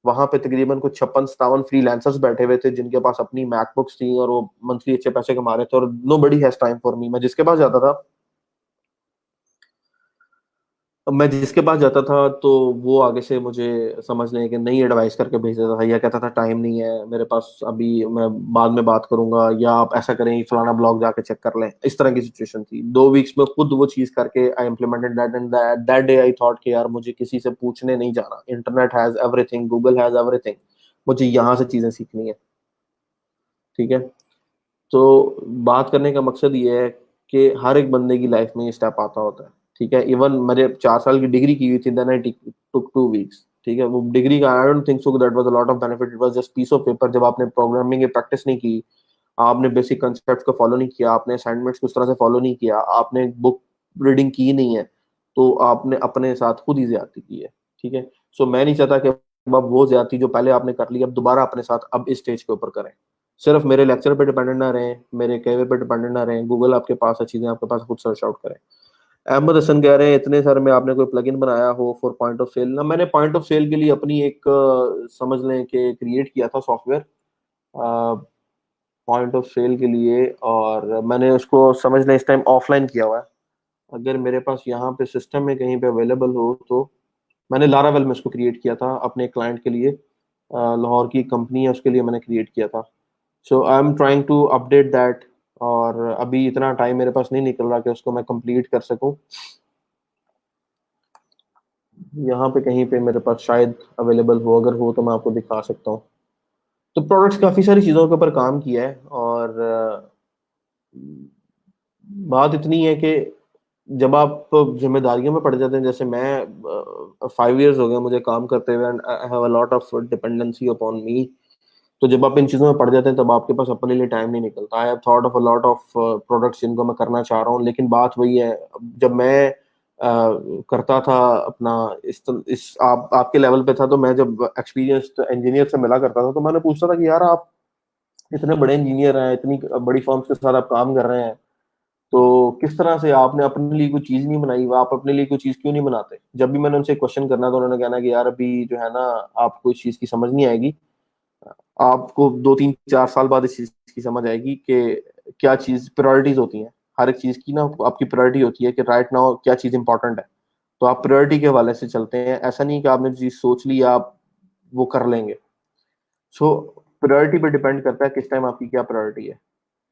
वहां पे तकरीबन कुछ 56-57 फ्रीलांसर्स बैठे हुए थे जिनके पास अपनी मैकबुक्स थी और वो मंथली अच्छे पैसे कमा रहे थे, और nobody has time for me. मैं जिसके पास जाता था तो वो आगे से मुझे समझ लें कि नई एडवाइस करके भेज देता था, या कहता था टाइम नहीं है मेरे पास अभी, मैं बाद में बात करूंगा, या आप ऐसा करें फलाना ब्लॉग जाके चेक कर लें। इस तरह की सिचुएशन थी। 2 वीक्स में खुद वो चीज करके I implemented that, and that day I thought कि यार मुझे किसी से पूछने नहीं जाना, internet has everything, Google has everything, मुझे यहाँ से चीजें सीखनी है। ठीक है। तो बात करने का मकसद ये है कि हर एक बंदे की लाइफ में ये स्टेप आता होता है। ठीक है। इवन मैंने 4 साल की डिग्री की हुई थी, देन आई टुक 2 वीक्स। ठीक है। वो डिग्री का I don't think so that was a lot of benefit, it was just piece of paper. जब आपने प्रोग्रामिंग की प्रैक्टिस नहीं की, आपने बेसिक कंसेप्ट को फॉलो नहीं किया, आपने असाइनमेंट्स को उस तरह से फॉलो नहीं किया, आपने बुक रीडिंग की नहीं है, तो आपने अपने साथ खुद ही ज्यादती की है। ठीक है। सो मैं नहीं चाहता कि अब वो ज्यादती जो पहले आपने कर ली, अब दोबारा अपने साथ अब इस स्टेज के ऊपर करें। सिर्फ मेरे लेक्चर पे डिपेंडेंट ना रहें, मेरे कहवे पे डिपेंडेंट ना रहें, गूगल आपके पास है, चीजें आपके पास, खुद सर्च आउट करें। अहमद हसन कह रहे हैं इतने सारे में आपने कोई प्लगइन बनाया हो फॉर पॉइंट ऑफ सेल ना? मैंने पॉइंट ऑफ सेल के लिए अपनी एक समझ लें कि क्रिएट किया था सॉफ्टवेयर पॉइंट ऑफ सेल के लिए, और मैंने उसको समझ लें इस टाइम ऑफलाइन किया हुआ है। अगर मेरे पास यहाँ पे सिस्टम में कहीं पे अवेलेबल हो तो, मैंने लारावेल में उसको क्रिएट किया था अपने क्लाइंट के लिए, लाहौर की कंपनी है उसके लिए मैंने क्रिएट किया था। So I am trying to update that, और अभी इतना टाइम मेरे पास नहीं निकल रहा कि उसको मैं कंप्लीट कर सकूं। यहाँ पे कहीं पे मेरे पास शायद अवेलेबल हो, अगर हो तो मैं आपको दिखा सकता हूँ। तो प्रोडक्ट्स काफ़ी सारी चीज़ों के ऊपर काम किया है, और बात इतनी है कि जब आप जिम्मेदारियों में पड़ जाते हैं, जैसे मैं 5 इयर्स हो गए मुझे काम करते हुए, and I have a lot of dependency upon मी। तो जब आप इन चीजों में पड़ जाते हैं तब आपके पास अपने लिए टाइम नहीं निकलता। I have thought of a lot of products जिनको मैं करना चाह रहा हूँ, लेकिन बात वही है। जब मैं करता था अपना इस आप आपके लेवल पे था, तो मैं जब एक्सपीरियंस इंजीनियर से मिला करता था तो मैंने पूछता था कि यार आप इतने बड़े इंजीनियर हैं, इतनी बड़ी फर्म्स के साथ आप काम कर रहे हैं, तो किस तरह से आपने अपने लिए कोई चीज नहीं बनाई, आप अपने लिए कोई चीज क्यों नहीं बनाते? जब भी मैंने उनसे क्वेश्चन करना तो उन्होंने कहना कि यार अभी जो है ना, आपको इस चीज की समझ नहीं आएगी। आपको 2 3 4 साल बाद इस चीज की समझ आएगी कि क्या चीज प्रायोरिटीज होती हैं। हर एक चीज की ना आपकी प्रायोरिटी होती है कि राइट नाउ क्या चीज इंपॉर्टेंट है। तो आप प्रायोरिटी के हवाले से चलते हैं, ऐसा नहीं कि आपने जो चीज सोच ली आप वो कर लेंगे। सो प्रायोरिटी पे डिपेंड करता है किस टाइम आपकी क्या प्रायोरिटी है।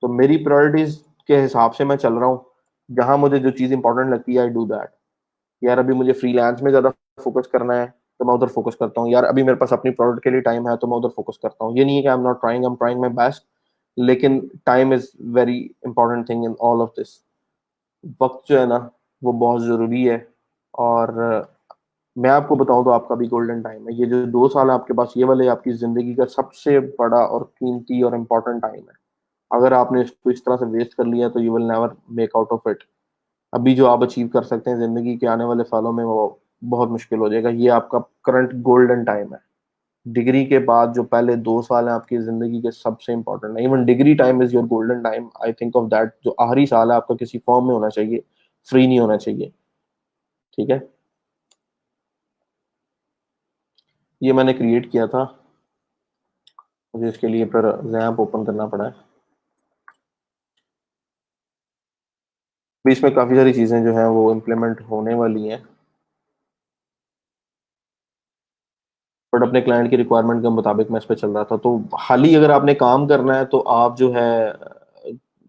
तो मेरी प्रायोरिटीज के हिसाब से मैं चल रहा हूँ। जहां मुझे जो चीज इंपॉर्टेंट लगती है आई डू दैट। यार अभी मुझे फ्रीलांस में ज्यादा फोकस करना है तो मैं उधर फोकस करता हूँ। यार अभी मेरे पास अपनी प्रोडक्ट के लिए टाइम है तो मैं उधर फोकस करता हूँ। ये नहीं है कि I am trying my best, लेकिन time is very important thing in all of this. वक्त जो है ना वो बहुत जरूरी है। और मैं आपको बताऊं तो आपका भी गोल्डन टाइम है। ये जो 2 साल है आपके पास, ये वाले आपकी जिंदगी का सबसे बड़ा और कीमती और इम्पोर्टेंट टाइम है। अगर आपने इसको इस तरह से वेस्ट कर लिया तो you will never make out of it. अभी जो आप अचीव कर सकते हैं जिंदगी के आने वाले सालों में, वो बहुत मुश्किल हो जाएगा। ये आपका करंट गोल्डन टाइम है। डिग्री के बाद जो पहले 2 साल हैं आपकी जिंदगी के सबसे इंपॉर्टेंट है। Even degree time is your golden time. I think of that. जो आखिरी साल है आपका किसी फॉर्म में होना चाहिए, फ्री नहीं होना चाहिए। ठीक है। ये मैंने क्रिएट किया था, मुझे इसके लिए फिर जैम्प ओपन करना पड़ा है। भी इसमें काफी सारी चीजें जो हैं वो इम्प्लीमेंट होने वाली हैं, बट अपने क्लाइंट की रिक्वायरमेंट के मुताबिक मैं इस पे चल रहा था। तो हाल ही अगर आपने काम करना है तो आप जो है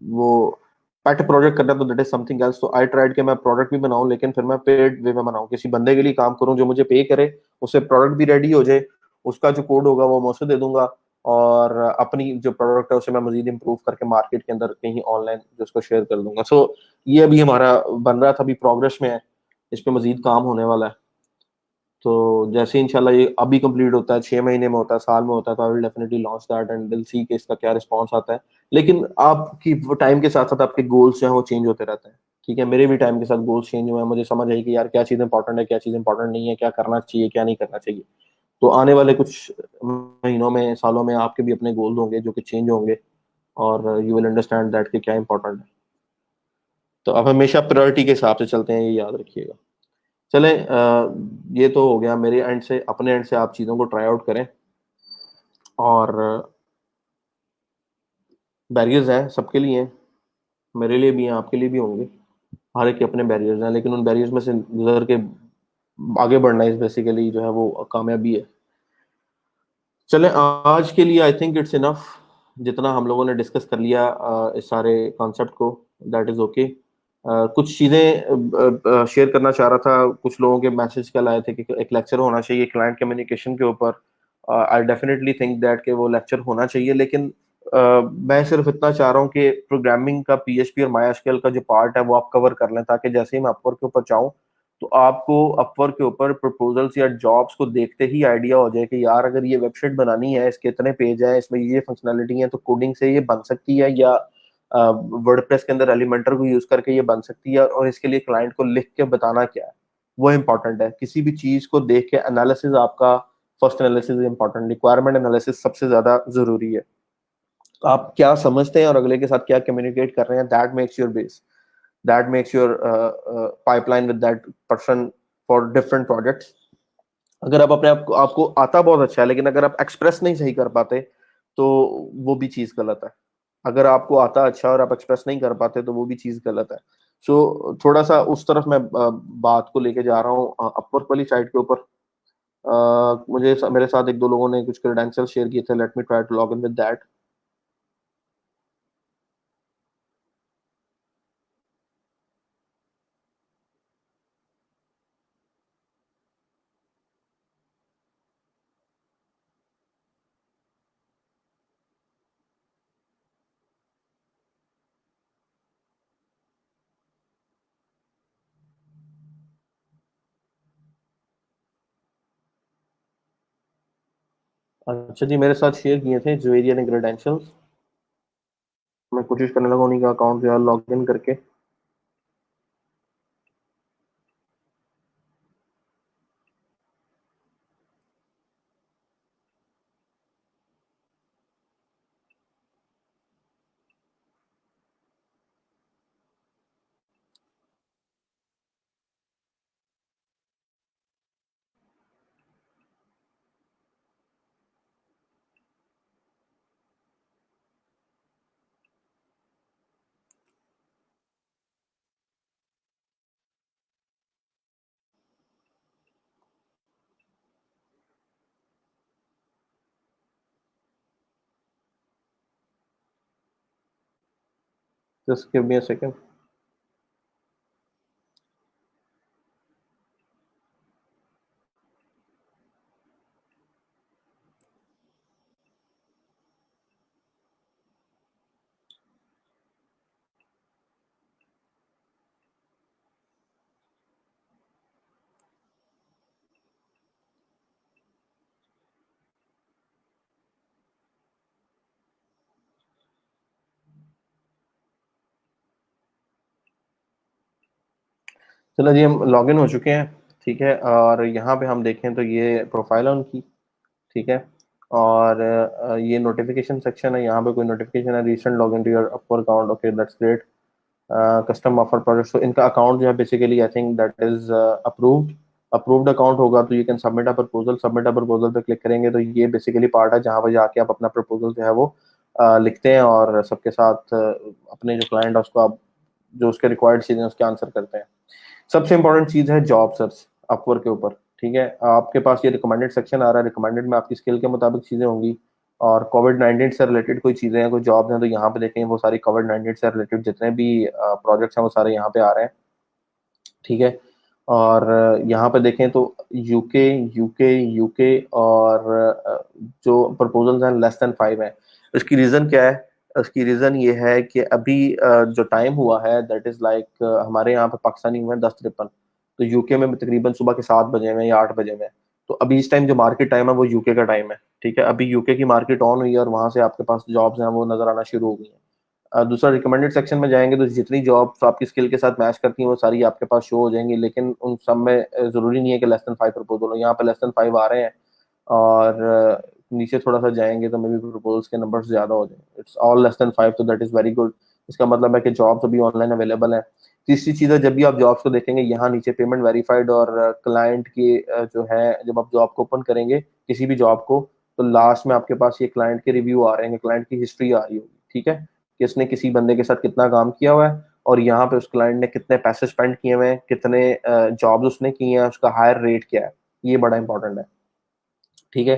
वो पेट प्रोजेक्ट करना है तो दैट इज समथिंग एल्स। तो आई ट्राइड कि मैं प्रोडक्ट भी बनाऊं, लेकिन फिर मैं पेड वे में बनाऊं, किसी बंदे के लिए काम करूं जो मुझे पे करे, उससे प्रोडक्ट भी रेडी हो जाए, उसका जो कोड होगा वो मैं उसे दे दूंगा, और अपनी जो प्रोडक्ट है उसे मैं मजीद इंप्रूव करके मार्केट के अंदर कहीं ऑनलाइन जो उसको शेयर कर दूंगा। सो ये अभी हमारा बन रहा था, अभी प्रोग्रेस में है, इस पे मजीद काम होने वाला है। तो जैसे इंशाल्लाह ये अभी कंप्लीट होता है, 6 महीने में होता है, साल में होता है, तो I will definitely launch that and will see कि इसका क्या रिस्पॉन्स आता है। लेकिन आपकी टाइम के साथ साथ आपके गोल्स जो हैं वो चेंज होते रहते हैं। ठीक है, मेरे भी टाइम के साथ गोल्स चेंज हुए हैं। मुझे समझ आई कि यार क्या चीज़ इंपॉर्टेंट है, क्या चीज़ इंपॉर्टेंट नहीं है, क्या करना चाहिए, क्या नहीं करना चाहिए। तो आने वाले कुछ महीनों में, सालों में आपके भी अपने गोल होंगे जो कि चेंज होंगे, और यू विल अंडरस्टैंड दैट कि क्या इंपॉर्टेंट है। तो आप हमेशा प्रायोरिटी के हिसाब से चलते हैं, ये याद रखिएगा। चलें, ये तो हो गया मेरे एंड से। अपने एंड से आप चीज़ों को ट्राई आउट करें। और बैरियर्स हैं, सबके लिए हैं, मेरे लिए भी हैं, आपके लिए भी होंगे। हर एक के अपने बैरियर्स हैं, लेकिन उन बैरियर्स में से गुजर के आगे बढ़ना इस बेसिकली जो है वो कामयाबी है। चलें, आज के लिए आई थिंक इट्स इनफ। जितना हम लोगों ने डिस्कस कर लिया इस सारे कॉन्सेप्ट को, दैट इज़ ओके। कुछ चीज़ें शेयर करना चाह रहा था। कुछ लोगों के मैसेज कल आए थे कि एक लेक्चर होना चाहिए क्लाइंट कम्युनिकेशन के ऊपर। आई डेफिनेटली थिंक दैट कि वो लेक्चर होना चाहिए, लेकिन मैं सिर्फ इतना चाह रहा हूँ कि प्रोग्रामिंग का पीएचपी और माई का जो पार्ट है वो आप कवर कर लें, ताकि जैसे ही मैं अपवर्क के ऊपर चाहूँ तो आपको अपवर्क के ऊपर प्रपोजल्स या जॉब्स को देखते ही आइडिया हो जाए कि यार अगर ये वेबसाइट बनानी है, इसके इतने पेज है, इसमें ये फंक्शनैलिटी है, तो कोडिंग से ये बन सकती है, या वर्डप्रेस के अंदर एलिमेंटर को यूज करके ये बन सकती है, और इसके लिए क्लाइंट को लिख के बताना क्या है वो इंपॉर्टेंट है। किसी भी चीज को देख के एनालिसिस आपका, first analysis important, requirement analysis सबसे ज्यादा जरूरी है। तो आप क्या समझते हैं और अगले के साथ क्या कम्युनिकेट कर रहे हैं, that makes your base, that makes your pipeline with that person for different projects. अगर आप अपने आप को, आपको आता बहुत अच्छा है, लेकिन अगर आप एक्सप्रेस नहीं सही कर पाते तो वो भी चीज गलत है। अगर आपको आता अच्छा और आप एक्सप्रेस नहीं कर पाते तो वो भी चीज गलत है। सो थोड़ा सा उस तरफ मैं बात को लेके जा रहा हूँ अपवर्क वाली साइड के ऊपर। मुझे मेरे साथ एक दो लोगों ने कुछ क्रेडेंशियल शेयर किए थे, let me try to log in with that. अच्छा जी, मेरे साथ शेयर किए थे जुवेरिया ने क्रेडेंशियल्स। मैं कोशिश करने लगा उन्हीं का अकाउंट जो है लॉग इन करके। Just give me a second. चलो जी, हम लॉग इन हो चुके हैं। ठीक है, और यहाँ पे हम देखें तो ये प्रोफाइल है उनकी। ठीक है, और ये नोटिफिकेशन सेक्शन है। यहाँ पे कोई नोटिफिकेशन है, recent log in to your Upwork account. Okay, that's great. Custom offer project, तो इनका अकाउंट जो है basically I think that is approved. Approved account होगा तो you can submit a proposal. Submit a proposal पे click करेंगे तो ये बेसिकली पार्ट है जहाँ पे जाके आप अपना प्रपोजल जो है वो लिखते हैं और सबके साथ अपने जो क्लाइंट है उसको आप जो उसके रिक्वायर्ड चीज़ें उसके आंसर करते हैं। सबसे इंपॉर्टेंट चीज़ है जॉब सर्च अपवर्क के ऊपर। ठीक है, आपके पास ये रिकमेंडेड सेक्शन आ रहा है। रिकमेंडेड में आपकी स्किल के मुताबिक चीज़ें होंगी और कोविड 19 से रिलेटेड कोई चीज़ें हैं, कोई जॉब हैं, तो यहाँ पे देखेंगे वो सारी कोविड 19 से रिलेटेड जितने भी प्रोजेक्ट्स हैं वो सारे यहाँ पे आ रहे हैं। ठीक है, और यहाँ पे देखें तो यूके यूके यूके और जो प्रपोजल्स हैं लेस देन 5 हैं। इसकी रीज़न क्या है? उसकी रीज़न ये है कि अभी जो टाइम हुआ है दैट इज़ लाइक हमारे यहाँ पे पाकिस्तानी हुए हैं 10:53, तो यूके में तकरीबन सुबह के 7 बजे में या 8 बजे में। तो अभी इस टाइम जो मार्केट टाइम है वो यूके का टाइम है। ठीक है, अभी यूके की मार्केट ऑन हुई है और वहां से आपके पास जॉब्स हैं वो नजर आना शुरू हो गई हैं। दूसरा रिकमेंडेड सेक्शन में जाएंगे तो जितनी जॉब्स आपकी स्किल के साथ मैच करती हैं वो सारी आपके पास शो हो जाएंगी, लेकिन उन सब में जरूरी नहीं है कि लेस देन 5 प्रपोजल हो। यहाँ पे लेस देन 5 आ रहे हैं और नीचे थोड़ा सा जाएंगे तो मे बी प्रपोजल्स के नंबर ज्यादा हो जाए। इट्स ऑल लेस देन 5, तो दैट इज वेरी गुड। इसका मतलब है कि जॉब्स अभी ऑनलाइन अवेलेबल है। तीसरी चीज़ है, जब भी आप जॉब्स को देखेंगे यहाँ नीचे पेमेंट वेरीफाइड और क्लाइंट की जो है, जब आप जॉब को ओपन करेंगे किसी भी जॉब को, तो लास्ट में आपके पास ये क्लाइंट के रिव्यू आ रहे हैं, क्लाइंट की हिस्ट्री आ रही होगी। ठीक है, कि इसने किसी बंदे के साथ कितना काम किया हुआ है और यहाँ पे उस क्लाइंट ने कितने पैसे स्पेंड किए हुए हैं, कितने जॉब्स उसने किए हैं, उसका हायर रेट क्या है। ये बड़ा इंपॉर्टेंट है। ठीक है,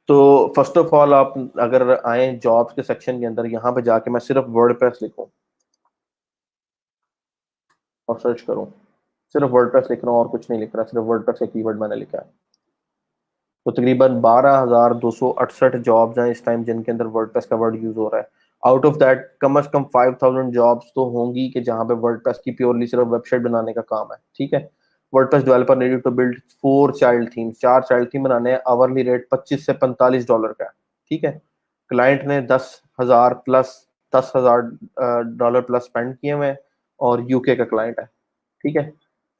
तो फर्स्ट ऑफ ऑल आप अगर आए जॉब्स के सेक्शन के अंदर, यहाँ पे जाके मैं सिर्फ वर्डप्रेस लिखूं और सर्च करूं, सिर्फ वर्डप्रेस लिख रहा हूँ और कुछ नहीं लिख रहा, सिर्फ वर्डप्रेस का कीवर्ड मैंने लिखा है, तो तकरीबन 12,268 जॉब्स हैं इस टाइम जिनके अंदर वर्डप्रेस का वर्ड यूज हो रहा है। आउट ऑफ दैट कम से कम 5,000 जॉब्स तो होंगी कि जहां पे वर्डप्रेस की प्योरली सिर्फ वेबसाइट बनाने का काम है। ठीक है, WordPress developer needed to build 4 child themes, 4 child theme बनाने हैं। आवरली रेट $25 से $45 का है। ठीक है, क्लाइंट ने 10,000 प्लस स्पेंड किए हुए हैं और यूके का क्लाइंट है। ठीक है,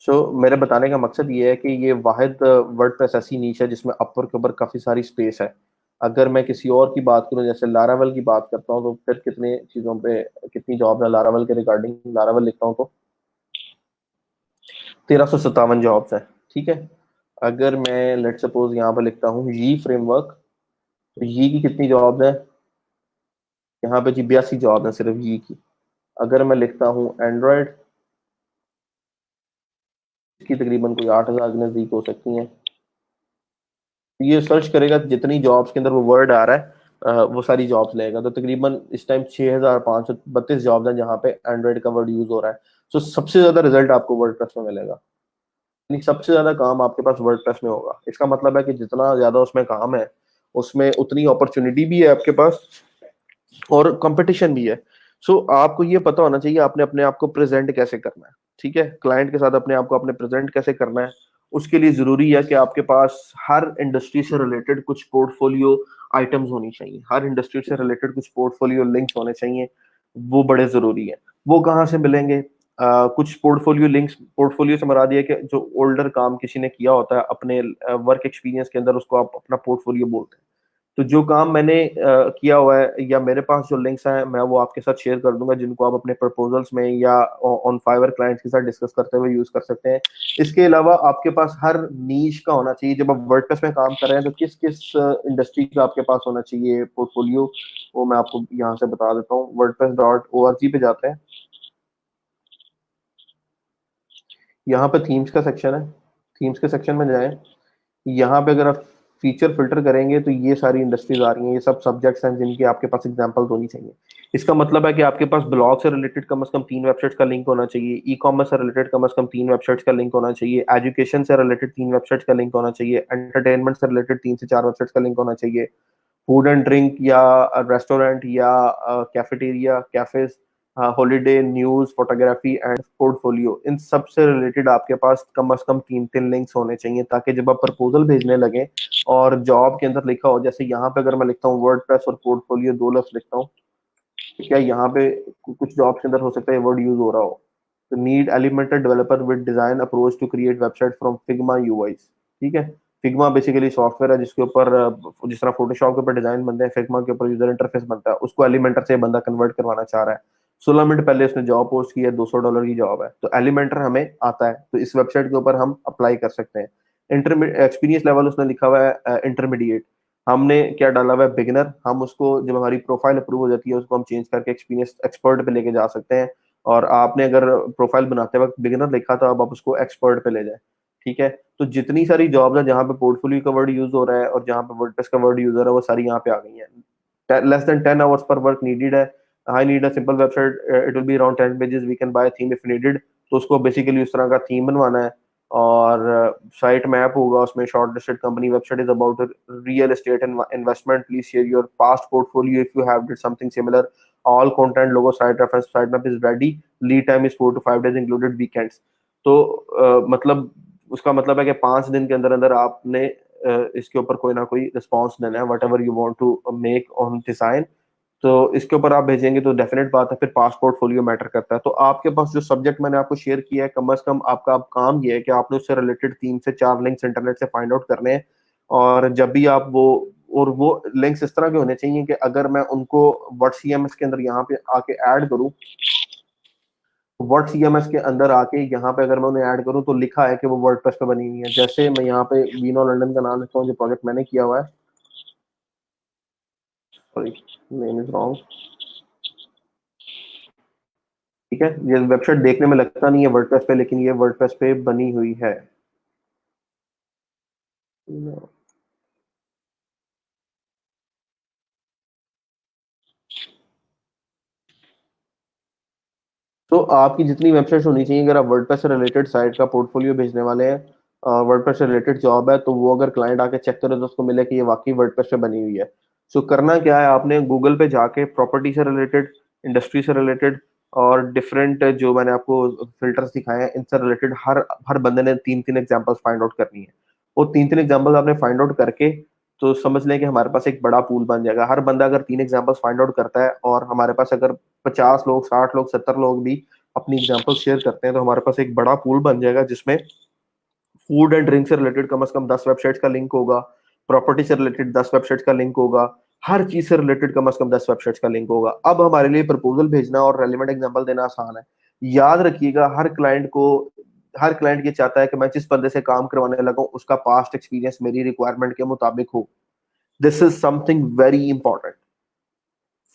सो मेरे बताने का मकसद ये है कि ये वाहिद वर्डप्रेस ऐसी नीच है जिसमें अपर के ऊपर काफ़ी सारी स्पेस है। अगर मैं किसी और की बात करूं, जैसे लारावेल की बात करता हूं, तो फिर कितने चीज़ों पे कितनी जॉब है लारावेल के रिगार्डिंग, लारावेल लिखता हूं तो 1357 जॉब्स है। ठीक है, अगर मैं लेट सपोज यहाँ पे लिखता हूँ ये फ्रेमवर्क, तो ये की कितनी जॉब है? यहाँ पे जी 82 जॉब है सिर्फ ये की। अगर मैं लिखता हूँ एंड्रॉयड, इसकी तकरीबन कोई 8,000 के नजदीक हो सकती हैं। ये सर्च करेगा जितनी जॉब्स के अंदर वो वर्ड आ रहा है वो सारी जॉब्स लेगा, तो तकरीबन इस टाइम 6,532 जॉब्स हैं जहाँ पे एंड्रॉइड का वर्ड यूज हो रहा है। तो सबसे ज्यादा रिजल्ट आपको वर्डप्रेस में मिलेगा, यानी सबसे ज्यादा काम आपके पास वर्डप्रेस में होगा। इसका मतलब है कि जितना ज्यादा उसमें काम है उसमें उतनी अपॉर्चुनिटी भी है आपके पास और कंपटीशन भी है। सो आपको ये पता होना चाहिए आपने अपने आप को प्रेजेंट कैसे करना है। ठीक है, क्लाइंट के साथ अपने आप को अपने प्रेजेंट कैसे करना है उसके लिए जरूरी है कि आपके पास हर इंडस्ट्री से रिलेटेड कुछ पोर्टफोलियो आइटम्स होनी चाहिए, हर इंडस्ट्री से रिलेटेड कुछ पोर्टफोलियो लिंक्स होने चाहिए। वो बड़े जरूरी है। वो कहाँ से मिलेंगे? कुछ पोर्टफोलियो लिंक्स, पोर्टफोलियो से मरा दिया कि जो ओल्डर काम किसी ने किया होता है अपने वर्क एक्सपीरियंस के अंदर, उसको आप अपना पोर्टफोलियो बोलते हैं। तो जो काम मैंने किया हुआ है या मेरे पास जो लिंक्स हैं, मैं वो आपके साथ शेयर कर दूंगा, जिनको आप अपने प्रपोजल्स में या ऑन फाइवर क्लाइंट्स के साथ डिस्कस करते हुए यूज कर सकते हैं। इसके अलावा आपके पास हर नीश का होना चाहिए। जब आप वर्डप्रेस में काम कर रहे हैं तो किस किस इंडस्ट्री का आपके पास होना चाहिए पोर्टफोलियो, वो मैं आपको यहाँ से बता देता हूँ। wordpress.org पे जाते हैं। यहाँ पे थीम्स का सेक्शन है। थीम्स के सेक्शन में जाएं। यहाँ पे अगर आप फीचर फिल्टर करेंगे तो ये सारी इंडस्ट्रीज आ रही हैं, ये सब सब्जेक्ट्स हैं जिनकी आपके पास एग्जांपल्स होनी चाहिए। इसका मतलब है कि आपके पास ब्लॉग से रिलेटेड कम से कम 3 वेबसाइट्स का लिंक होना चाहिए, ई कॉमर्स से रिलेटेड कम से कम 3 वेबसाइट्स का लिंक होना चाहिए, एजुकेशन से रिलेटेड 3 वेबसाइट्स का लिंक होना चाहिए, एंटरटेनमेंट से रिलेटेड 3 से 4 वेबसाइट्स का लिंक होना चाहिए, फूड एंड ड्रिंक या रेस्टोरेंट या cafeteria, cafes, holiday, news, photography and portfolio, इन सब से रिलेटेड आपके पास कम से कम 3 3 लिंक्स होने चाहिए, ताकि जब आप प्रपोजल भेजने लगे और जॉब के अंदर लिखा हो, जैसे यहाँ पे अगर मैं लिखता हूँ वर्डप्रेस और पोर्टफोलियो 2 लफ्ज लिखता हूँ, तो क्या यहाँ पे कुछ जॉब के अंदर हो सकता है वर्ड यूज हो रहा हो। तो need Elementor developer with design approach to create website from Figma UI. ठीक है। फिग्मा बेसिकली सॉफ्टवेयर है जिसके ऊपर जिस तरह फोटोशॉप के ऊपर डिजाइन बनते हैं, फिग्मा के ऊपर यूजर इंटरफेस बनता है, उसको एलिमेंटर से बंदा कन्वर्ट करवाना चाह रहा है। 16 मिनट पहले उसने जॉब पोस्ट की है, $200 की जॉब है, तो एलिमेंटर हमें आता है, तो इस वेबसाइट के ऊपर हम अप्लाई कर सकते हैं। एक्सपीरियंस लेवल उसने लिखा हुआ है इंटरमीडिएट, हमने क्या डाला हुआ है बिगिनर। हम उसको जब हमारी प्रोफाइल अप्रूव हो जाती है उसको हम चेंज करके एक्सपीरियंस एक्सपर्ट पे लेके जा सकते हैं। और आपने अगर प्रोफाइल बनाते वक्त बिगिनर लिखा तो अब आप उसको एक्सपर्ट पे ले जाए। ठीक है। तो जितनी सारी जॉब्स है जहाँ पे पोर्टफोलियो का वर्ड यूज हो रहा है और जहाँ पे वर्डप्रेस का वर्ड यूज हो रहा है, वो सारी यहाँ पे आ गई है। लेस देन 10 hours पर वर्क नीडेड है। I need a simple website, it will be around 10 pages, we can buy theme if needed. तो उसको बेसिकली उस तरह का थीम बनवाना है। और साइट मैप होगा उसमें, short listed company website is about real estate and investment, please share your past portfolio if you have did something similar, all content logo site reference site map is ready, lead time is 4 to 5 days included weekends. तो मतलब उसका मतलब है कि 5 दिन के अंदर अंदर आपने इसके ऊपर कोई ना कोई रिस्पॉन्स देना है, whatever you want to make on design. तो इसके ऊपर आप भेजेंगे तो डेफिनेट बात है फिर पासपोर्ट फोलियो मैटर करता है। तो आपके पास जो सब्जेक्ट मैंने आपको शेयर किया है, कम से कम आपका अब काम ये है कि आपने उससे रिलेटेड 3 से 4 लिंक्स इंटरनेट से फाइंड आउट करने हैं। और जब भी आप वो, और वो लिंक्स इस तरह के होने चाहिए कि अगर मैं उनको वर्ड सीएमएस के अंदर यहाँ पे आके ऐड करूँ, वर्ड सीएमएस के अंदर आके यहाँ पे अगर मैं उन्हें ऐड करूँ तो लिखा है कि वो वर्डप्रेस पे बनी हुई है। जैसे मैं यहाँ पे वीनो लंदन का नाम लिखता हूँ, जो प्रोजेक्ट मैंने किया हुआ है, सॉरी नेम इज रॉन्ग। ठीक है। ये वेबसाइट देखने में लगता नहीं है वर्डप्रेस पे, लेकिन ये वर्डप्रेस पे बनी हुई है। तो आपकी जितनी वेबसाइट होनी चाहिए, अगर आप वर्डप्रेस से रिलेटेड साइट का पोर्टफोलियो भेजने वाले हैं, वर्डप्रेस से रिलेटेड जॉब है, तो वो अगर क्लाइंट आके चेक करे तो उसको मिले कि ये वाकई वर्डप्रेस पे बनी हुई है। सो करना क्या है, आपने गूगल पे जाके प्रॉपर्टी से रिलेटेड, इंडस्ट्री से रिलेटेड और डिफरेंट जो मैंने आपको फिल्टर्स दिखाए हैं इनसे रिलेटेड हर हर बंदे ने 3 3 एग्जाम्पल्स फाइंड आउट करनी है। वो 3 3 एग्जाम्पल्स आपने फाइंड आउट करके तो समझ लें कि हमारे पास एक बड़ा पूल बन जाएगा। हर बंदा अगर 3 एग्जाम्पल्स फाइंड आउट करता है और हमारे पास अगर 50 लोग, 60 लोग, 70 लोग भी अपनी एग्जाम्पल शेयर करते हैं, तो हमारे पास एक बड़ा पूल बन जाएगा जिसमें फूड एंड ड्रिंक से रिलेटेड कम से कम 10 वेबसाइट्स का लिंक होगा, प्रॉपर्टी से रिलेटेड 10 वेबसाइट्स का लिंक होगा, हर चीज से रिलेटेड कम से कम 10 वेबसाइट्स का लिंक होगा। अब हमारे लिए प्रपोजल भेजना और रेलिवेंट एग्जाम्पल देना आसान है। याद रखिएगा, हर क्लाइंट ये चाहता है कि मैं जिस बंदे से काम करवाने लगा हूं उसका पास्ट एक्सपीरियंस मेरी रिक्वायरमेंट के मुताबिक हो। This is something very important.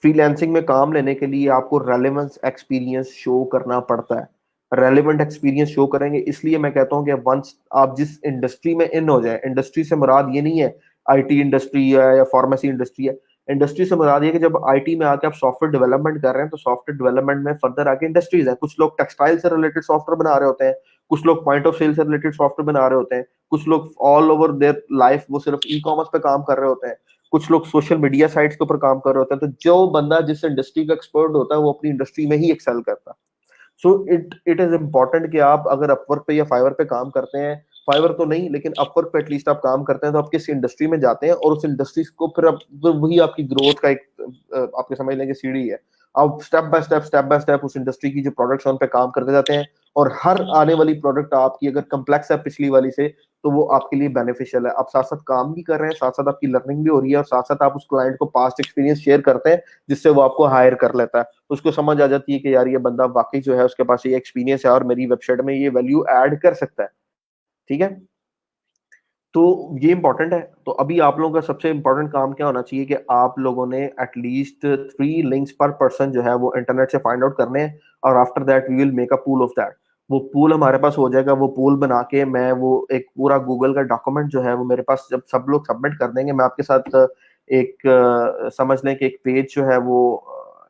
Freelancing में काम लेने के लिए आपको रेलेवेंस एक्सपीरियंस शो करना पड़ता है। रेलेवेंट एक्सपीरियंस शो करेंगे, इसलिए मैं कहता हूं कि वंस आप जिस इंडस्ट्री में इन हो जाए, इंडस्ट्री से मुराद ये नहीं है आईटी इंडस्ट्री है या फार्मेसी इंडस्ट्री है। इंडस्ट्री से मुराद ये कि जब आईटी में आके आप सॉफ्टवेयर डेवलपमेंट कर रहे हैं तो सॉफ्टवेयर डेवलपमेंट में फर्दर आके इंडस्ट्रीज है। कुछ लोग टेक्सटाइल से रिलेटेड सॉफ्टवेयर बना रहे होते हैं, कुछ लोग पॉइंट ऑफ सेल से रिलेटेड सॉफ्टवेयर बना रहे होते हैं, कुछ लोग ऑल ओवर देयर लाइफ वो सिर्फ ई कॉमर्स पे काम कर रहे होते हैं, कुछ लोग सोशल मीडिया साइट्स के ऊपर काम कर रहे होते हैं। तो जो बंदा जिस इंडस्ट्री का एक्सपर्ट होता है वो अपनी इंडस्ट्री में ही एक्सेल करता है। So it it is important कि आप अगर अपवर्क पे या फाइवर पे काम करते हैं फाइवर तो नहीं, लेकिन अपवर्क पे एटलीस्ट आप काम करते हैं तो आप किस इंडस्ट्री में जाते हैं और उस इंडस्ट्री को फिर आप, वही आपकी ग्रोथ का एक आपके समझ लेंगे सीढ़ी है। आप स्टेप बाय स्टेप उस इंडस्ट्री की जो प्रोडक्ट्स उन पे काम करते जाते हैं, और हर आने वाली प्रोडक्ट आपकी अगर कम्प्लेक्स है पिछली वाली से, तो वो आपके लिए बेनिफिशियल है। आप साथ साथ काम भी कर रहे हैं, साथ साथ आपकी लर्निंग भी हो रही है, और साथ साथ आप उस क्लाइंट को पास्ट एक्सपीरियंस शेयर करते हैं, जिससे वो आपको हायर कर लेता है। उसको समझ आ जाती है कि यार ये बंदा वाकई जो है उसके पास ये एक्सपीरियंस है और मेरी वेबसाइट में ये वैल्यू ऐड कर सकता है। ठीक है, तो ये इंपॉर्टेंट है। तो अभी आप लोगों का सबसे इंपॉर्टेंट काम क्या होना चाहिए कि आप लोगों ने एटलीस्ट 3 लिंक्स पर पर्सन जो है वो इंटरनेट से फाइंड आउट करने हैं, और after that we will make a pool of that. वो पूल हमारे पास हो जाएगा, वो पूल बना के मैं वो एक पूरा गूगल का डॉक्यूमेंट जो है वो मेरे पास जब सब लोग सबमिट कर देंगे, मैं आपके साथ एक समझ लें कि एक पेज जो है वो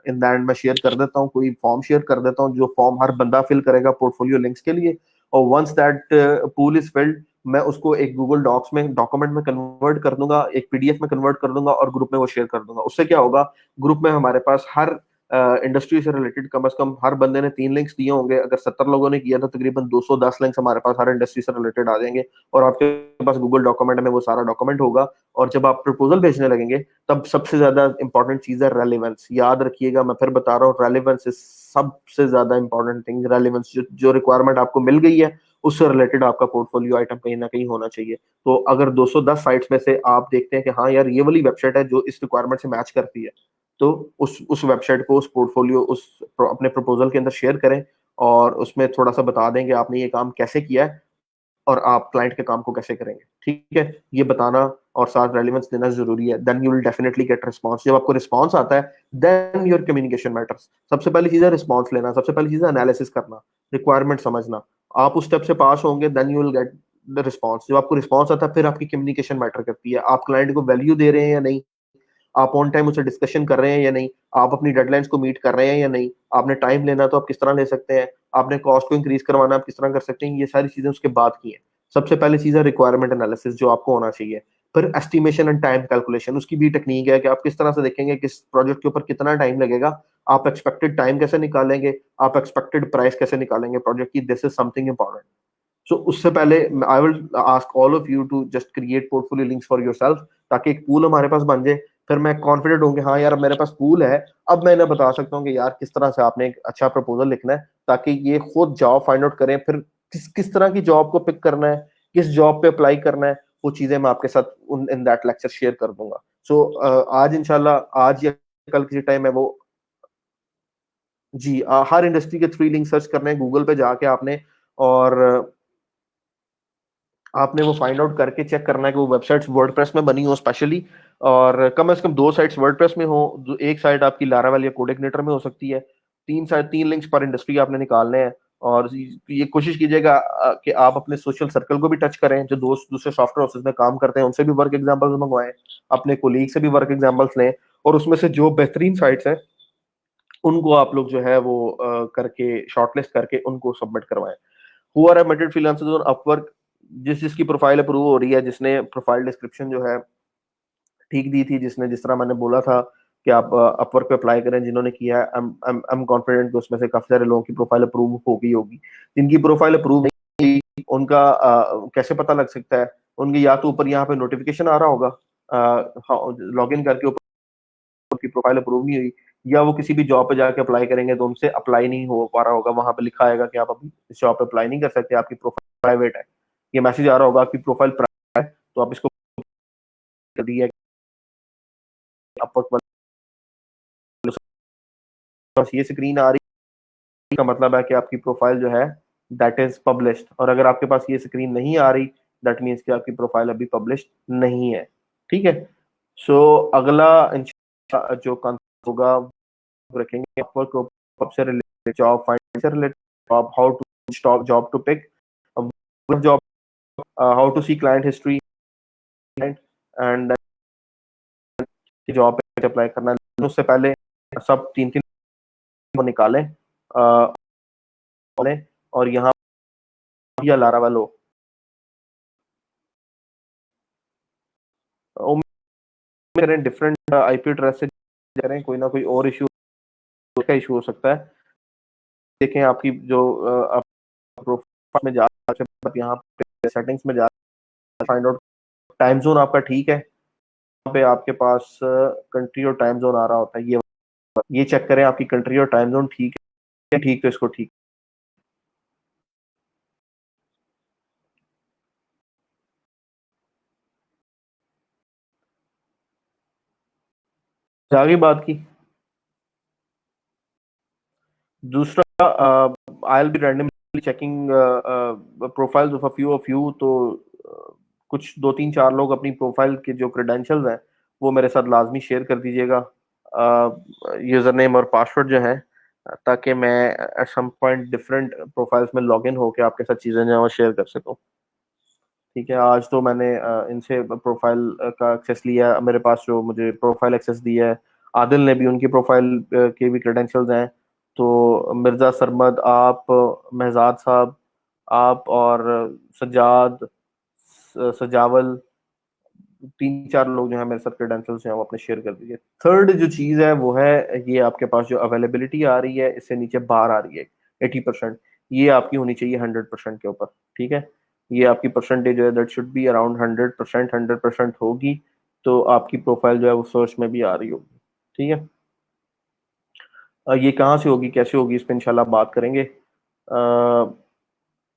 इन द एंड में शेयर कर देता हूँ, कोई फॉर्म शेयर कर देता हूँ, जो फॉर्म हर बंदा फिल करेगा पोर्टफोलियो लिंक्स के लिए। और once that pool is filled, मैं उसको एक गूगल डॉक्स में डॉक्यूमेंट में कन्वर्ट कर दूंगा, एक पीडीएफ में कन्वर्ट कर दूंगा और ग्रुप में वो शेयर कर दूंगा। उससे क्या होगा, ग्रुप में हमारे पास हर इंडस्ट्री से रिलेटेड कम से कम हर बंदे ने 3 लिंक्स दिए होंगे। अगर 70 लोगों ने किया तो तकरीबन 210 लिंक्स हमारे पास हर इंडस्ट्री से रिलेटेड आ जाएंगे, और आपके पास गूगल डॉक्यूमेंट में वो सारा डॉक्यूमेंट होगा। और जब आप प्रपोजल भेजने लगेंगे, तब सबसे ज्यादा इंपॉर्टेंट चीज है रेलिवेंस। याद रखिएगा, मैं फिर बता रहा हूँ, रेलिवेंस इज सबसे ज्यादा इंपॉर्टेंट थिंग। रेलिवेंस, जो रिक्वायरमेंट आपको मिल गई है उससे रिलेटेड आपका पोर्टफोलियो आइटम कहीं ना कहीं होना चाहिए। तो अगर 210 साइट्स में से आप देखते हैं कि हाँ यार ये वाली वेबसाइट है जो इस रिक्वायरमेंट से मैच करती है, तो उस वेबसाइट को, उस पोर्टफोलियो, अपने प्रपोजल के अंदर शेयर करें, और उसमें थोड़ा सा बता दें कि आपने ये काम कैसे किया है और आप क्लाइंट के काम को कैसे करेंगे। ठीक है, ये बताना और साथ रेलिवेंस देना जरूरी है। Then you will definitely get response. जब आपको रिस्पॉन्स आता है, देन योर कम्युनिकेशन मैटर्स। सबसे पहली चीज है रिस्पॉन्स लेना, सबसे पहली चीज है एनालिसिस करना, रिक्वायरमेंट समझना। आप उस स्टेप से पास होंगे, then you will get the response. जब आपको रिस्पॉन्स आता है, फिर आपकी कम्युनिकेशन मैटर करती है। आप क्लाइंट को वैल्यू दे रहे हैं या नहीं, आप ऑन टाइम उससे डिस्कशन कर रहे हैं या नहीं, आप अपनी डेडलाइंस को मीट कर रहे हैं या नहीं, आपने टाइम लेना तो आप किस तरह ले सकते हैं, आपने कॉस्ट को इंक्रीज करवाना आप किस तरह कर सकते हैं। ये सारी चीजें उसके बाद की हैं। सबसे पहली चीज है रिक्वायरमेंट एनालिसिस जो आपको होना चाहिए। फिर एस्टिमेशन एंड टाइम कैलकुलेशन, उसकी भी टेक्निक है कि आप किस तरह से देखेंगे किस प्रोजेक्ट के ऊपर कितना टाइम लगेगा, आप एक्सपेक्टेड टाइम कैसे निकालेंगे, आप एक्सपेक्टेड प्राइस कैसे निकालेंगे प्रोजेक्ट की। This is something important. So उससे पहले I will ask all of you to just create portfolio links for yourself, ताकि एक पूल हमारे पास बन जाए। फिर मैं कॉन्फिडेंट हूँ कि हाँ यार मेरे पास पूल है, अब मैं इन्हें बता सकता हूँ कि यार किस तरह से आपने एक अच्छा प्रपोजल लिखना है, ताकि ये खुद जॉब फाइंड आउट करें। फिर किस किस तरह की जॉब को पिक करना है, किस जॉब पे अप्लाई करना है, वो चीजें मैं आपके साथ उन इन दैट लेक्चर शेयर कर दूंगा। सो आज इंशाल्लाह, आज या कल किसी टाइम है वो, जी हर इंडस्ट्री के 3 लिंक सर्च करने हैं गूगल पे जाके आपने, और आपने वो फाइंड आउट करके चेक करना है कि वो वेबसाइट्स वर्डप्रेस में बनी हो स्पेशली, और कम से कम 2 साइट्स वर्डप्रेस में हो। जो एक साइट आपकी लारावेल या कोडिग्नेटर में हो सकती है। 3 लिंक्स पर इंडस्ट्री आपने निकालने हैं। और ये कोशिश कीजिएगा कि आप अपने सोशल सर्कल को भी टच करें, जो दोस्त दूसरे सॉफ्टवेयर हाउसेस में काम करते हैं उनसे भी वर्क एग्जांपल्स मंगवाएं, अपने कोलीग से भी वर्क एग्जांपल्स लें, और उसमें से जो बेहतरीन साइट्स हैं उनको आप लोग जो है वो करके शॉर्टलिस्ट करके उनको सबमिट करवाएं। Who are emitted freelancers on Upwork, जिस जिसकी प्रोफाइल अप्रूव हो रही है, जिसने प्रोफाइल डिस्क्रिप्शन जो है ठीक दी थी, जिसने जिस तरह मैंने बोला था कि आप अपवर्क पे अप्लाई करें, जिन्होंने किया है, आई एम कॉन्फिडेंट कि उसमें से काफी सारे लोगों की प्रोफाइल अप्रूव हो गई होगी। जिनकी प्रोफाइल अप्रूव नहीं हुई, उनका कैसे पता लग सकता है? उनकी या तो ऊपर यहाँ पे नोटिफिकेशन आ रहा होगा लॉग इन करके, ऊपर की प्रोफाइल अप्रूव नहीं हुई, या वो किसी भी जॉब पे जाके अप्लाई करेंगे तो उनसे अप्लाई नहीं हो पा रहा होगा, वहां पे लिखा आएगा कि आप अभी इस जॉब पे अप्लाई नहीं कर सकते, आपकी प्रोफाइल प्राइवेट है। ये मैसेज आ रहा होगा आपकी प्रोफाइल प्राइवेट है, तो आप इसको कर दिया अपवर्क, बस ये स्क्रीन आ रही का मतलब है कि आपकी प्रोफाइल जो है दैट इज पब्लिश्ड। और अगर आपके पास ये स्क्रीन नहीं आ रही, दैट मीन्स कि आपकी प्रोफाइल अभी पब्लिश्ड नहीं है। ठीक है, सो अगला जो कंसेप्ट होगा रखेंगे अपवर्क से रिलेटेड, जॉब फाइंड से related, job how to stop, job to pick job, how to see client history, and job पे अप्लाई करना। उससे पहले सब 3 3 को निकालें, और यहाँ या लारावेल हो, करें डिफरेंट आईपी एड्रेस से करें, कोई ना कोई और इशू का इशू हो सकता है। देखें आपकी जो आप प्रोफाइल में जा, यहाँ सेटिंग्स में जा, फाइंड आउट टाइम जोन आपका ठीक है, यहाँ पे आपके पास कंट्री और टाइम जोन आ रहा होता है, ये चेक करें आपकी कंट्री और टाइम जोन ठीक है, ठीक तो इसको ठीक। आगे बात की दूसरा, I will be randomly checking profiles of a few तो कुछ 2 3 4 लोग अपनी प्रोफाइल के जो क्रेडेंशियल्स हैं वो मेरे साथ लाजमी शेयर कर दीजिएगा, यूजर नेम और पासवर्ड जो है, ताकि मैं at some point different profiles में लॉग इन होकर आपके साथ चीज़ें जो है वो शेयर कर सकूँ। ठीक है, आज तो मैंने इनसे प्रोफाइल का एक्सेस लिया, मेरे पास जो मुझे प्रोफाइल एक्सेस दिया है, आदिल ने भी उनकी प्रोफाइल के भी क्रेडेंशियल्स हैं। तो मिर्ज़ा सरमद, आप, महजाद साहब, आप और सज्जाद, सजावल, 3 4 लोग जो है मेरे साथ क्रेडेंशियल्स हैं वो अपने शेयर कर दीजिए। थर्ड जो चीज़ है वो है, ये आपके पास जो अवेलेबिलिटी आ रही है इससे नीचे बार आ रही है 80%, ये आपकी होनी चाहिए 100% के ऊपर। ठीक है, ये आपकी परसेंटेज है दैट शुड बी अराउंड 100%, 100% होगी तो आपकी प्रोफाइल जो है वो सर्च में भी आ रही होगी। ठीक है, ये कहाँ से होगी, कैसे होगी, इस पर इंशाल्लाह बात करेंगे।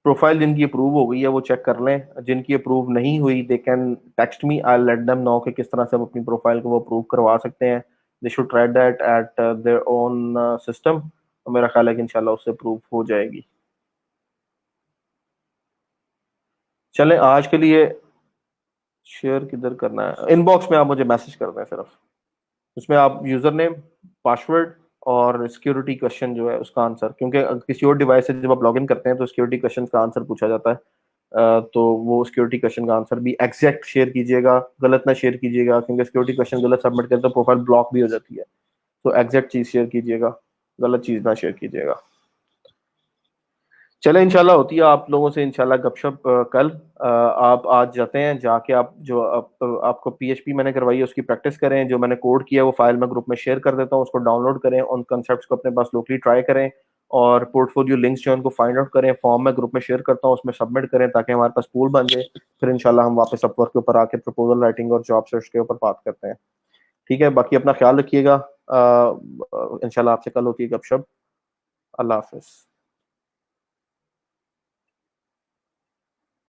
प्रोफाइल जिनकी अप्रूव हो गई है वो चेक कर लें, जिनकी अप्रूव नहीं हुई they can text me, I let them know कि किस तरह से हम अपनी प्रोफाइल को वो अप्रूव करवा सकते हैं। They should try that at their own system, मेरा ख्याल है कि इंशाल्लाह उससे अप्रूव हो जाएगी। चलें, आज के लिए शेयर किधर करना है, इनबॉक्स में आप मुझे मैसेज कर दें सिर्फ, उसमें आप यूजर नेम, पासवर्ड और सिक्योरिटी क्वेश्चन जो है उसका आंसर, क्योंकि किसी और डिवाइस से जब आप लॉगिन करते हैं तो सिक्योरिटी क्वेश्चन का आंसर पूछा जाता है, तो वो सिक्योरिटी क्वेश्चन का आंसर भी एग्जैक्ट शेयर कीजिएगा, गलत ना शेयर कीजिएगा, क्योंकि सिक्योरिटी क्वेश्चन गलत सबमिट करें तो प्रोफाइल ब्लॉक भी हो जाती है। तो एग्जैक्ट चीज शेयर कीजिएगा, गलत चीज ना शेयर कीजिएगा। चले, इंशाल्लाह होती है आप लोगों से इंशाल्लाह गपशप कल। आप आज जाते हैं, जाके आप जो आपको पीएचपी मैंने करवाई है उसकी प्रैक्टिस करें, जो मैंने कोड किया है वो फाइल में ग्रुप में शेयर कर देता हूँ, उसको डाउनलोड करें, उन कंसेप्ट को अपने पास लोकली ट्राई करें, और पोर्टफोलियो लिंक्स जो है उनको फाइंड आउट करें, फॉर्म में ग्रुप में शेयर करता हूँ उसमें सबमिट करें ताकि हमारे पास पूल बन जाए। फिर इंशाल्लाह हम वापस अपवर्क के ऊपर आके प्रपोजल राइटिंग और जॉब सर्च के ऊपर बात करते हैं। ठीक है, बाकी अपना ख्याल रखिएगा, इंशाल्लाह आपसे कल होती है गपशप। अल्लाह हाफिज।